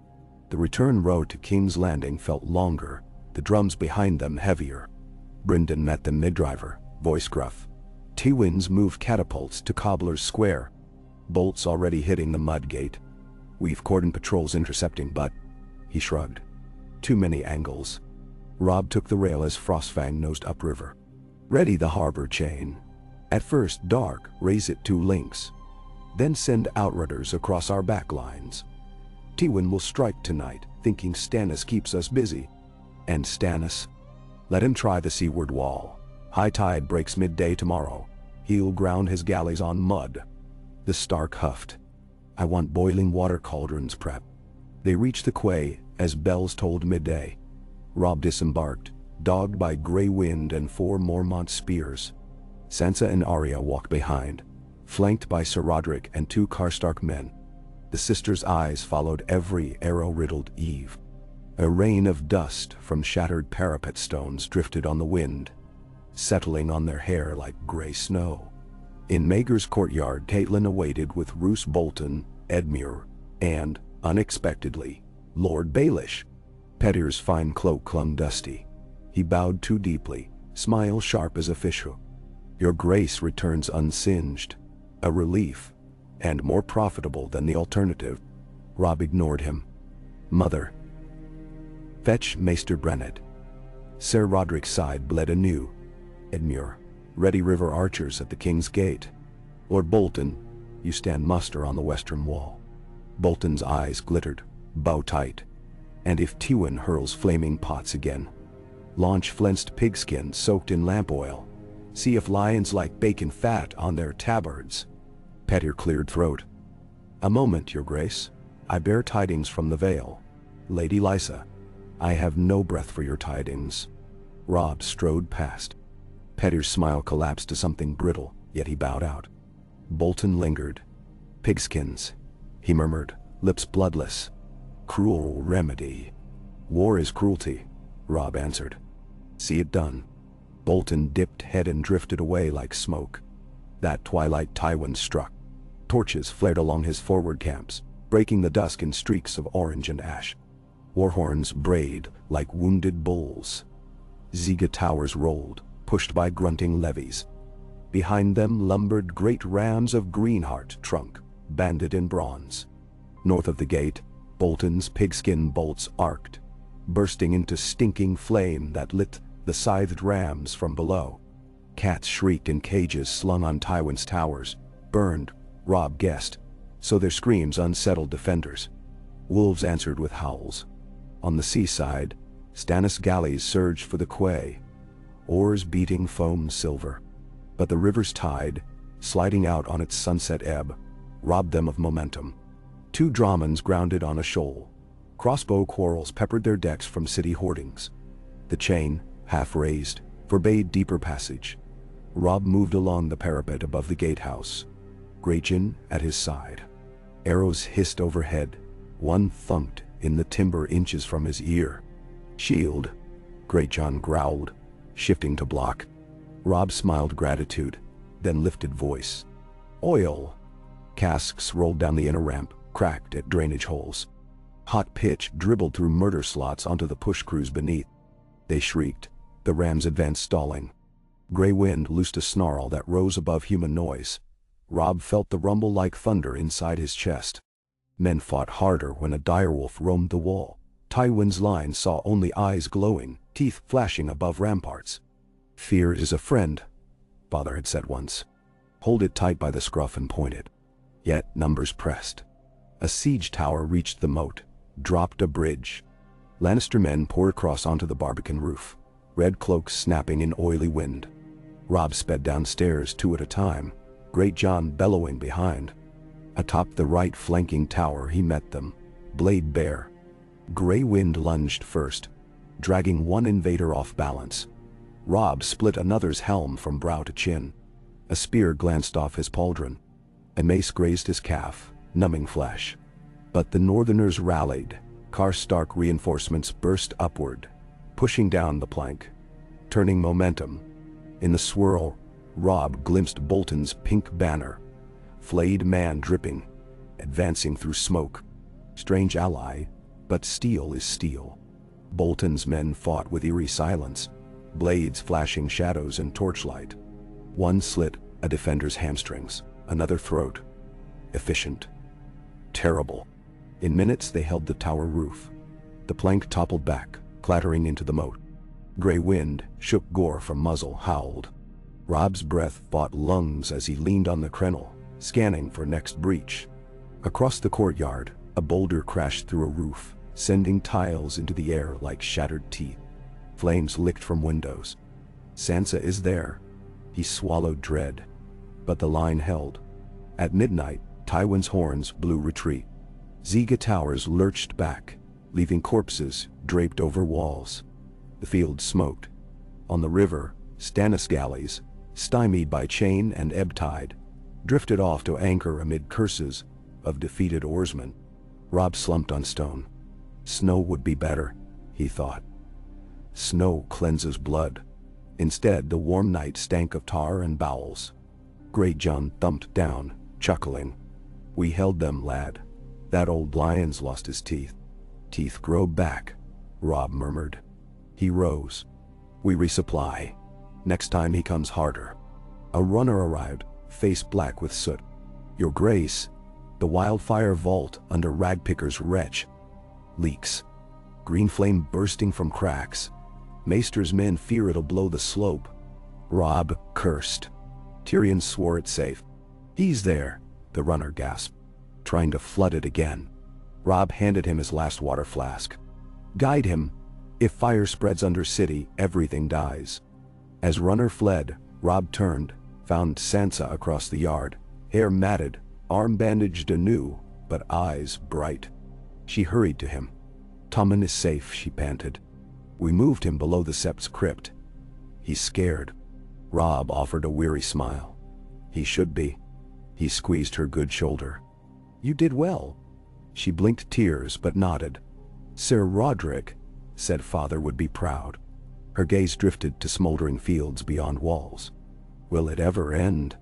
The return road to King's Landing felt longer, the drums behind them heavier. Brynden met them mid-driver, voice gruff. Tywin's moved catapults to Cobbler's Square. Bolts already hitting the mud gate. We've cordon patrols intercepting, but... He shrugged. Too many angles. Robb took the rail as Frostfang nosed upriver. Ready the harbor chain. At first dark, raise it 2 links. Then send outrunners across our back lines. Tywin will strike tonight, thinking Stannis keeps us busy. And Stannis? Let him try the seaward wall. High tide breaks midday tomorrow. He'll ground his galleys on mud. The Stark huffed. I want boiling water cauldrons prep. They reached the quay as bells tolled midday. Robb disembarked, dogged by grey wind and 4 Mormont spears. Sansa and Arya walked behind, flanked by Sir Roderick and 2 Karstark men. The sisters' eyes followed every arrow-riddled eve. A rain of dust from shattered parapet stones drifted on the wind, settling on their hair like grey snow. In Maegor's courtyard, Catelyn awaited with Roose Bolton, Edmure, and, unexpectedly, Lord Baelish. Petyr's fine cloak clung dusty. He bowed too deeply, smile sharp as a fishhook. Your grace returns unsinged, a relief, and more profitable than the alternative. Robb ignored him. Mother. Fetch Maester Brennet. Sir Roderick's side bled anew. Edmure, ready river archers at the King's Gate. Lord Bolton, you stand muster on the western wall. Bolton's eyes glittered, bow tight. And if Tywin hurls flaming pots again, launch flensed pigskin soaked in lamp oil. See if lions like bacon fat on their tabards. Petyr cleared throat. A moment, your grace. I bear tidings from the Vale. Lady Lysa, I have no breath for your tidings. Robb strode past. Petyr's smile collapsed to something brittle, yet he bowed out. Bolton lingered. Pigskins, he murmured, lips bloodless. Cruel remedy. War is cruelty, Robb answered. See it done. Bolton dipped head and drifted away like smoke. That twilight Tywin struck. Torches flared along his forward camps, breaking the dusk in streaks of orange and ash. Warhorns brayed like wounded bulls. Ziga towers rolled, pushed by grunting levies. Behind them lumbered great rams of Greenheart trunk, banded in bronze. North of the gate, Bolton's pigskin bolts arced, bursting into stinking flame that lit the scythed rams from below. Cats shrieked in cages slung on Tywin's towers, burned, Robb guessed, so their screams unsettled defenders. Wolves answered with howls. On the seaside, Stannis galleys surged for the quay, oars beating foam silver. But the river's tide, sliding out on its sunset ebb, robbed them of momentum. 2 Dromons grounded on a shoal. Crossbow quarrels peppered their decks from city hoardings. The chain, half raised, forbade deeper passage. Robb moved along the parapet above the gatehouse, Greyjohn at his side. Arrows hissed overhead, one thunked in the timber inches from his ear. Shield, Greyjohn growled. shifting to block. Robb smiled gratitude, then lifted voice. Oil. Casks rolled down the inner ramp, cracked at drainage holes. Hot pitch dribbled through murder slots onto the push crews beneath. They shrieked, the rams advanced stalling. Grey wind loosed a snarl that rose above human noise. Robb felt the rumble like thunder inside his chest. Men fought harder when a direwolf roamed the wall. Tywin's line saw only eyes glowing, teeth flashing above ramparts. Fear is a friend, Father had said once. Hold it tight by the scruff and point it. Yet numbers pressed. A siege tower reached the moat, dropped a bridge. Lannister men poured across onto the Barbican roof, red cloaks snapping in oily wind. Robb sped downstairs 2 at a time, Great John bellowing behind. Atop the right flanking tower he met them, blade bare. Grey wind lunged first, dragging one invader off balance. Robb split another's helm from brow to chin. A spear glanced off his pauldron. A mace grazed his calf, numbing flesh. But the Northerners rallied. Karstark reinforcements burst upward, pushing down the plank, turning momentum. In the swirl, Robb glimpsed Bolton's pink banner, flayed man dripping, advancing through smoke. Strange ally, but steel is steel. Bolton's men fought with eerie silence, blades flashing shadows in torchlight. One slit a defender's hamstrings, another throat. Efficient. Terrible. In minutes they held the tower roof. The plank toppled back, clattering into the moat. Grey wind shook gore from muzzle, howled. Robb's breath fought lungs as he leaned on the crenel, scanning for next breach. Across the courtyard, a boulder crashed through a roof, sending tiles into the air like shattered teeth. Flames licked from windows. Sansa is there. He swallowed dread. But the line held. At midnight, Tywin's horns blew retreat. Ziga towers lurched back, leaving corpses draped over walls. The field smoked. On the river, Stannis galleys, stymied by chain and ebb tide, drifted off to anchor amid curses of defeated oarsmen. Robb slumped on stone. Snow would be better, he thought. Snow cleanses blood. Instead, the warm night stank of tar and bowels. Great John thumped down, chuckling. We held them, lad. That old lion's lost his teeth. Teeth grow back, Robb murmured. He rose. We resupply. Next time he comes harder. A runner arrived, face black with soot. Your Grace, the wildfire vault under Ragpicker's wretch. Leaks. Green flame bursting from cracks. Maester's men fear it'll blow the slope. Robb cursed. Tyrion swore it safe. He's there, the runner gasped, trying to flood it again. Robb handed him his last water flask. Guide him. If fire spreads under city, everything dies. As runner fled, Robb turned, found Sansa across the yard, hair matted, arm bandaged anew, but eyes bright. She hurried to him. Tommen is safe, she panted. We moved him below the Sept's crypt. He's scared. Robb offered a weary smile. He should be. He squeezed her good shoulder. You did well. She blinked tears but nodded. Sir Roderick, said Father, would be proud. Her gaze drifted to smoldering fields beyond walls. Will it ever end?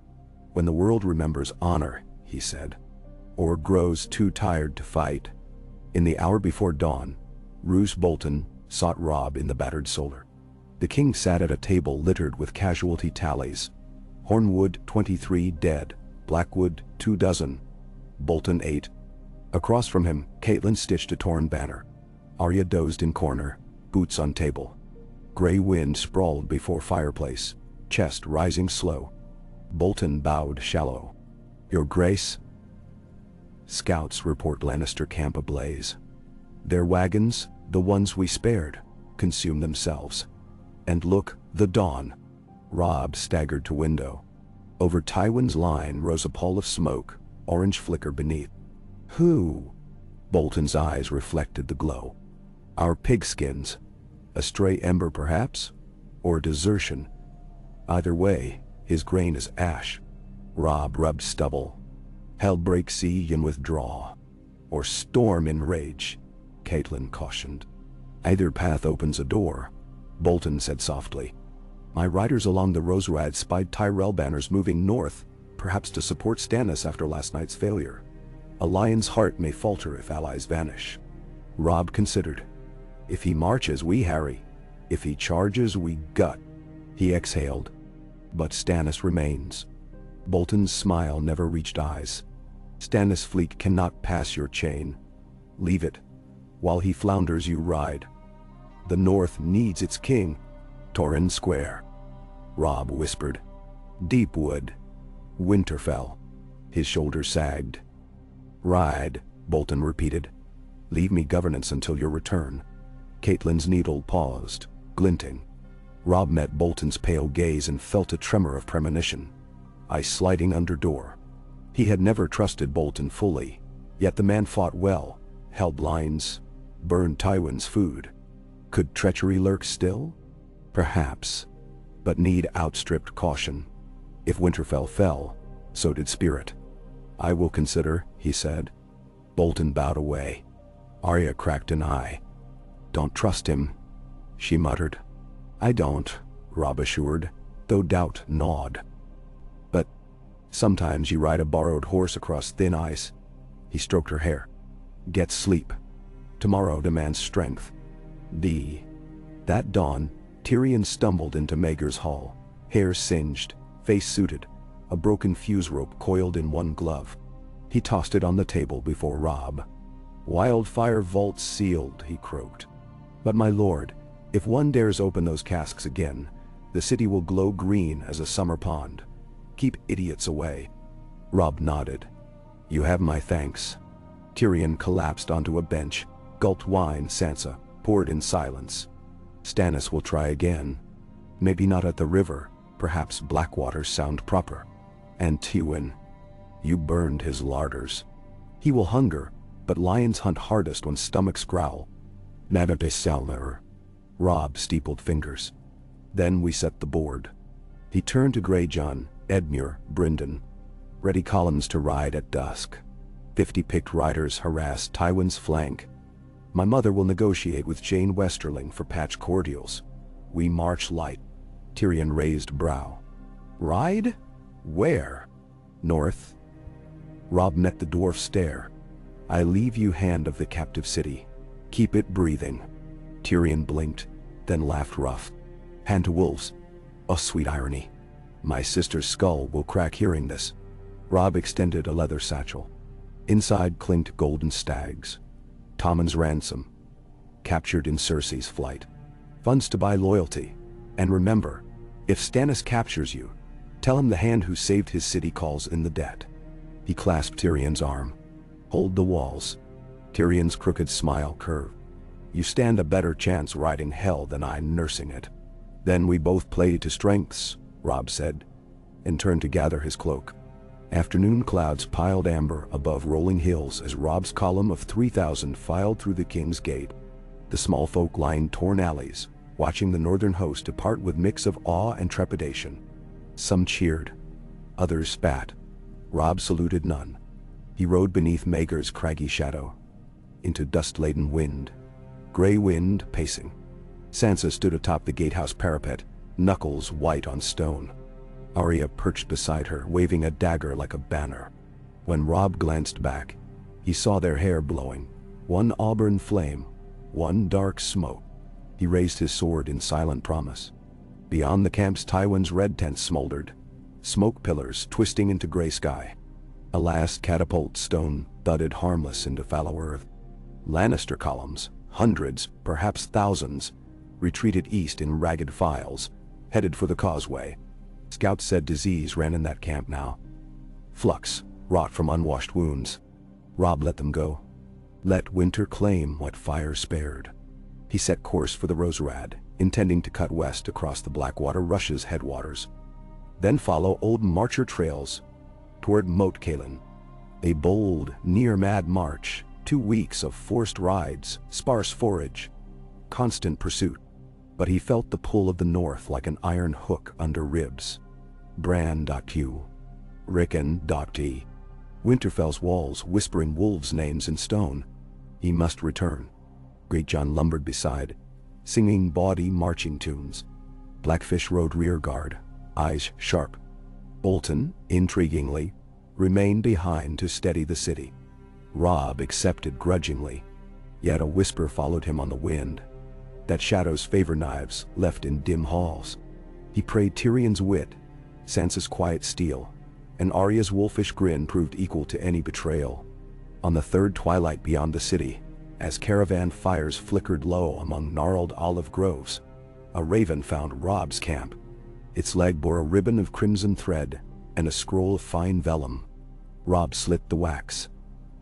When the world remembers honor, he said, or grows too tired to fight. In the hour before dawn, Roose Bolton sought Robb in the battered solar. The king sat at a table littered with casualty tallies. Hornwood 23 dead, Blackwood 24, Bolton 8. Across from him, Catelyn stitched a torn banner. Arya dozed in corner, boots on table. Grey wind sprawled before fireplace, chest rising slow. Bolton bowed shallow. Your Grace? Scouts report Lannister camp ablaze. Their wagons, the ones we spared, consume themselves. And look, the dawn. Robb staggered to window. Over Tywin's line rose a pall of smoke, orange flicker beneath. Who? Bolton's eyes reflected the glow. Our pigskins. A stray ember perhaps? Or desertion? Either way, his grain is ash. Robb rubbed stubble. Hell break siege and withdraw. Or storm in rage, Catelyn cautioned. Either path opens a door, Bolton said softly. My riders along the Roserad spied Tyrell banners moving north, perhaps to support Stannis after last night's failure. A lion's heart may falter if allies vanish. Robb considered. If he marches, we harry. If he charges, we gut. He exhaled. But Stannis remains. Bolton's smile never reached eyes. Stannis' fleet cannot pass your chain. Leave it. While he flounders, you ride. The North needs its king. Torrhen Square. Robb whispered. Deepwood. Winterfell. His shoulders sagged. Ride, Bolton repeated. Leave me governance until your return. Catelyn's needle paused, glinting. Robb met Bolton's pale gaze and felt a tremor of premonition. Ice sliding under door. He had never trusted Bolton fully, yet the man fought well, held lines, burned Tywin's food. Could treachery lurk still? Perhaps, but need outstripped caution. If Winterfell fell, so did Spirit. I will consider, he said. Bolton bowed away. Arya cracked an eye. Don't trust him, she muttered. I don't, Robb assured, though doubt gnawed. But sometimes you ride a borrowed horse across thin ice. He stroked her hair. Get sleep. Tomorrow demands strength. That dawn, Tyrion stumbled into Maegor's hall, hair singed, face suited, a broken fuse rope coiled in one glove. He tossed it on the table before Robb. Wildfire vaults sealed, he croaked. But my lord, if one dares open those casks again, the city will glow green as a summer pond. Keep idiots away. Robb nodded. You have my thanks. Tyrion collapsed onto a bench, gulped wine Sansa poured in silence. Stannis will try again. Maybe not at the river, perhaps Blackwater's sound proper. And Tywin. You burned his larders. He will hunger, but lions hunt hardest when stomachs growl. Navate Salmer. Robb steepled fingers. Then we set the board. He turned to Greyjohn, Edmure, Brynden. Ready columns to ride at dusk. 50 picked riders harass Tywin's flank. My mother will negotiate with Jane Westerling for patch cordials. We march light. Tyrion raised brow. Ride? Where? North? Robb met the dwarf's stare. I leave you hand of the captive city. Keep it breathing. Tyrion blinked, then laughed rough. Hand to wolves. Oh, sweet irony. My sister's skull will crack hearing this. Robb extended a leather satchel. Inside clinked golden stags. Tommen's ransom. Captured in Cersei's flight. Funds to buy loyalty. And remember, if Stannis captures you, tell him the hand who saved his city calls in the debt. He clasped Tyrion's arm. Hold the walls. Tyrion's crooked smile curved. You stand a better chance riding hell than I nursing it. Then we both play to strengths, Robb said, and turned to gather his cloak. Afternoon clouds piled amber above rolling hills as Robb's column of 3,000 filed through the King's Gate. The small folk lined torn alleys, watching the northern host depart with mix of awe and trepidation. Some cheered. Others spat. Robb saluted none. He rode beneath Maegor's craggy shadow. Into dust-laden wind. Gray wind pacing. Sansa stood atop the gatehouse parapet, knuckles white on stone. Arya perched beside her, waving a dagger like a banner. When Robb glanced back, he saw their hair blowing, one auburn flame, one dark smoke. He raised his sword in silent promise. Beyond the camps, Tywin's red tents smoldered, smoke pillars twisting into gray sky. A last catapult stone thudded harmless into fallow earth. Lannister columns, hundreds, perhaps thousands, retreated east in ragged files, headed for the causeway. Scouts said disease ran in that camp now. Flux, wrought from unwashed wounds. Robb let them go. Let winter claim what fire spared. He set course for the Roserad, intending to cut west across the Blackwater Rush's headwaters. Then follow old marcher trails toward Moat Cailin. A bold, near-mad march, 2 weeks of forced rides, sparse forage, constant pursuit. But he felt the pull of the north like an iron hook under ribs. Bran.q. Rickon.t. Winterfell's walls whispering wolves' names in stone. He must return. Greatjon lumbered beside, singing bawdy marching tunes. Blackfish rode rear guard, eyes sharp. Bolton, intriguingly, remained behind to steady the city. Robb accepted grudgingly, yet a whisper followed him on the wind, that shadows favor knives left in dim halls. He prayed Tyrion's wit, Sansa's quiet steel, and Arya's wolfish grin proved equal to any betrayal. On the third twilight beyond the city, as caravan fires flickered low among gnarled olive groves, a raven found Robb's camp. Its leg bore a ribbon of crimson thread and a scroll of fine vellum. Robb slit the wax,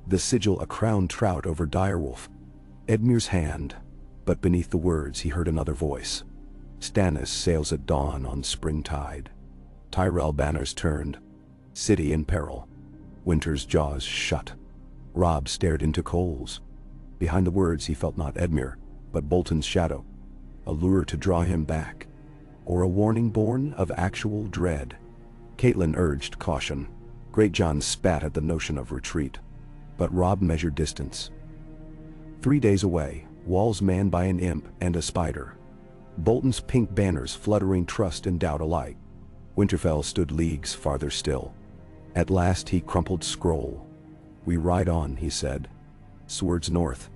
the sigil a crowned trout over direwolf. Edmure's hand, but beneath the words he heard another voice. Stannis sails at dawn on spring tide. Tyrell banners turned, city in peril. Winter's jaws shut. Robb stared into coals. Behind the words he felt not Edmure, but Bolton's shadow, a lure to draw him back, or a warning born of actual dread. Catelyn urged caution. Greatjon spat at the notion of retreat, but Robb measured distance. 3 days away, walls manned by an imp and a spider. Bolton's pink banners fluttering trust and doubt alike. Winterfell stood leagues farther still. At last he crumpled scroll. "We ride on," he said. Swords north.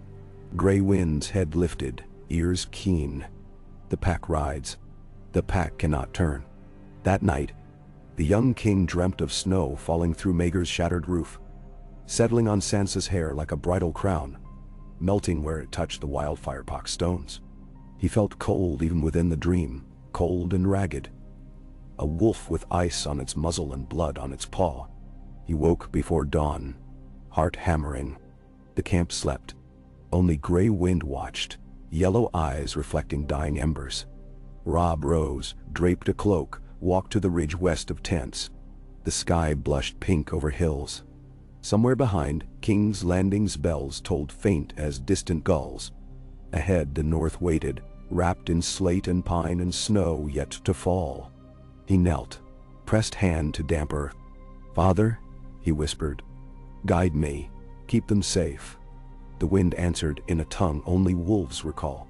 Grey winds head lifted, ears keen. The pack rides. The pack cannot turn. That night, the young king dreamt of snow falling through Maegor's shattered roof, settling on Sansa's hair like a bridal crown, melting where it touched the wildfire-pocked stones. He felt cold even within the dream, cold and ragged. A wolf with ice on its muzzle and blood on its paw. He woke before dawn, heart hammering. The camp slept. Only grey wind watched, yellow eyes reflecting dying embers. Robb rose, draped a cloak, walked to the ridge west of tents. The sky blushed pink over hills. Somewhere behind, King's Landing's bells tolled faint as distant gulls. Ahead the north waited, wrapped in slate and pine and snow yet to fall. He knelt, pressed hand to damp earth. "Father," he whispered, "guide me, keep them safe." The wind answered in a tongue only wolves recall.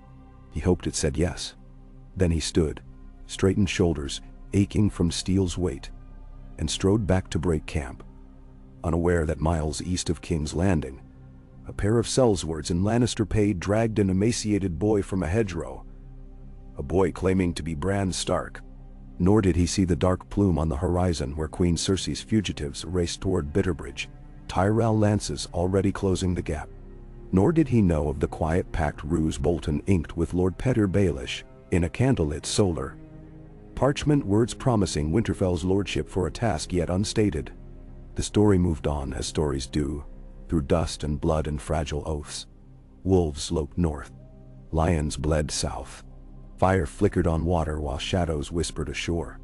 He hoped it said yes. Then he stood, straightened shoulders, aching from steel's weight, and strode back to break camp, unaware that miles east of King's Landing, a pair of sellswords in Lannister pay dragged an emaciated boy from a hedgerow, a boy claiming to be Bran Stark. Nor did he see the dark plume on the horizon where Queen Cersei's fugitives raced toward Bitterbridge, Tyrell lances already closing the gap. Nor did he know of the quiet pact ruse Bolton inked with Lord Petyr Baelish in a candlelit solar. Parchment words promising Winterfell's lordship for a task yet unstated. The story moved on as stories do, through dust and blood and fragile oaths. Wolves loped north. Lions bled south. Fire flickered on water while shadows whispered ashore.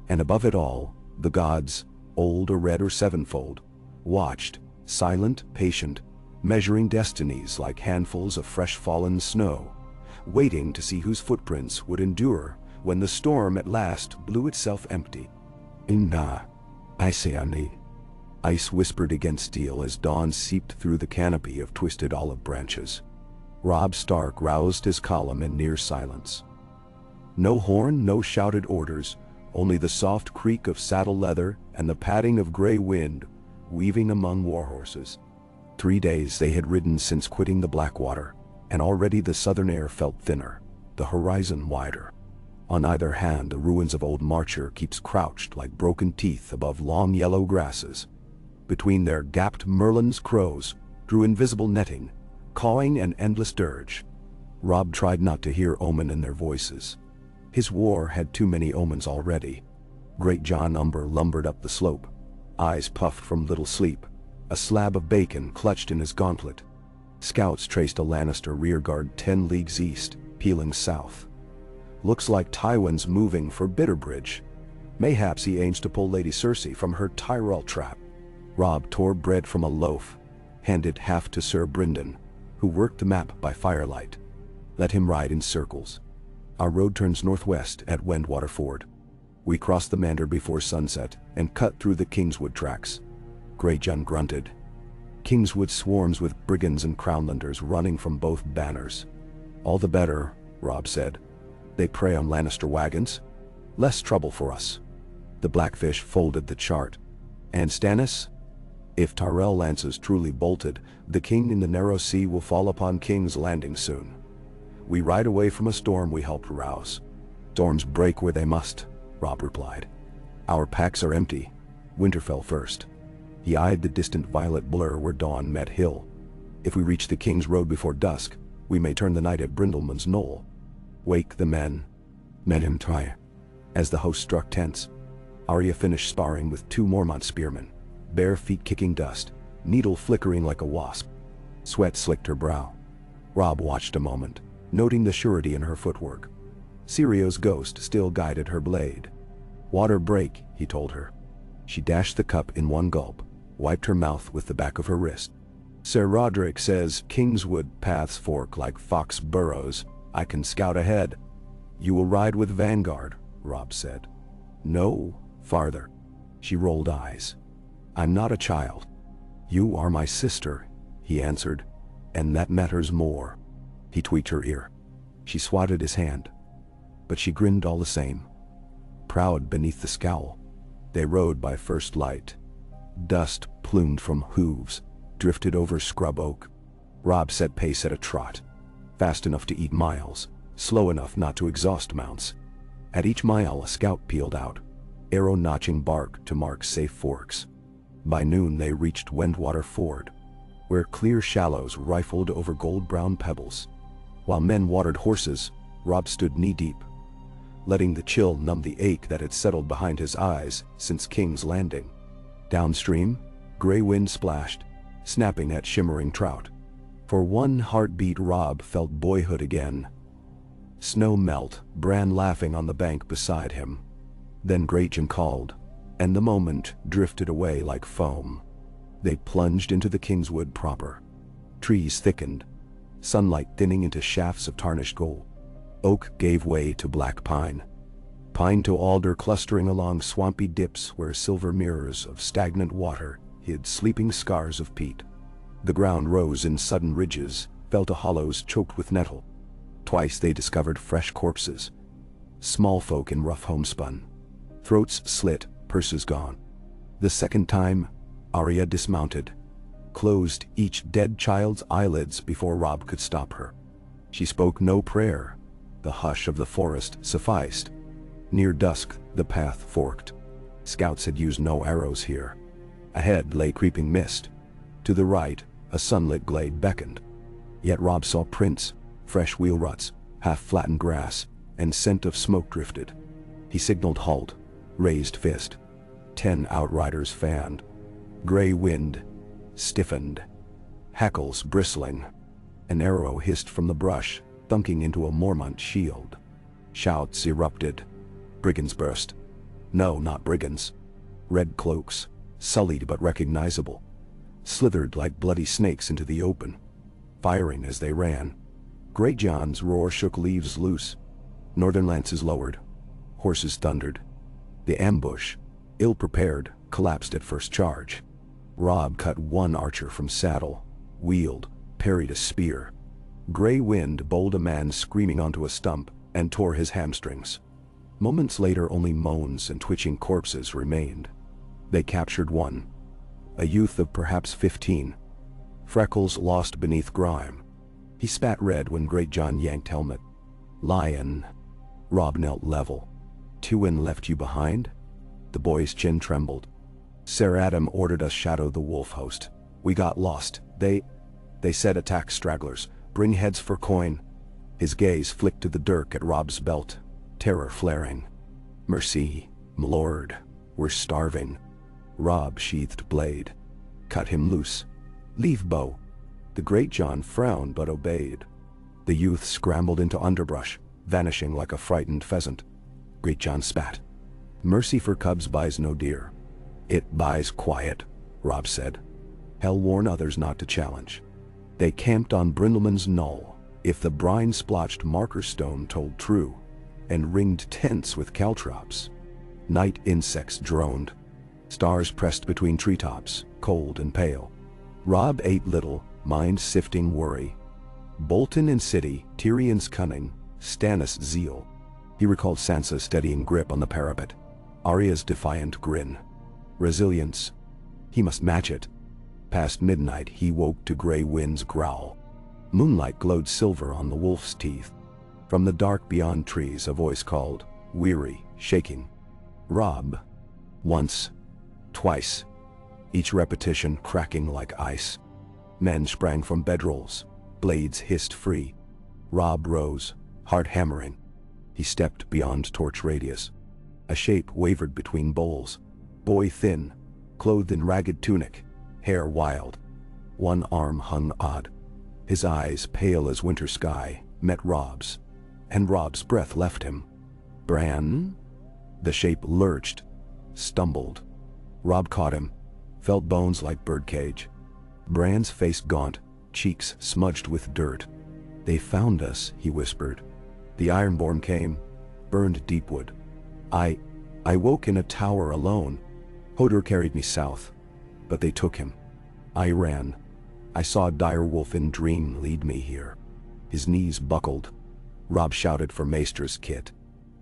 And above it all, the gods, old or red or sevenfold, watched, silent, patient, measuring destinies like handfuls of fresh fallen snow, waiting to see whose footprints would endure when the storm at last blew itself empty. "Inna, Iseani," ice whispered against steel as dawn seeped through the canopy of twisted olive branches. Robb Stark roused his column in near silence. No horn, no shouted orders, only the soft creak of saddle leather and the padding of grey wind weaving among warhorses. 3 days they had ridden since quitting the Blackwater, and already the southern air felt thinner, the horizon wider. On either hand the ruins of old Marcher keeps crouched like broken teeth above long yellow grasses. Between their gapped Merlin's crows drew invisible netting, cawing an endless dirge. Robb tried not to hear omen in their voices. His war had too many omens already. Great John Umber lumbered up the slope, eyes puffed from little sleep, a slab of bacon clutched in his gauntlet. Scouts traced a Lannister rearguard 10 leagues east, peeling south. "Looks like Tywin's moving for Bitterbridge. Mayhaps he aims to pull Lady Cersei from her Tyrell trap." Robb tore bread from a loaf, handed half to Sir Brynden, who worked the map by firelight. "Let him ride in circles. Our road turns northwest at Wendwater Ford. We cross the Mander before sunset and cut through the Kingswood tracks." Greyjohn grunted. Kingswood swarms with brigands and crownlanders running from both banners. "All the better," Robb said. "They prey on Lannister wagons, Less trouble for us. The Blackfish folded the chart. And Stannis? If Tyrell lances truly bolted, the king in the narrow sea will fall upon King's Landing soon. We ride away from a storm we helped rouse. Storms break where they must, Robb replied. Our packs are empty. Winterfell first. He eyed the distant violet blur where dawn met hill. If we reach the King's Road before dusk, we may turn the night at Brindleman's Knoll. Wake the men. Met him try. As the host struck tents, Arya finished sparring with 2 Mormont spearmen, bare feet kicking dust, needle flickering like a wasp. Sweat slicked her brow. Robb watched a moment, noting the surety in her footwork. Syrio's ghost still guided her blade. Water break, he told her. She dashed the cup in one gulp, wiped her mouth with the back of her wrist. Sir Roderick says Kingswood paths fork like fox burrows. I can scout ahead. You will ride with Vanguard, Robb said. No, farther. She rolled eyes. I'm not a child. You are my sister, he answered, and that matters more. He tweaked her ear. She swatted his hand. But she grinned all the same. Proud beneath the scowl. They rode by first light. Dust plumed from hooves, drifted over scrub oak. Robb set pace at a trot, fast enough to eat miles, slow enough not to exhaust mounts. At each mile a scout peeled out, arrow-notching bark to mark safe forks. By noon they reached Wendwater Ford, where clear shallows rifled over gold-brown pebbles. While men watered horses, Robb stood knee-deep, letting the chill numb the ache that had settled behind his eyes since King's Landing. Downstream, gray wind splashed, snapping at shimmering trout. For one heartbeat Robb felt boyhood again. Snow melt, Bran laughing on the bank beside him. Then Greyjohn called, and the moment drifted away like foam. They plunged into the Kingswood proper. Trees thickened, sunlight thinning into shafts of tarnished gold. Oak gave way to black pine. Pine to alder clustering along swampy dips where silver mirrors of stagnant water hid sleeping scars of peat. The ground rose in sudden ridges, fell to hollows choked with nettle. Twice they discovered fresh corpses. Small folk in rough homespun. Throats slit, purses gone. The second time, Arya dismounted, closed each dead child's eyelids before Robb could stop her. She spoke no prayer. The hush of the forest sufficed. Near dusk, the path forked. Scouts had used no arrows here. Ahead lay creeping mist. To the right, a sunlit glade beckoned. Yet Robb saw prints, fresh wheel ruts, half-flattened grass, and scent of smoke drifted. He signaled halt, raised fist. 10 outriders fanned. Gray wind stiffened, hackles bristling. An arrow hissed from the brush, thunking into a Mormont shield. Shouts erupted. Brigands burst. No, not brigands. Red cloaks, sullied but recognizable, slithered like bloody snakes into the open, firing as they ran. Greyjohn's roar shook leaves loose. Northern lances lowered. Horses thundered. The ambush, ill-prepared, collapsed at first charge. Robb cut one archer from saddle, wheeled, parried a spear. Gray wind bowled a man screaming onto a stump and tore his hamstrings. Moments later only moans and twitching corpses remained. They captured one, a youth of perhaps 15. Freckles lost beneath grime. He spat red when Greyjohn yanked helmet. Lion. Robb knelt level. Tywin left you behind? The boy's chin trembled. Ser Adam ordered us shadow the wolf host. We got lost. They said attack stragglers, bring heads for coin. His gaze flicked to the dirk at Robb's belt, terror flaring. Mercy, m'lord, we're starving. Robb sheathed blade. Cut him loose. Leave bow. The Greyjohn frowned but obeyed. The youth scrambled into underbrush, vanishing like a frightened pheasant. Greyjohn spat. Mercy for cubs buys no deer. It buys quiet, Robb said. Hell warn others not to challenge. They camped on Brindleman's Knoll, if the brine-splotched marker stone told true, and ringed tents with caltrops. Night insects droned. Stars pressed between treetops, cold and pale. Robb ate little, mind-sifting worry. Bolton and city, Tyrion's cunning, Stannis' zeal. He recalled Sansa's steadying grip on the parapet, Arya's defiant grin. Resilience. He must match it. Past midnight he woke to grey winds growl. Moonlight glowed silver on the wolf's teeth. From the dark beyond trees a voice called, weary, shaking. Robb. Once. Twice. Each repetition cracking like ice. Men sprang from bedrolls. Blades hissed free. Robb rose, heart hammering. He stepped beyond torch radius. A shape wavered between boles. Boy thin, clothed in ragged tunic, hair wild. One arm hung odd. His eyes, pale as winter sky, met Robb's, and Robb's breath left him. Bran? The shape lurched, stumbled. Robb caught him, felt bones like birdcage. Bran's face gaunt, cheeks smudged with dirt. They found us, he whispered. The Ironborn came, burned deepwood. I woke in a tower alone. Hodor carried me south, but they took him. I ran. I saw a direwolf in dream lead me here. His knees buckled. Robb shouted for Maester's kit.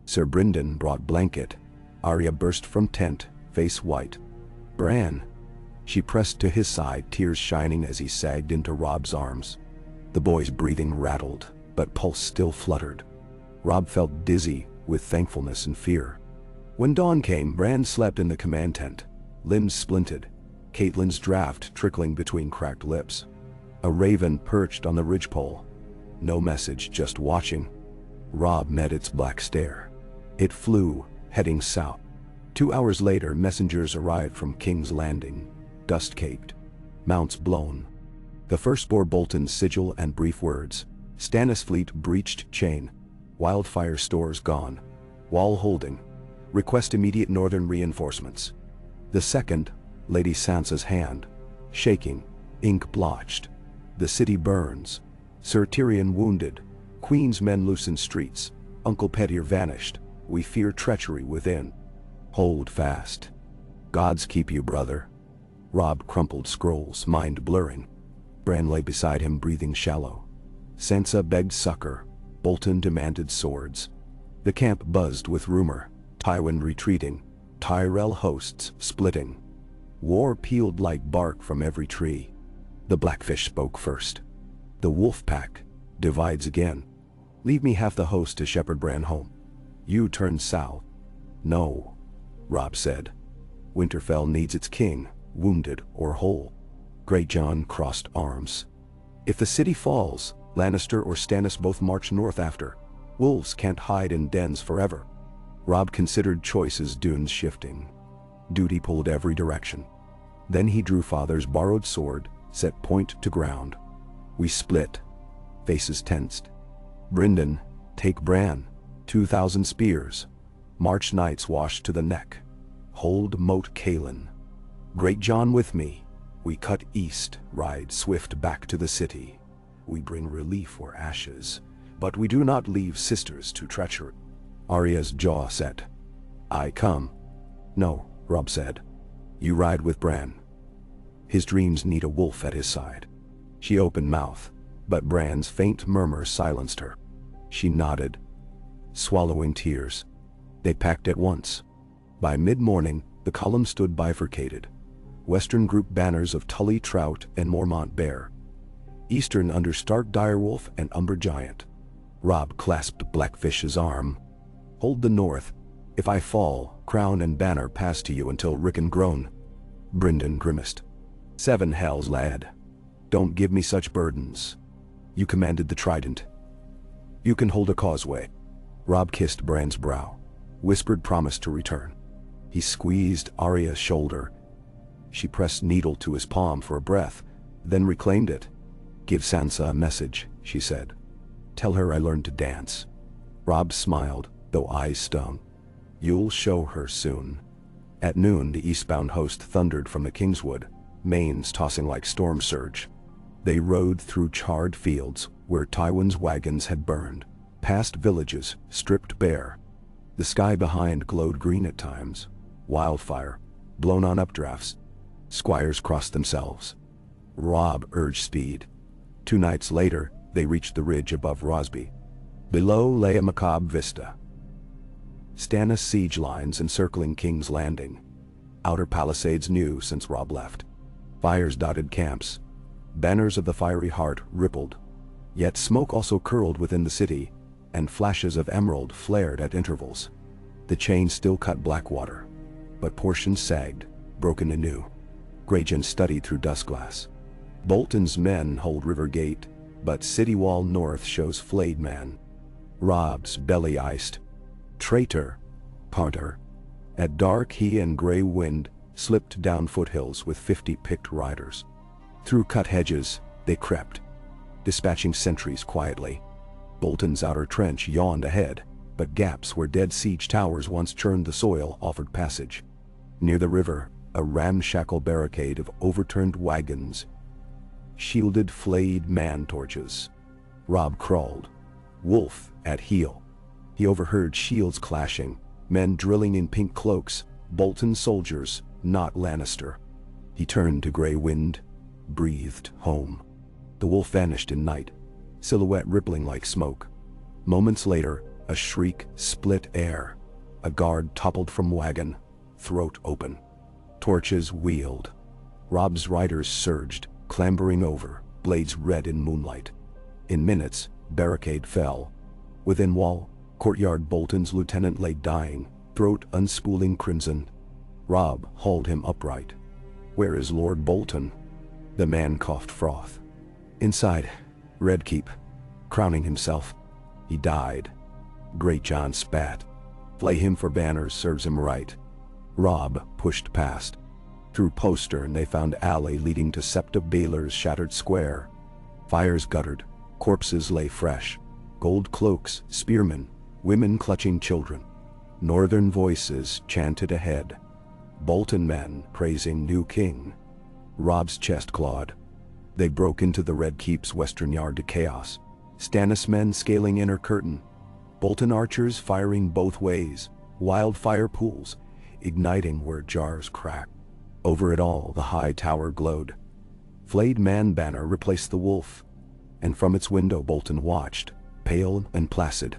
Sir Brynden brought blanket. Arya burst from tent, face white. Bran. She pressed to his side, tears shining as he sagged into Robb's arms. The boy's breathing rattled, but pulse still fluttered. Robb felt dizzy with thankfulness and fear. When dawn came, Bran slept in the command tent, limbs splinted, Catelyn's draft trickling between cracked lips. A raven perched on the ridgepole. No message, just watching. Robb met its black stare. It flew, heading south. 2 hours later, messengers arrived from King's Landing, dust-caked, mounts blown. The first bore Bolton's sigil and brief words. Stannis fleet breached chain. Wildfire stores gone. Wall holding. Request immediate northern reinforcements. The second, Lady Sansa's hand, shaking, ink blotched. The city burns. Sir Tyrion wounded. Queen's men loose in streets. Uncle Petyr vanished. We fear treachery within. Hold fast. Gods keep you, brother. Robb crumpled scrolls, mind blurring. Bran lay beside him, breathing shallow. Sansa begged succor. Bolton demanded swords. The camp buzzed with rumor. Tywin retreating. Tyrell hosts splitting. War peeled like bark from every tree. The Blackfish spoke first. The wolf pack divides again. Leave me half the host to shepherd Bran home. You turn south. No, Robb said. Winterfell needs its king, wounded or whole. Greyjohn crossed arms. If the city falls, Lannister or Stannis both march north after. Wolves can't hide in dens forever. Robb considered choices, dunes shifting. Duty pulled every direction. Then he drew father's borrowed sword, set point to ground. We split. Faces tensed. Brynden, take Bran. 2,000 spears. March knights washed to the neck. Hold Moat Caelan. Greyjohn with me. We cut east, ride swift back to the city. We bring relief or ashes, but we do not leave sisters to treachery. Arya's jaw set. I come. No, Robb said. You ride with Bran. His dreams need a wolf at his side. She opened mouth, but Bran's faint murmur silenced her. She nodded, swallowing tears. They packed at once. By mid-morning, the column stood bifurcated. Western group banners of Tully Trout and Mormont Bear. Eastern under Stark Direwolf and Umber Giant. Robb clasped Blackfish's arm. Hold the north. If I fall, crown and banner pass to you until Rickon groan. Brynden grimaced. 7 hells, lad. Don't give me such burdens. You commanded the Trident. You can hold a causeway. Robb kissed Bran's brow, whispered promise to return. He squeezed Arya's shoulder. She pressed needle to his palm for a breath, then reclaimed it. Give Sansa a message, she said. Tell her I learned to dance. Robb smiled, though eyes stung. You'll show her soon. At noon, the eastbound host thundered from the Kingswood, manes tossing like storm surge. They rode through charred fields where Tywin's wagons had burned, past villages stripped bare. The sky behind glowed green at times. Wildfire, blown on updrafts. Squires crossed themselves. Robb urged speed. 2 nights later, they reached the ridge above Rosby. Below lay a macabre vista. Stannis siege lines encircling King's Landing. Outer palisades new since Robb left. Fires dotted camps. Banners of the fiery heart rippled. Yet smoke also curled within the city, and flashes of emerald flared at intervals. The chain still cut Blackwater, but portions sagged, broken anew. Greyjohn studied through dustglass. Bolton's men hold River Gate, but city wall north shows flayed man. Robb's belly iced. Traitor, Parter. At dark he and Grey Wind slipped down foothills with 50 picked riders. Through cut hedges they crept, dispatching sentries quietly. Bolton's outer trench yawned ahead, but gaps where dead siege towers once churned the soil offered passage. Near the river, a ramshackle barricade of overturned wagons shielded flayed man torches. Robb crawled, wolf at heel. He overheard shields clashing, men drilling in pink cloaks, Bolton soldiers, not Lannister. He turned to Grey Wind, breathed home. The wolf vanished in night, silhouette rippling like smoke. Moments later, a shriek split air. A guard toppled from wagon, throat open. Torches wheeled. Robb's riders surged, clambering over, blades red in moonlight. In minutes, barricade fell. Within wall, courtyard Bolton's lieutenant lay dying, throat unspooling crimson. Robb hauled him upright. "Where is Lord Bolton?" The man coughed froth. "Inside, Red Keep, crowning himself. He died." Greyjohn spat. "Flay him for banners serves him right." Robb pushed past. Through postern they found alley leading to Sept of Baelor's shattered square. Fires guttered, corpses lay fresh. Gold cloaks, spearmen, women clutching children. Northern voices chanted ahead. Bolton men praising new king. Robb's chest clawed. They broke into the Red Keep's western yard to chaos. Stannis men scaling inner curtain. Bolton archers firing both ways. Wildfire pools, igniting where jars cracked. Over it all the high tower glowed. Flayed man banner replaced the wolf, and from its window Bolton watched, pale and placid.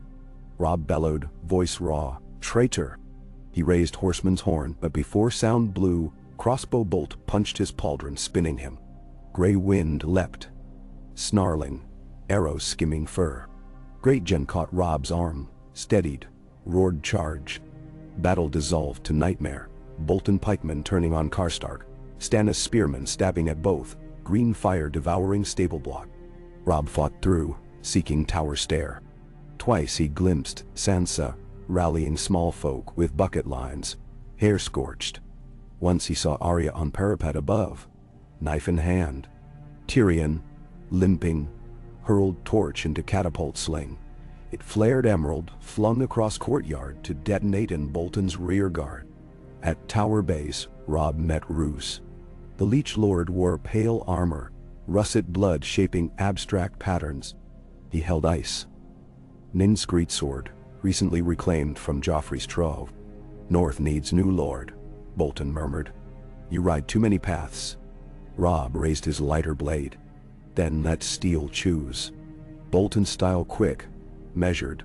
Robb bellowed, voice raw, "Traitor!" He raised horseman's horn, but before sound blew, crossbow bolt punched his pauldron, spinning him. Grey Wind leapt, snarling, arrows skimming fur. Greyjohn caught Robb's arm, steadied, roared charge. Battle dissolved to nightmare. Bolton pikemen turning on Karstark, Stannis spearmen stabbing at both, green fire devouring stable block. Robb fought through, seeking tower stair. Twice he glimpsed Sansa, rallying small folk with bucket lines, hair scorched. Once he saw Arya on parapet above, knife in hand. Tyrion, limping, hurled torch into catapult sling. It flared emerald, flung across courtyard to detonate in Bolton's rear guard. At tower base, Robb met Roose. The Leech Lord wore pale armor, russet blood shaping abstract patterns. He held ice. Nin's greatsword, recently reclaimed from Joffrey's trove. "North needs new lord," Bolton murmured. "You ride too many paths." Robb raised his lighter blade. "Then let steel choose." Bolton's style quick, measured,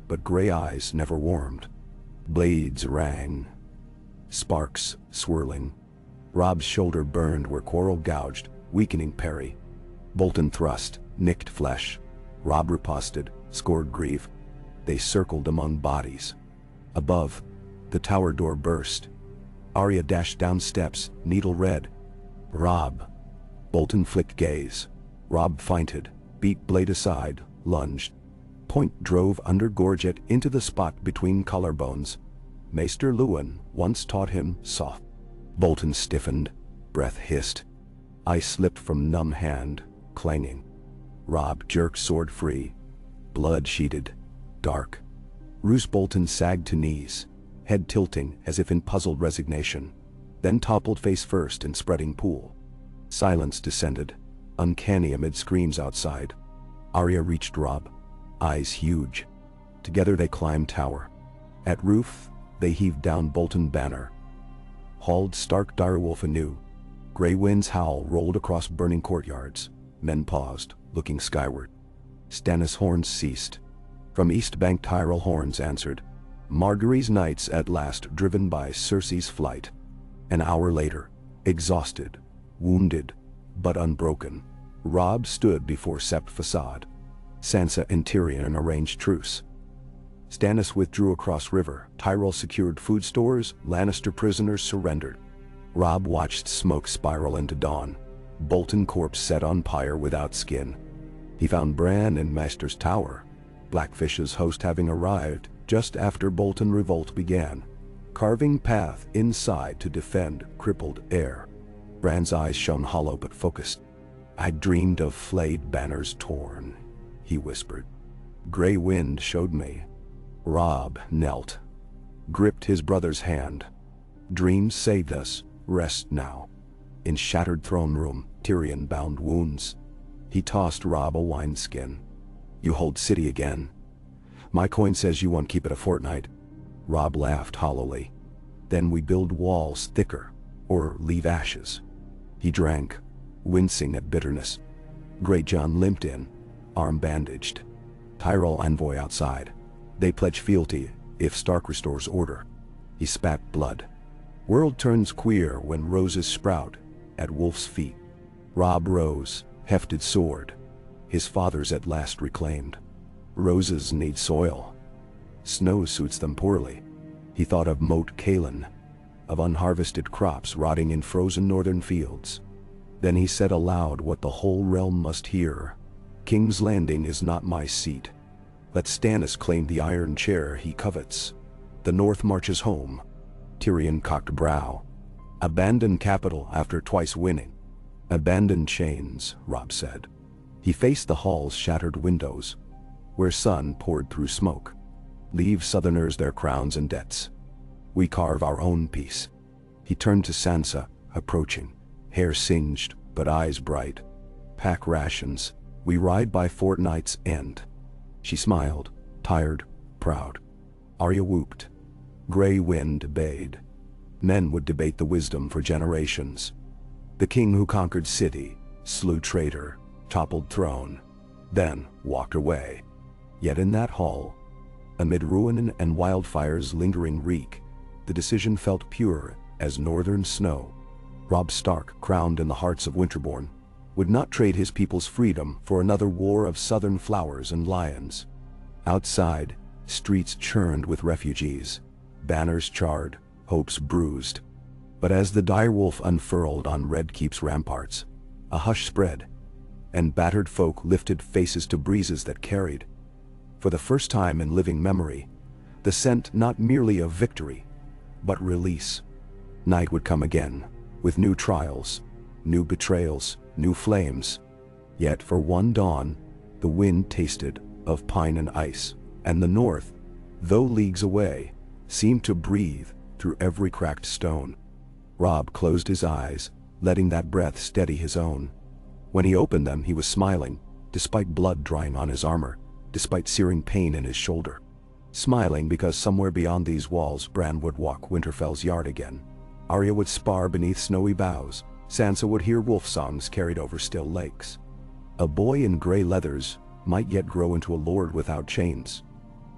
but gray eyes never warmed. Blades rang. Sparks swirling. Robb's shoulder burned where quarrel gouged, weakening parry. Bolton thrust, nicked flesh. Robb riposted, scored grief. They circled among bodies. Above, the tower door burst. Arya dashed down steps, needle red. "Robb." Bolton flicked gaze. Robb feinted, beat blade aside, lunged. Point drove under gorget into the spot between collarbones. Maester Luwin once taught him soft. Bolton stiffened, breath hissed. Ice slipped from numb hand, clanging. Robb jerked sword free. Blood sheeted, dark. Roose Bolton sagged to knees, head tilting as if in puzzled resignation, then toppled face first in spreading pool. Silence descended, uncanny amid screams outside. Arya reached Robb, eyes huge. Together they climbed tower. At roof, they heaved down Bolton banner. Hauled stark direwolf anew. Grey Wind's howl rolled across burning courtyards. Men paused, looking skyward. Stannis horns ceased. From East Bank Tyrell horns answered. Margaery's knights at last driven by Cersei's flight. An hour later, exhausted, wounded, but unbroken, Robb stood before Sept facade. Sansa and Tyrion arranged truce. Stannis withdrew across river, Tyrell secured food stores, Lannister prisoners surrendered. Robb watched smoke spiral into dawn. Bolton corpse set on pyre without skin. He found Bran in Master's Tower, Blackfish's host having arrived just after Bolton revolt began, carving path inside to defend crippled heir. Bran's eyes shone hollow but focused. "I dreamed of flayed banners torn," he whispered. "Grey wind showed me." Robb knelt, gripped his brother's hand. "Dreams saved us, rest now." In shattered throne room, Tyrion bound wounds. He tossed Robb a wineskin. "You hold city again. My coin says you won't keep it a fortnight." Robb laughed hollowly. "Then we build walls thicker, or leave ashes." He drank, wincing at bitterness. Greyjohn limped in, arm bandaged. Tyrell envoy outside. They pledge fealty if Stark restores order. He spat blood. World turns queer when roses sprout at wolf's feet. Robb rose, hefted sword. His father's at last reclaimed. Roses need soil. Snow suits them poorly. He thought of Moat Cailin, of unharvested crops rotting in frozen northern fields. Then he said aloud what the whole realm must hear. "King's Landing is not my seat. Let Stannis claim the iron chair he covets. The North marches home." Tyrion cocked brow. "Abandon capital after twice winning." "Abandon chains," Robb said. He faced the hall's shattered windows, where sun poured through smoke. "Leave Southerners their crowns and debts. We carve our own peace." He turned to Sansa, approaching, hair singed but eyes bright. "Pack rations. We ride by fortnight's end." She smiled, tired, proud. Arya whooped. Grey wind bayed. Men would debate the wisdom for generations. The king who conquered city, slew traitor, toppled throne, then walked away. Yet in that hall, amid ruin and wildfire's lingering reek, the decision felt pure as northern snow. Robb Stark, crowned in the hearts of Winterborn, would not trade his people's freedom for another war of southern flowers and lions. Outside, streets churned with refugees, banners charred, hopes bruised. But as the direwolf unfurled on Red Keep's ramparts, a hush spread, and battered folk lifted faces to breezes that carried, for the first time in living memory, the scent not merely of victory, but release. Night would come again, with new trials, new betrayals, new flames. Yet for one dawn, the wind tasted of pine and ice, and the north, though leagues away, seemed to breathe through every cracked stone. Robb closed his eyes, letting that breath steady his own. When he opened them, he was smiling, despite blood drying on his armor, despite searing pain in his shoulder. Smiling because somewhere beyond these walls Bran would walk Winterfell's yard again. Arya would spar beneath snowy boughs. Sansa would hear wolf songs carried over still lakes. A boy in gray leathers might yet grow into a lord without chains.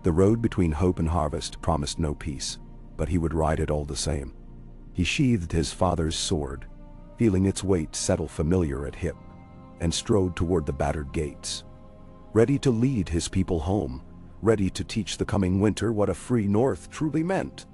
The road between hope and harvest promised no peace, but he would ride it all the same. He sheathed his father's sword, feeling its weight settle familiar at hip, and strode toward the battered gates. Ready to lead his people home, ready to teach the coming winter what a free north truly meant.